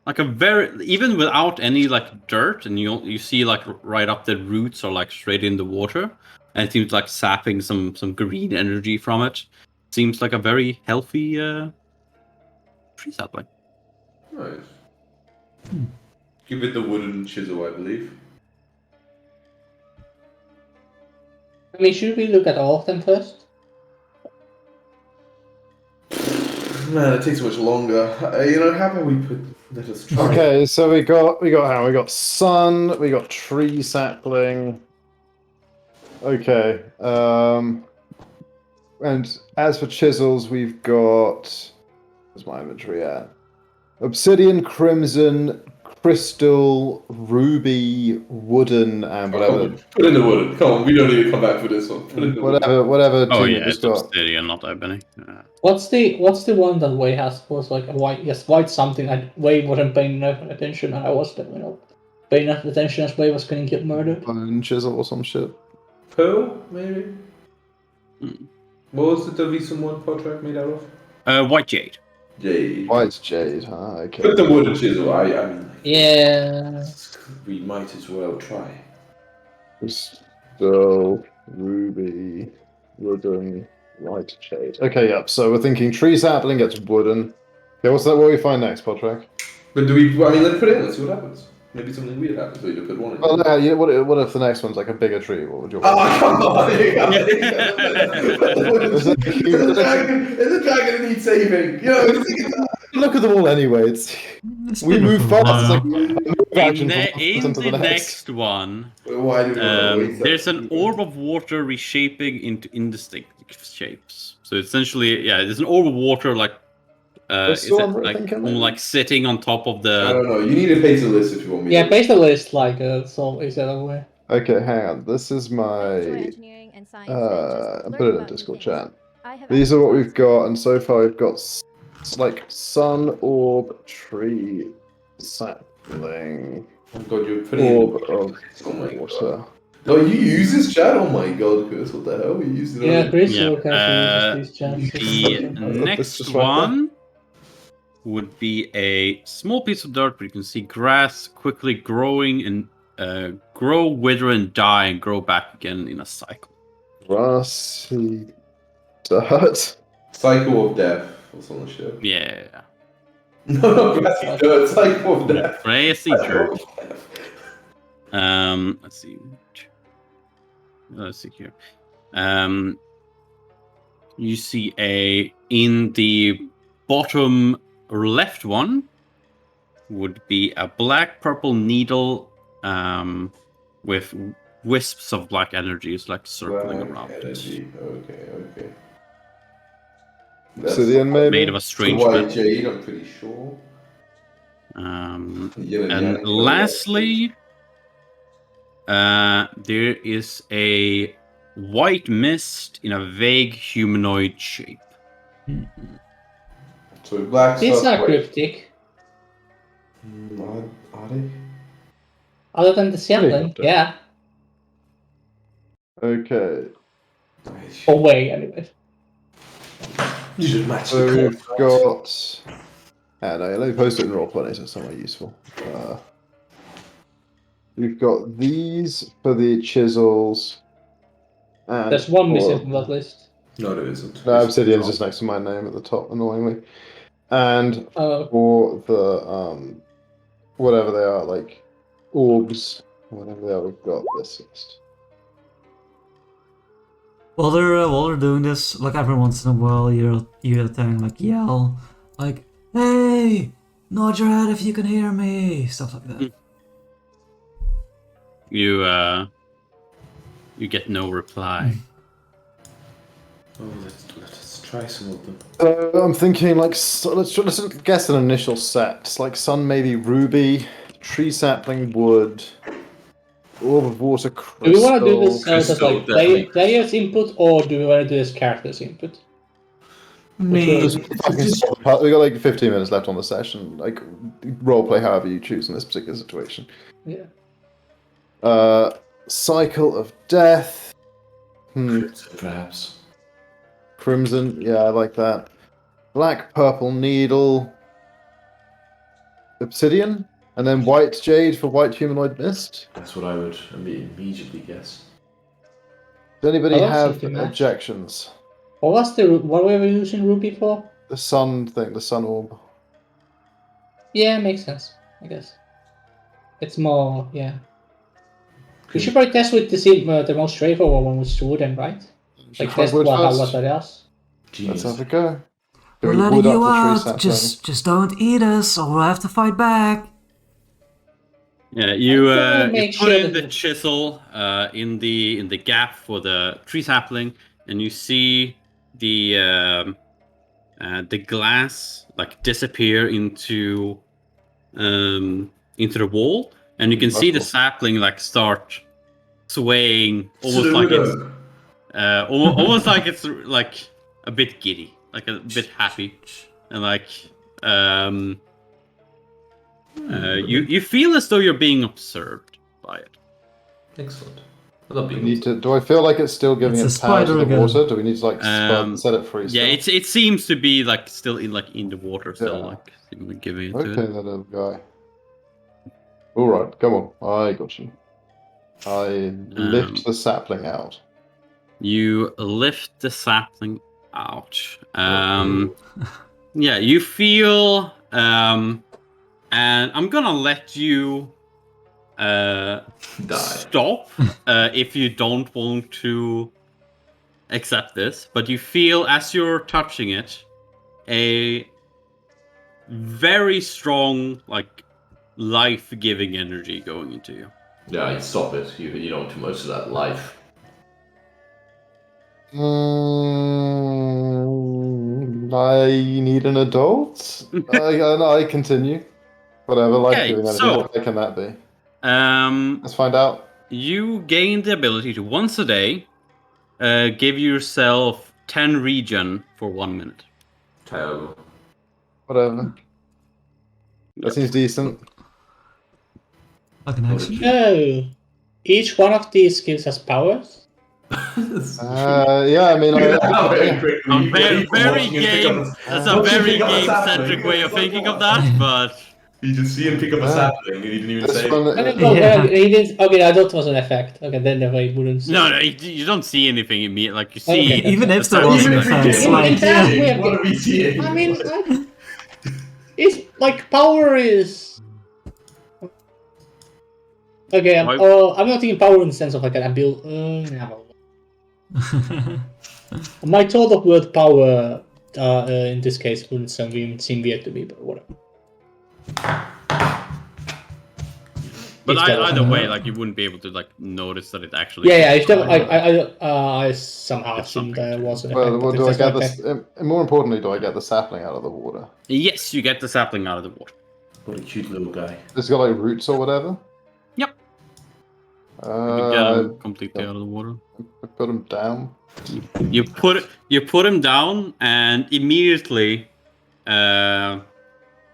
very, even without any like dirt, and you see like right up the roots are like straight in the water, and it seems like sapping some green energy from it. Seems like a very healthy tree sapling. Nice. Give it the wooden chisel, I believe. I mean, should we look at all of them first? Man, it takes much longer. How about we let us try? Okay, so we got sun, we got tree sapling. Okay, and as for chisels, we've got, where's my inventory at? Obsidian, crimson, crystal, ruby, wooden, and whatever. Put in the wooden. Come on, we don't need to come back for this one. Put in the wooden. Whatever. Oh team yeah, it's it's got. obsidian, not ebony. What's the one that Wei has was like a white? Yes, white something. And Wei wasn't paying enough attention, and I was paying enough attention as Wei was going to get murdered. Bone chisel or some shit. Pearl, maybe. What was the recent one contract made out of? White jade. Jade. White jade, huh? Okay. Put the wooden chisel. I mean. Yeah. We might as well try. Crystal, ruby, wooden, white jade. Okay, yep. So we're thinking tree sapling gets wooden. Okay, what's that? What do we find next, Podtrack? But do we? I mean, let's put it in. Let's see what happens. Maybe something weird happens. So you put one in. Well, yeah. What if the next one's like a bigger tree? What would you want? Oh, come on! Is the dragon that needs saving? Look at them all anyway. We move fast. It's like a move action In from the next one, Why do we there's an orb of water reshaping into indistinct shapes. So essentially, yeah, there's an orb of water like. Like sitting on top of the. I don't know. You need to paste a list if you want me. Yeah, paste a list like so is that a way? Okay, hang on. This is my. Put it in Discord chat. These are what we've got, and so far we've got like sun, orb, tree, sapling, God, you're putting orb of water. No, you use this chat? Oh my god, Chris, what the hell? We used it. Yeah, Chris uses these chats. The next one would be a small piece of dirt where you can see grass quickly growing and grow, wither, and die, and grow back again in a cycle. Grassy dirt. Cycle of death or some shit. Yeah. No, grassy dirt. Cycle of death. Grassy dirt. Let's see. Let's see here. You see in the bottom left one would be a black-purple needle with wisps of black energies like circling around it. Okay. Obsidian, maybe? Made of a strange white metal. jade, I'm pretty sure. And lastly, there is a white mist in a vague humanoid shape. So black These stuff, are cryptic. Are they? Other than the sapling, yeah. Okay. Or way, anyway. You should match So the we've got. No, let me post it in Roll20 so it's somewhere useful. We've got these for the chisels. And There's one missing from that list. No, there isn't. No, Obsidian's just next to my name at the top, annoyingly. And for the whatever they are, like orbs, whatever they are, we've got this list. While they're doing this, like every once in a while, you hear a thing like yell, like, "Hey, nod your head if you can hear me," stuff like that. You get no reply. Oh, let's try some of them. I'm thinking like let's guess an initial set. It's like sun, maybe ruby, tree sapling, wood, orb of water, Do crystal. we want to do this as Crystal, like definitely. players' input, or do we want to do this characters' input? Me. We got like 15 minutes left on the session. Like roleplay however you choose in this particular situation. Yeah. Cycle of death. Perhaps. Crimson, yeah, I like that. Black purple needle. Obsidian, and then white jade for white humanoid mist. That's what I would immediately guess. Does anybody Oh, have something match. objections? What were we using Ruby for? The sun thing, the sun orb. Yeah, makes sense. I guess it's more. Yeah. We should probably test with the most straightforward one, which is wooden, right? Should Like try test wood what first. that is. Let's Genius. have a go. We're Go letting wood up you the tree out. sapling. Just don't eat us, or we'll have to fight back. Yeah, you make put sure in that the chisel in the gap for the tree sapling, and you see the glass like disappear into the wall, and you can see the Cool. sapling like start swaying, almost like it's like a bit giddy, like a bit happy, and like you feel as though you're being observed by it. Excellent. I love We being need to. Do I feel like it's still giving It's its a power to spider the again. water? Do we need to like set it free? Yeah, still? it seems to be like still in the water, still Yeah. like seemingly giving it Okay, to it. then, little guy. All right, come on. I got you. I lift the sapling out. You lift the sapling out. Yeah, you feel, and I'm gonna let you stop if you don't want to accept this, but you feel as you're touching it a very strong, like, life-giving energy going into you. Yeah, you stop it. You don't want too much of that life. I need an adult. I continue. Whatever, Okay, life-giving energy. so- How high can that be? Um, Let's find out. you gain the ability to once a day give yourself 10 regen for 1 minute. Terrible. Whatever. That seems decent. Like an action. No. Each one of these gives us powers. Yeah, I mean, I'm very game. That's a very game-centric way of thinking of that, but You just see him pick up a sapling and he didn't even this say. one, Yeah. He didn't. Okay, I thought it was an effect. Okay, then never it wouldn't. no, you don't see anything immediate. Like you see, Okay. Even if the there was an sapling- effect, Even like if that- yeah. What are we seeing? I mean, it's like power is. Okay, I'm not thinking power in the sense of like an ability. My thought of word power in this case wouldn't seem weird to me, but whatever. But If that was- either way, like you wouldn't be able to like notice that it actually. Yeah. If that, I somehow It's assumed something there to- was an well, effect. But do I if get there's no this? And more importantly, do I get the sapling out of the water? Yes, you get the sapling out of the water. What a cute little guy. It's got like roots or whatever. Yep. You get I him completely out of the water. put them down. You put him down, and immediately,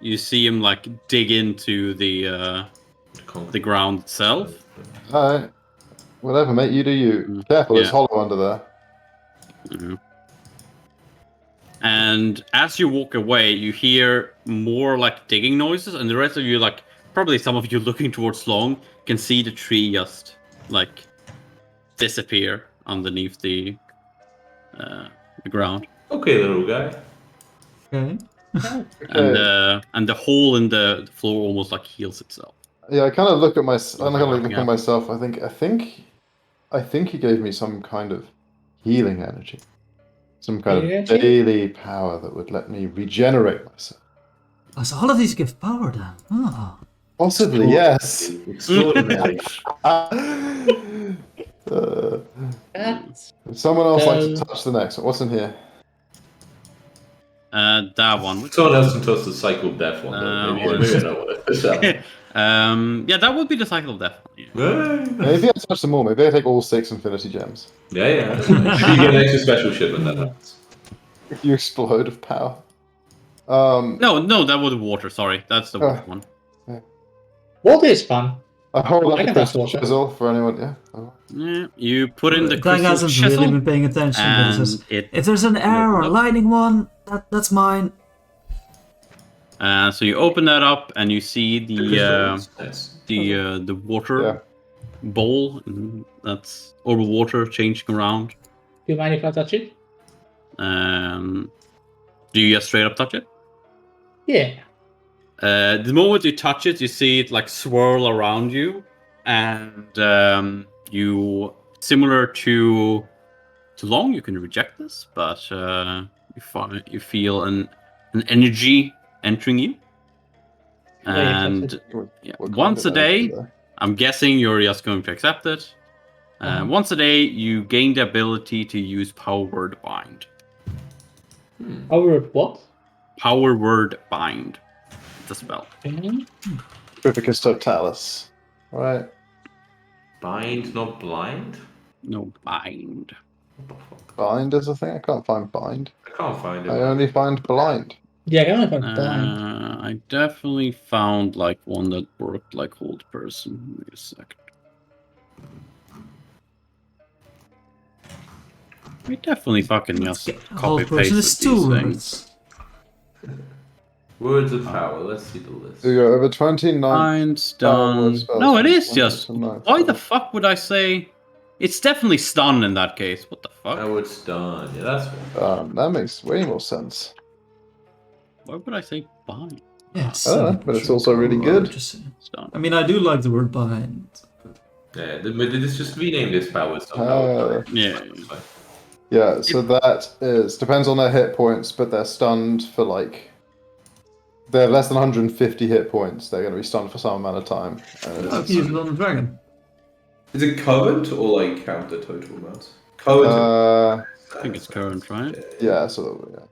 you see him like dig into the ground itself. All right, whatever, mate. You do you. Careful, it's Yeah. hollow under there. Mhm. And as you walk away, you hear more like digging noises, and the rest of you, like probably some of you looking towards Long, can see the tree just like disappear underneath the ground, Okay, little guy. Okay. and the hole in the floor almost like heals itself. Yeah, I kind of look at my. I kind of look Yeah. at myself. I think he gave me some kind of healing energy, some kind Healing of energy? daily power that would let me regenerate myself. Oh, so all of these give power then. Oh. Possibly, yes. Extraordinary. That's Someone else like to So- touch the next one. What's in here? That one. Someone else can touch the cycle of death one, though. Maybe I know what it is. Yeah, that would be the cycle of death. Yeah. Maybe I touch them all. Maybe I take all 6 Infinity Gems. Yeah. Maybe you get an extra special ship when that happens. If you explode of power. No, that was water. Sorry, that's the water one. Water is fun. I hold I up the can crystal touch water. chisel for anyone. Yeah. Oh. Yeah, you put in the Dang crystal hasn't chisel, really been paying attention. But it says, and it. if there's an arrow up. lining one, that's mine. So you open that up, and you see Nice. the water Yeah. bowl. And that's all the water changing around. Do you mind if I touch it? Do you just straight up touch it? Yeah. The moment you touch it, you see it like swirl around you, and you, similar to Long, you can reject this, but you feel an energy entering you, and yeah, What kind once a of energy day, there? I'm guessing you're just going to accept it. Once a day, you gain the ability to use Power Word Bind. Our what? Power Word Bind. The spell. Trificus Totalis. Right. Bind, not blind? No, bind. What the fuck? Bind is a thing. I can't find bind. I can't find it. I only find blind. Yeah, I can only find blind. I definitely found like one that worked like hold person. Wait a second. We definitely fucking just copy Hold person is paste 2 these words. things. Words of power. Let's see the list. So you got over 29. Bind's Power word done. spells No, it from is 1 just. to 9. Why the fuck would I say? It's definitely stun in that case. What the fuck? That word's done. Yeah, that's one. That makes way more sense. Why would I say bind? Yes. I don't know, but it's also really good. Stun. I mean, I do like the word bind. Yeah, this just rename this power. Yeah. Yeah, so that is depends on their hit points, but they're stunned for like they have less than 150 hit points. They're going to be stunned for some amount of time. I can use it on the dragon. Is it current or like count the total amount? Current. I think it's current, right? Yeah, so yeah.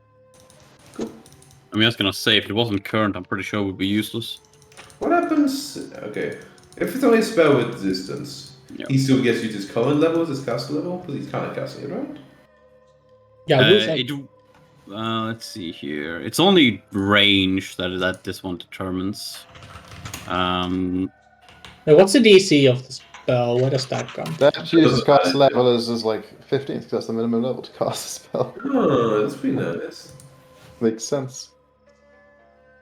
I mean, I was gonna say if it wasn't current, I'm pretty sure it would be useless. What happens? Okay, if it's only a spell with resistance, Yeah. he still gets used his current level as his caster level, because he's kind of casting it, right? Yeah, looks like Let's see here. It's only range that this one determines. What's the DC of the spell? Where does that come? That uses cast level as like 15th, because that's the minimum level to cast a spell. Oh, that's pretty nice. Makes sense.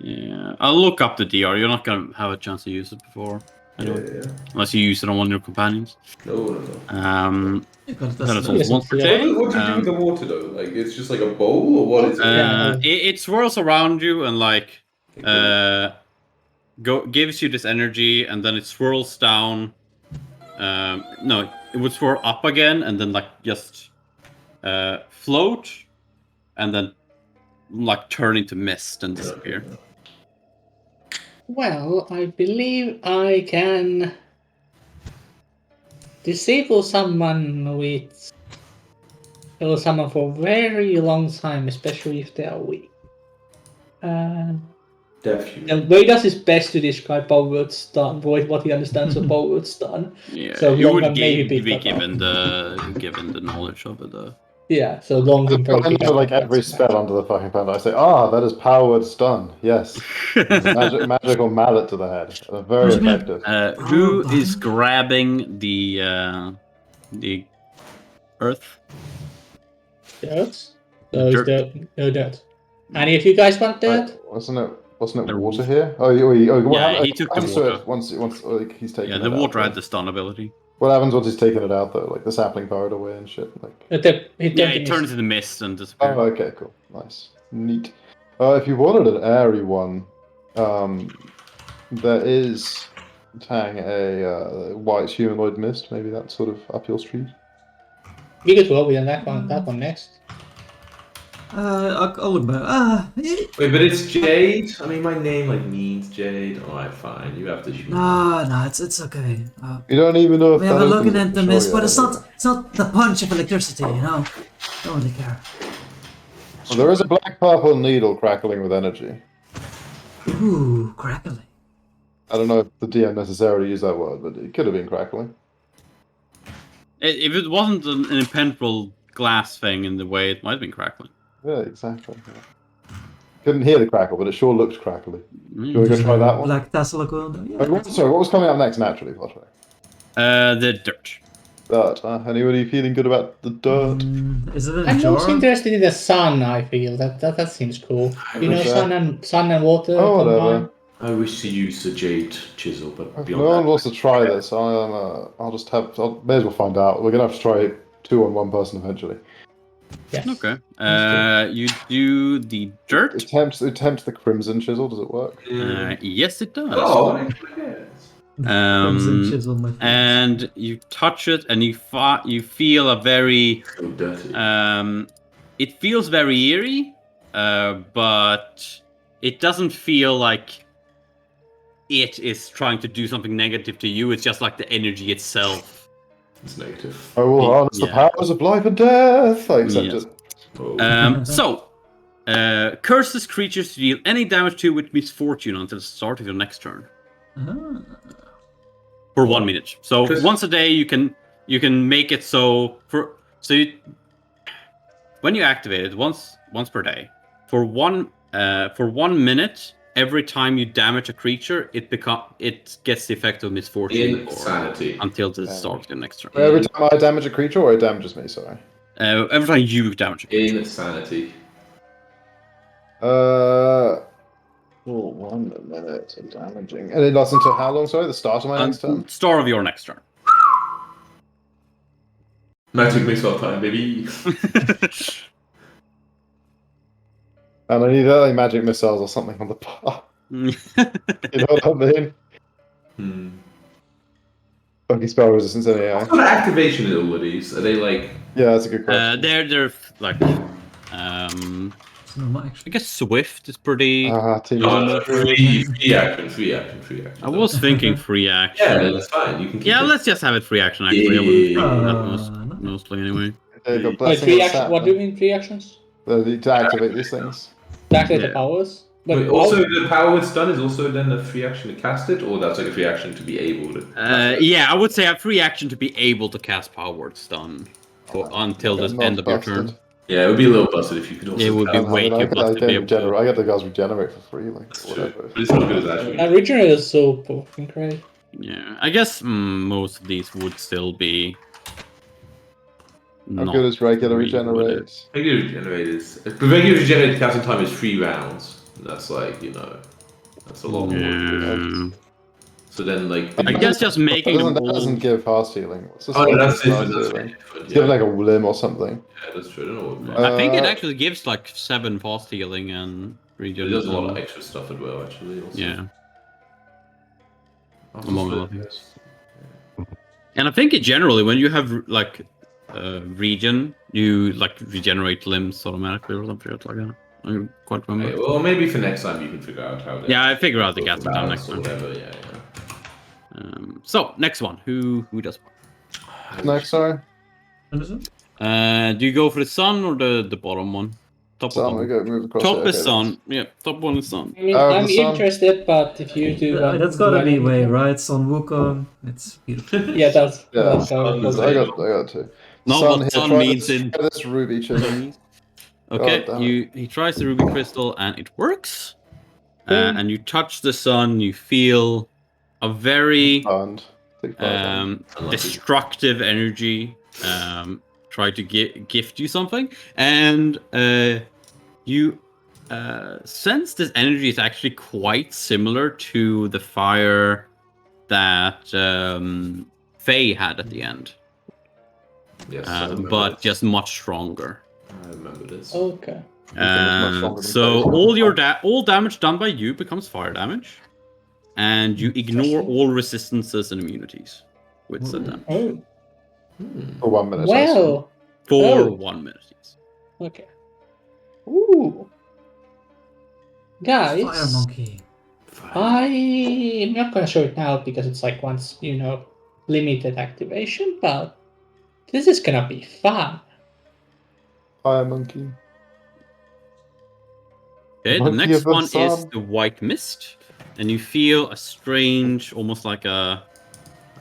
Yeah, I'll look up the DR. You're not gonna have a chance to use it before, anyway, Yeah. unless you use it on one of your companions. No. You got That is it. also once per Yeah. day. What do you do with the water though? Like it's just like a bowl, or what is it? Yeah. It swirls around you and like gives you this energy, and then it swirls down. No, it would swirl up again, and then like just float, and then like turn into mist and disappear. Well, I believe I can disable someone with or someone for a very long time, especially if they are weak. Deaf And Wade does his best to describe power word stun, what he understands of power word stun. Yeah, So you Long would can maybe be pick that up. given the knowledge of it. Yeah, so Long can probably pick Under up like on every that. spell under the fucking pen, I say, that is power word stun. Yes. Magical mallet to the head. Very What do you mean? effective. Who is grabbing the earth? Dirt? So Dirt. it's no dirt. Any of you guys want dirt? Right, wasn't it The water roof. here? Oh, Yeah, he took the happens to water. it once like, he's taken Yeah, it the out, water though? had the stun ability. What happens once he's taken it out though? Like the sapling powered away and shit. Like. Yeah, it turns into mist and disappears. Oh, okay, cool, nice, neat. If you wanted an airy one, there is Tang a white humanoid mist. Maybe that's sort of up your street. We could roll with that one next. I'll look back. Wait, but it's Jade? I mean, my name, like, means Jade. Alright, fine. You have to shoot. No, it's okay. You don't even know if We that have a opens looking up at the the show mist, yet, but it's anyway. not the punch of electricity, you know. Don't really care. Well, there is a black purple needle crackling with energy. Ooh, crackling. I don't know if the DM necessarily used that word, but it could have been crackling. If it wasn't an impenetrable glass thing in the way, it might have been crackling. Yeah, exactly. Yeah. Couldn't hear the crackle, but it sure looks crackly. Do we go try that one? Black Tesla window. Yeah. Sorry, what was coming up next naturally, Potter? The dirt. Dirt, huh? Anybody feeling good about the dirt? Is it in a I'm jar? most interested in the sun. I feel that seems cool. You know, Okay. sun and water Oh, combined. whatever. I wish to use the Jade chisel, but If beyond no one that... wants to try this, I'll just have. May as well find out. We're gonna have to try 2 on 1 person eventually. Yes. Okay. You do the dirt. Attempt the crimson chisel. Does it work? Yes, it does. Oh, yes. Crimson chisel, my friend. And you touch it, and you feel a very So dirty. it feels very eerie, but it doesn't feel like it is trying to do something negative to you. It's just like the energy itself. It's negative. I will harness the Yeah. powers of life and death. I accept Yes. it. Oh. Curses creatures deal any damage to with misfortune until the start of your next turn for 1 minute. So once a day, you can make it so when you activate it once per day for 1 minute. Every time you damage a creature, it gets the effect of misfortune Insanity. until the start of your next turn. Every time I damage a creature, or it damages me. Sorry. Every time you damage a creature. Insanity. For 1 minute of damaging, and it lasts until how long? Sorry, the start of my next turn. Start of your next turn. Magic missile time, baby. And I need like magic missiles or something on the bar. You know what I mean? Fucking spell resistance and AI. What sort of activation are all of these? Are they like... Yeah, that's a good question. They're like I guess Swift is pretty. Team free action. I was thinking free action. Yeah, that's fine. You can keep it. Let's just have it free action. Actually, I wouldn't that mostly anyway. There you go, Wait, blessing 3 on action. sap, What do you then. mean 3 actions? To activate these things. To activate the Yeah. powers. But Wait, also, the power it's done is also then a free action to cast it, or that's like a free action to be able to. Cast it? Yeah, I would say a free action to be able to cast power word stun until the Not end of your busted. turn. Yeah, it would be a little busted if you could also. It would be cast- way too busted to be able to. I get the guys regenerate for free, like That's true. whatever. But it's not good as actually. and regenerate is so fucking great. Yeah, I guess most of these would still be. How not good is regular really good. regenerate? Regular regenerate is. But regular regenerate casting time is 3 rounds. That's like, that's a lot more. Yeah. So then, like. I guess just making them That all. doesn't give fast healing. What's this Oh, no, one? that's Fast different. That's healing. different. Give Yeah. like a limb or something. Yeah, that's true. I don't know what. I think it Uh, actually gives like 7 fast healing and It regen. does a lot of extra stuff as well, actually. Also. Yeah, I'll among just other put- things. And I think it generally, when you have like regen, you like regenerate limbs automatically or something like that. I don't quite remember. Okay, well, maybe for next time you can figure out how. Yeah, I figure out the Balance casting time next or time. Whatever. Yeah. So next one, who does what? Next, sorry. What is it? Do you go for the sun or the bottom one? Top So or I'm bottom? gonna go move across. Top it. is Okay, sun. Yeah, top one is sun. I mean, the I'm sun. interested, but if you do one, That's gotta be way, right? Son Wukong. It's beautiful. Yeah, that's Yeah, that's how it goes. I got two. Not Sun what here, sun try means this, in. try this ruby chisel. Okay, God damn it. he tries the ruby crystal and it works. Yeah. And you touch the sun, you feel a very Burned. Take fire. Unlucky. destructive energy try to gift you something, and you sense this energy is actually quite similar to the fire that Faye had at the end, Yes, I remember but this. just much stronger. I remember this. Okay. much stronger than So Faye's. all damage done by you becomes fire damage, and you ignore all resistances and immunities with said damage Oh. For 1 minute. I assume. Well. for Oh. 1 minute. Yes. Okay. Ooh. Guys, Fire monkey. I'm not gonna show it now because it's like once, limited activation, but this is gonna be fun. Fire monkey. Okay, the Monkey next of the one is sun. the white mist, and you feel a strange, almost like a.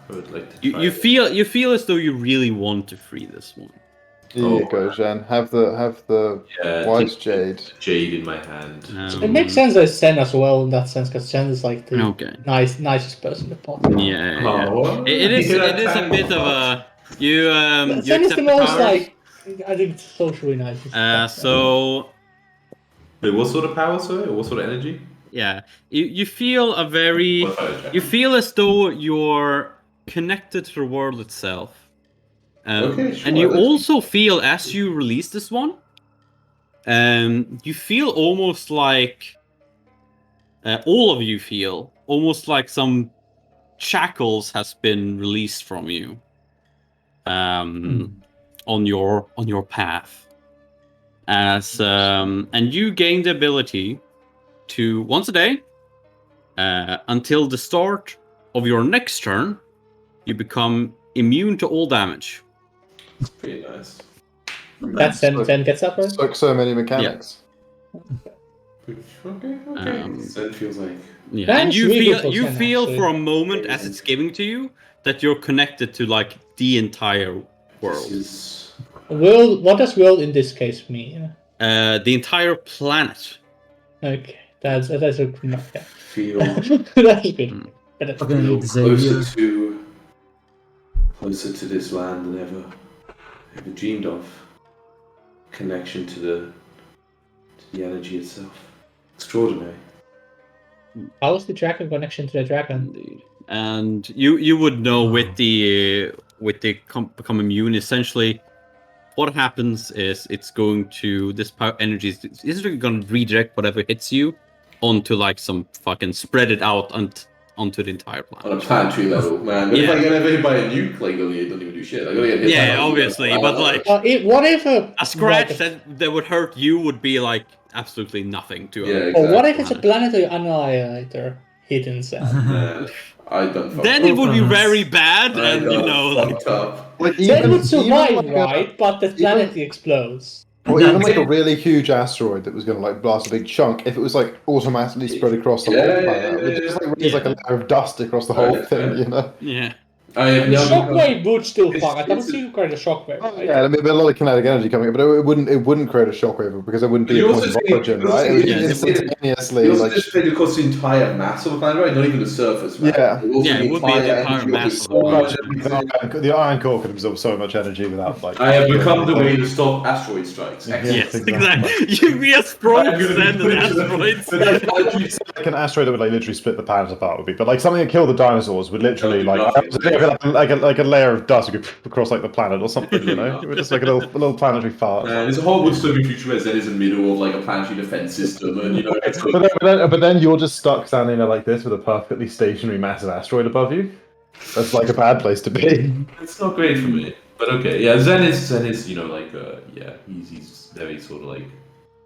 I would like to. You feel as though you really want to free this one. Here you go, Jen. Have the white take jade. the jade in my hand. It makes sense that Zen as well in that sense, because Zen is like the Okay. nicest person in the pot. Yeah. Oh, It is a bit of a you you Zen is accept the the most powers. like, I think it's socially nice. So Wait, what sort of power, sorry? Or what sort of energy? yeah, you feel a very What fire check? you feel as though you're connected to the world itself. Okay, sure, And you let's- also feel as you release this one, you feel almost like all of you feel almost like some shackles has been released from you on your path. As and you gain the ability to once a day until the start of your next turn, you become immune to all damage. Pretty nice. That's Zen gets up, right? So many mechanics. Okay. That feels like. Yeah, That and is you really feel good, you Zen, feel actually. for a moment as it's giving to you that you're connected to like the entire world, This is. What does world in this case mean? the entire planet. Okay, that's a yeah. Feel. That's good. But Fucking need Feel Xavier. closer to this land than ever dreamed of. Connection to the energy itself. Extraordinary. how is the dragon connection to the dragon? Indeed. And you would know with the become immune. Essentially, what happens is it's going to this power energy is going to redirect whatever hits you onto like some fucking spread it out onto the entire planet. On a planetary level, man. But if I get ever hit by a nuke, like, it doesn't even do shit. I gotta get hit by Yeah, a nuke. obviously, but like What if a scratch that would hurt you would be like absolutely nothing to Yeah, a Or what if exactly. it's a planetary annihilator hidden Zen? Man, I done fucked Then up. it would be very bad, I and done like fucked up. Like Zen would survive, like right? But the planet explodes. Or even like a really huge asteroid that was going to like blast a big chunk. If it was like automatically spread across the whole planet, it would just like raise like a layer of dust across the whole thing, you know? yeah. I have The now become- shockwave would still It's- fuck. I don't it's- see you create a shockwave. Right? Yeah, I mean, a lot of kinetic energy coming in, but it wouldn't create a shockwave because it wouldn't be But a you point also of say- origin, you also right? It say- would yeah, just instantaneously You also like just paid across the entire mass of the planet, right? Not even the surface, right? Yeah. Also Yeah, it would be the entire energy of mass the of the planet. sun. The iron core could absorb so much energy without like. I have become the way to stop asteroid strikes. Yeah. Excellent. Yes, exactly. exactly. You'd be a strong I'm gonna send be an putting- asteroids. Like an asteroid that would like literally split the planet apart would be, but like something that killed the dinosaurs would literally That like would be nothing. like a layer of dust would go across like the planet or something, you know? It was just like a little planetary fart. There's a whole dystopian future where Zen is in the middle of like a planetary defense system, and you know, it's But then you're just stuck standing there like this with a perfectly stationary massive asteroid above you. That's like a bad place to be. it's not great for me. But okay, yeah, Zen is you know like yeah, he's very sort of like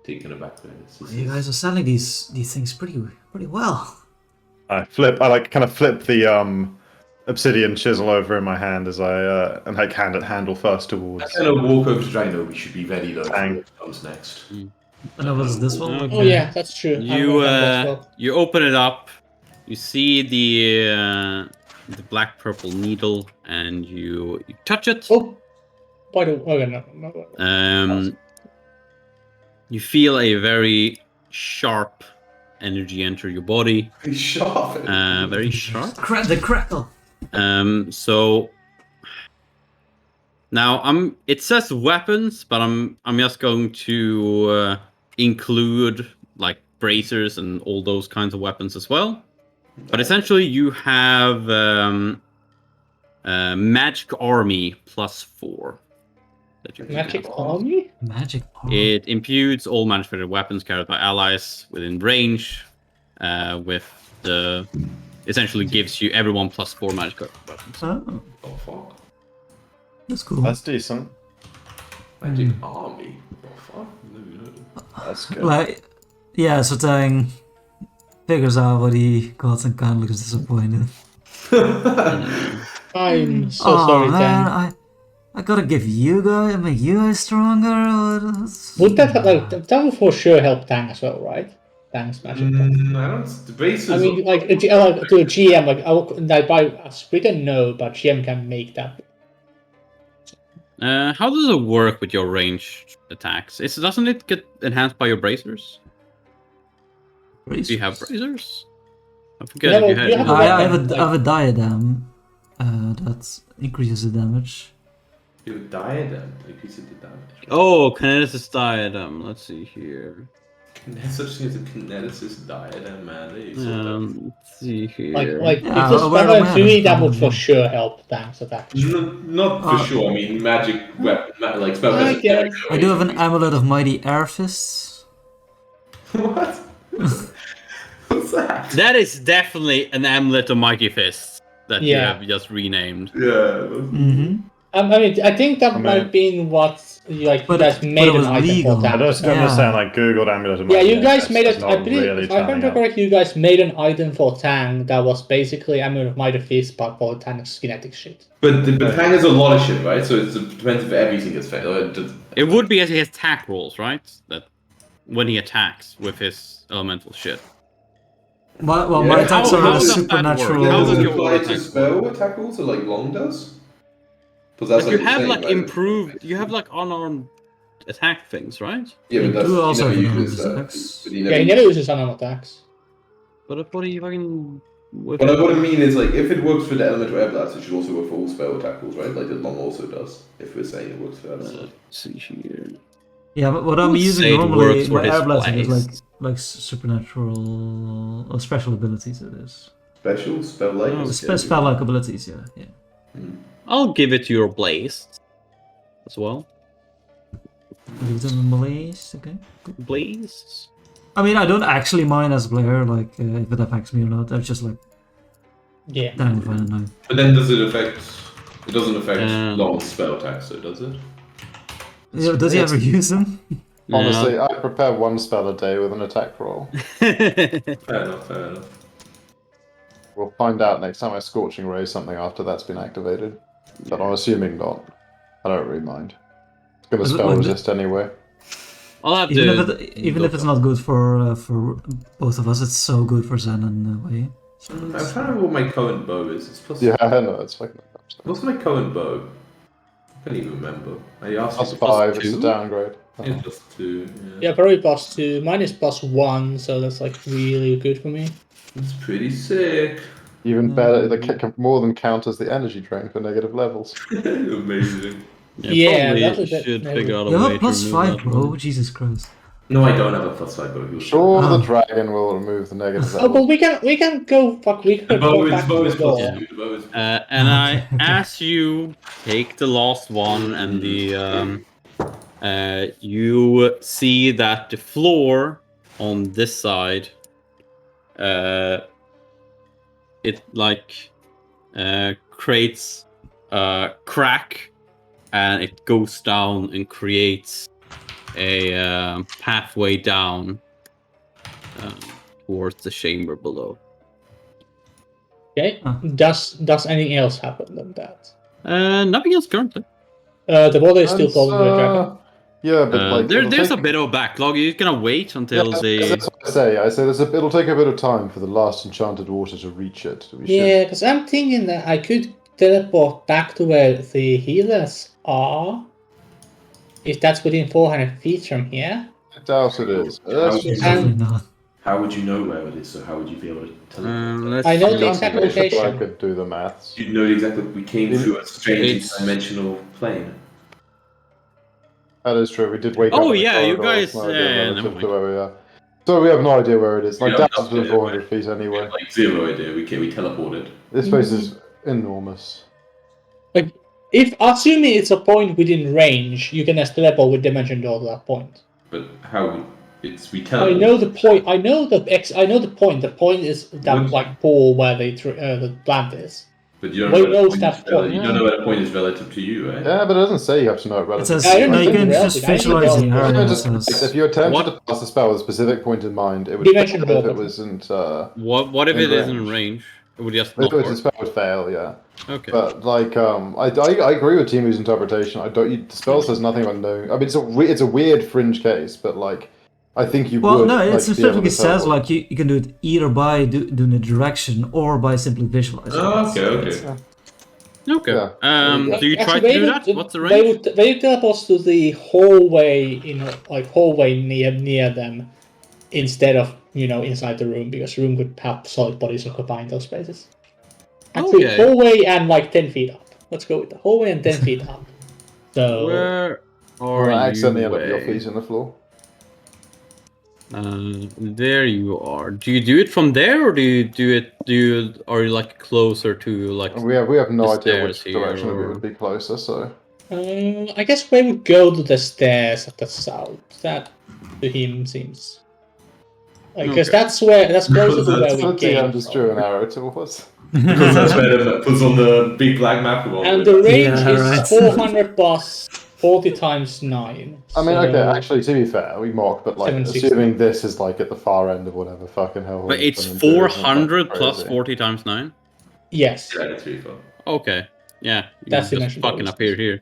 taken aback by this. You guys are selling these things pretty well. I like kind of flip the obsidian chisel over in my hand as I and like hand it handle first towards. I kind of walk over to Draino. We should be ready though. Bang. For what comes next. And what is this one? Oh yeah, that's true. I You remember that as well. you open it up. You see the black purple needle, and you touch it. Oh, by the way, okay, no. You feel a very sharp energy enter your body. He's sharp. Very sharp. The crackle. So now it says weapons, but I'm just going to include like bracers and all those kinds of weapons as well. But essentially you have magic army +4 that you can Magic have. army? Magic. It imputes all magic weapons carried by allies within range, with the essentially gives you everyone +4 magic weapons. Oh, Oh fuck! that's cool. That's decent. Magic army. Oh fuck! Never heard of it. That's good. Like, yeah, so Tang figures out what he got and kind of looks disappointed. I'm so Oh sorry, man, Dan. I gotta give you guys, make you guys stronger. Would that would for sure help Tang as well, right? Tang's magic. I don't. The bases. I mean, like to a GM, like by us, we don't know, but GM can make that. How does it work with your ranged attacks? Doesn't it get enhanced by your bracers? Do you have bracers? I forget You have if a- you you had. have a I weapon, have a diadem that increases the damage. You have a diadem. Increases the damage. Oh, Kineticist diadem. Let's see here. There's such thing as a kineticist diadem, man. They use it. Let's see here. Like Yeah, if this where weapon am I? 3, that would Probably. for sure help Tang's attack. Not for sure. I mean, magic weapon, like spell. I weapons, guess. I do have an amulet of mighty air fists. What? What's that? That is definitely an amulet of mighty fists that you Yeah. have just renamed. Yeah. Mm-hmm. I mean, I think that I mean- might have been what like But you guys it- made but it an was item legal. for I Tang. just Yeah. understand, like, Googled Amulet of Yeah, Mighty you guys Ancestors, made it. it's I not believe, really if I remember turning up. correctly, you guys made an item for Tang that was basically Amulet of Mighty Fist, but for Tang's kinetic shit. But Tang has a lot of shit, right? So it depends if everything gets failed. It would be as he has attack rolls, right? That when he attacks with his elemental shit. Well, Yeah, my attacks how are does that supernatural. work? How does does it your apply attack to spell attack also, like Long does? Because that's But like you have the same, like right? improved. You have like unarmed attack things, right? Yeah, You but that's do also he never have uses unarmed that. attacks. But he Yeah, he never uses unarmed attacks. But what are you fucking? With What I mean is, like, if it works for the elemental air blast, it should also work for all spell attack rolls, right? Like the Long also does. If we're saying it works for that. Let's see here. Yeah, but what I I'm would say using it normally, works for my his air blasting is blast. like supernatural or special abilities. It is Special spell like Oh, spell-like abilities. Yeah. I'll give it to your blaze as well. Leave them in Malays. Okay. Blaze. I mean, I don't actually mind as Blair, like if it affects me or not. I'm just like, Yeah. damn if I don't know. But then does it affect? It doesn't affect Um, Long spell attack, so does it? Yeah, does he ever use them? Honestly, I prepare one spell a day with an attack roll. Fair enough. Fair enough. We'll find out next time I Scorching Ray something after that's been activated. But I'm assuming not. I don't really mind. It's gonna Is it spell like resist anyway. I'll have Even if it's not good for both of us, it's so good for Zen in a way. I'm trying to remember what my current bow is. It's plus. Yeah, I know, it's fucking What's my current bow? I can't even remember. I asked plus you. 5, it's a 2? downgrade. Yeah, plus 2. Yeah, probably +2. Mine is +1, so that's like really good for me. That's pretty sick. Even better, the kick more than counters the energy drain for negative levels. Amazing. Yeah, probably that's a bit- should maybe. figure out a You have way a plus to remove 5, that bro. one. Jesus Christ. No, I don't have a plus 5 bow. Sure, Ah. the dragon will remove the negative Oh, but levels. we can go we The can bow go is, back bow to is the plus door. 2. The bow is And I, as you take the last one, and you see that the floor on this side, it like creates a crack, and it goes down and creates a pathway down towards the chamber below. Okay. Huh. Does anything else happen than that? Nothing else currently. The water is still And, following the dragon. Yeah, but like it'll There's take- a bit of a backlog. You're gonna wait until Yeah, they. that's what I say. I say it'll take a bit of time for the last enchanted water to reach it. We should- Yeah, because I'm thinking that I could teleport back to where the healers are. If that's within 400 feet from here. I doubt it is. Definitely not. How would you know where it is? So how would you be able to tell it? let's I know see. the exact I'm pretty sure I location. could do the maths. You know exactly. We came through a strange It's- dimensional plane. That is true. We did wake up. Oh, in the yeah, you corridor, guys, no idea never relative mind. to where we are. So we have no idea where it is. I Yeah, doubt no it's within idea 400 feet We anyway. had like zero idea. We teleported. This place is enormous. Like, if assuming it's a point within range, you can just teleport with dimension door to that point. But how? We I teleported. know the point. I know the point. The point is that What? like pool where the plant is. But you don't Wait, know no, where the point that's is relative. You point. don't know where the point is relative to you, eh? Yeah, but it doesn't say you have to know it It relative. says I don't no, you think can it's just relative. I think visualize the it's area. It Just, says. if you attempted What? to cast a spell with a specific point in mind, it would Dimension fail if door. it wasn't. What if In it isn't in range. range? It would just If not it was a work. spell would fail, yeah. Okay. But like, I agree with Timu's interpretation. I don't. The spell says nothing about knowing. I mean, it's a weird fringe case, but like, I think you Well, would. no, it like, be able specifically to says teleport. like you can do it either by doing the direction or by simply visualizing. Oh, it. okay. Okay. Yeah, there you go. Do you try Actually, to do that? What's the range? They would teleport to the hallway hallway near them instead of inside the room, because room would have solid bodies occupying those spaces. Actually, Okay. hallway and like 10 feet up. Let's go with the hallway and 10 feet up. So Where are Or you? accidentally end up with your Way? feet in the floor. There you are. Do you do it from there, or do you do it? Are you like closer to like? We have no The idea which stairs here, direction we or- would be closer. So I guess we would go to the stairs at the south. That to him seems because Okay. that's closer to where we let's see. came Just from. drew an arrow to us. Because that's where it puts on the big black map. Of all And the the range Yeah, is right. 400 plus 40 times 9. I mean, okay. so- Actually, to be fair, we mock, but like 760. assuming this is like at the far end of whatever fucking hell. But we're it's gonna do, isn't it? 400 Like, plus crazy. 40 times 9. Yes. Yeah, that's really fun. Okay. Yeah. You That's just dimension fucking bonus. appear here,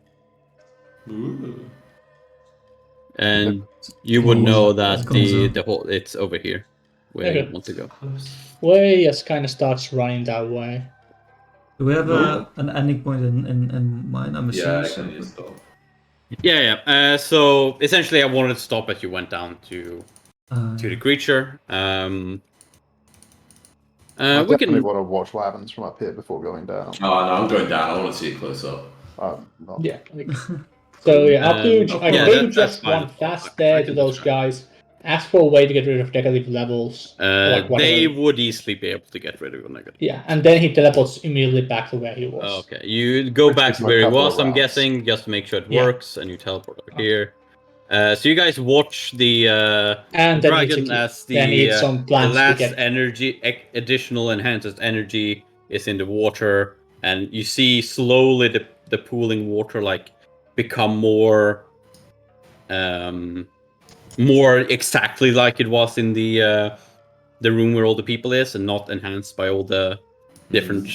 Ooh. and you would know that It comes the up. the whole it's over here where Okay. you want to go. Way just kind of starts running that way. Do we have No. an ending point in mind? I'm Yeah, I assuming. can just stop. Yeah. So essentially, I wanted to stop as you went down to the creature. I We definitely can. want to watch what happens from up here before going down. Oh no, I'm going down. I want to see it close up. No. Yeah. So yeah, up to yeah, maybe that's just fine. one fast I there can to those describe. guys. Ask for a way to get rid of negative levels. like whatever. They would easily be able to get rid of your negative. Yeah, and then he teleports immediately back to where he was. Okay, you go Which back takes to him a where he couple was, of I'm rounds. guessing, just to make sure it Yeah. works, and you teleport over here. So you guys watch the And then it's dragon a key. as Then the, it's some the plans to last get. energy, additional enhanced energy is in the water, and you see slowly the pooling water like become more exactly like it was in the room where all the people is, and not enhanced by all the different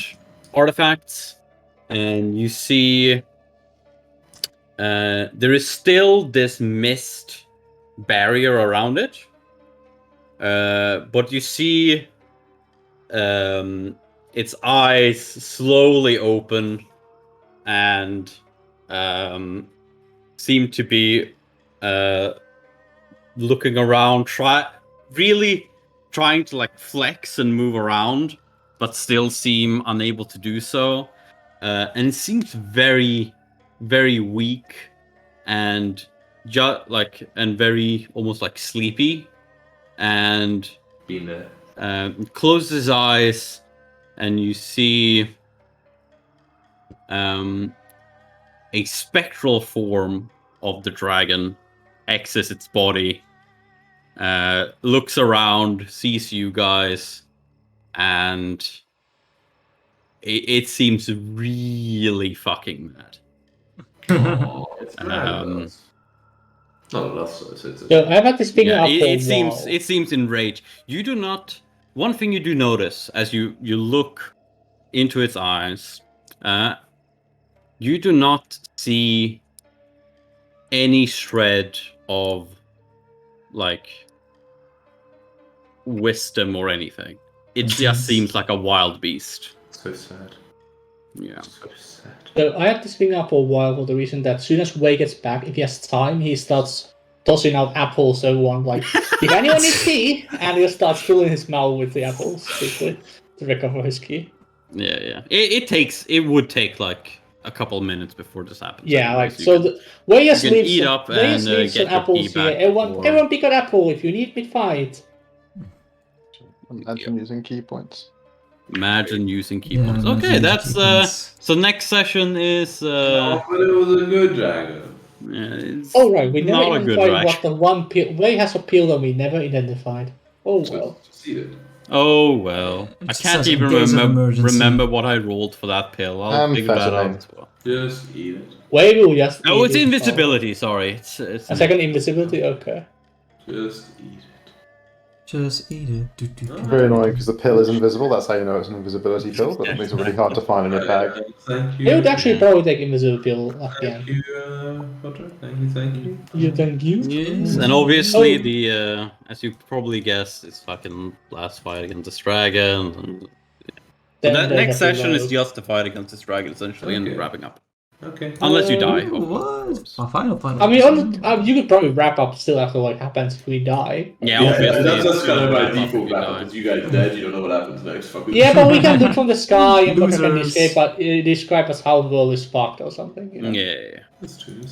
artifacts. And you see there is still this mist barrier around it, but you see its eyes slowly open and seem to be looking around, really trying to like flex and move around, but still seem unable to do so. And it seems very, very weak and very almost like sleepy. And Been there. closes his eyes, and you see a spectral form of the dragon exits its body, looks around, sees you guys, and it seems really fucking mad. Oh, it's mad. Um, It's not a love story, so it's So I've had this thing Yeah, up for a it seems enraged. You do not. One thing you do notice as you look into its eyes, you do not see any shred of like wisdom or anything. It just seems like a wild beast. so sad. Yeah. So sad. So I had this thing up for a while for the reason that as soon as Wei gets back, if he has time, he starts tossing out apples to everyone, like, if anyone needs tea, and he starts filling his mouth with the apples quickly to recover his key. Yeah. It would take like a couple minutes before this happens. Yeah, anyway, like, you so can- the Wei just you can leaves eat some, up Wei just and, leaves some get your apples key here. back Everyone, before- everyone pick an apple if you need me to fight. Imagine using key points. Imagine using key Yeah, points. imagine Okay, that's key points. so next session is Oh, but it was a good dragon. it's Oh right, we never not a good identified dragon. what the one pill. Wei has a pill that we never identified. Oh well. Succeeded. Oh well. I just can't says even in case of emergency. remember what I rolled for that pill. I'll figure that out Amphetamine. as well. Just eat it. Wave will just. Oh, eat it's it. invisibility. Sorry, it's A second invisibility. Okay. Just eat it. Just eat it. Very annoying because the pill is invisible. That's how you know it's an invisibility pill, but it makes it really hard to find in your bag. Thank you. He would actually probably take invisible pill at the Thank end. you, Potter. Thank you. You thank you. Yes, and obviously Oh. the as you probably guessed, it's fucking last fight against this dragon. And... So Then that they next have to session is load. just the fight against this dragon, essentially, Okay. and wrapping up. Okay. Unless you die, Ooh, of what? course. My final part. I mean, you could probably wrap up still after what happens if we die. Yeah, Yeah, obviously. that's kind of my wrap up if default you wrap die. because you guys dead, you don't know what happens next. Fuck with Yeah, but we can look from the sky and Potter can Losers. describe us how the world is fucked or something. You know? Yeah. That's true.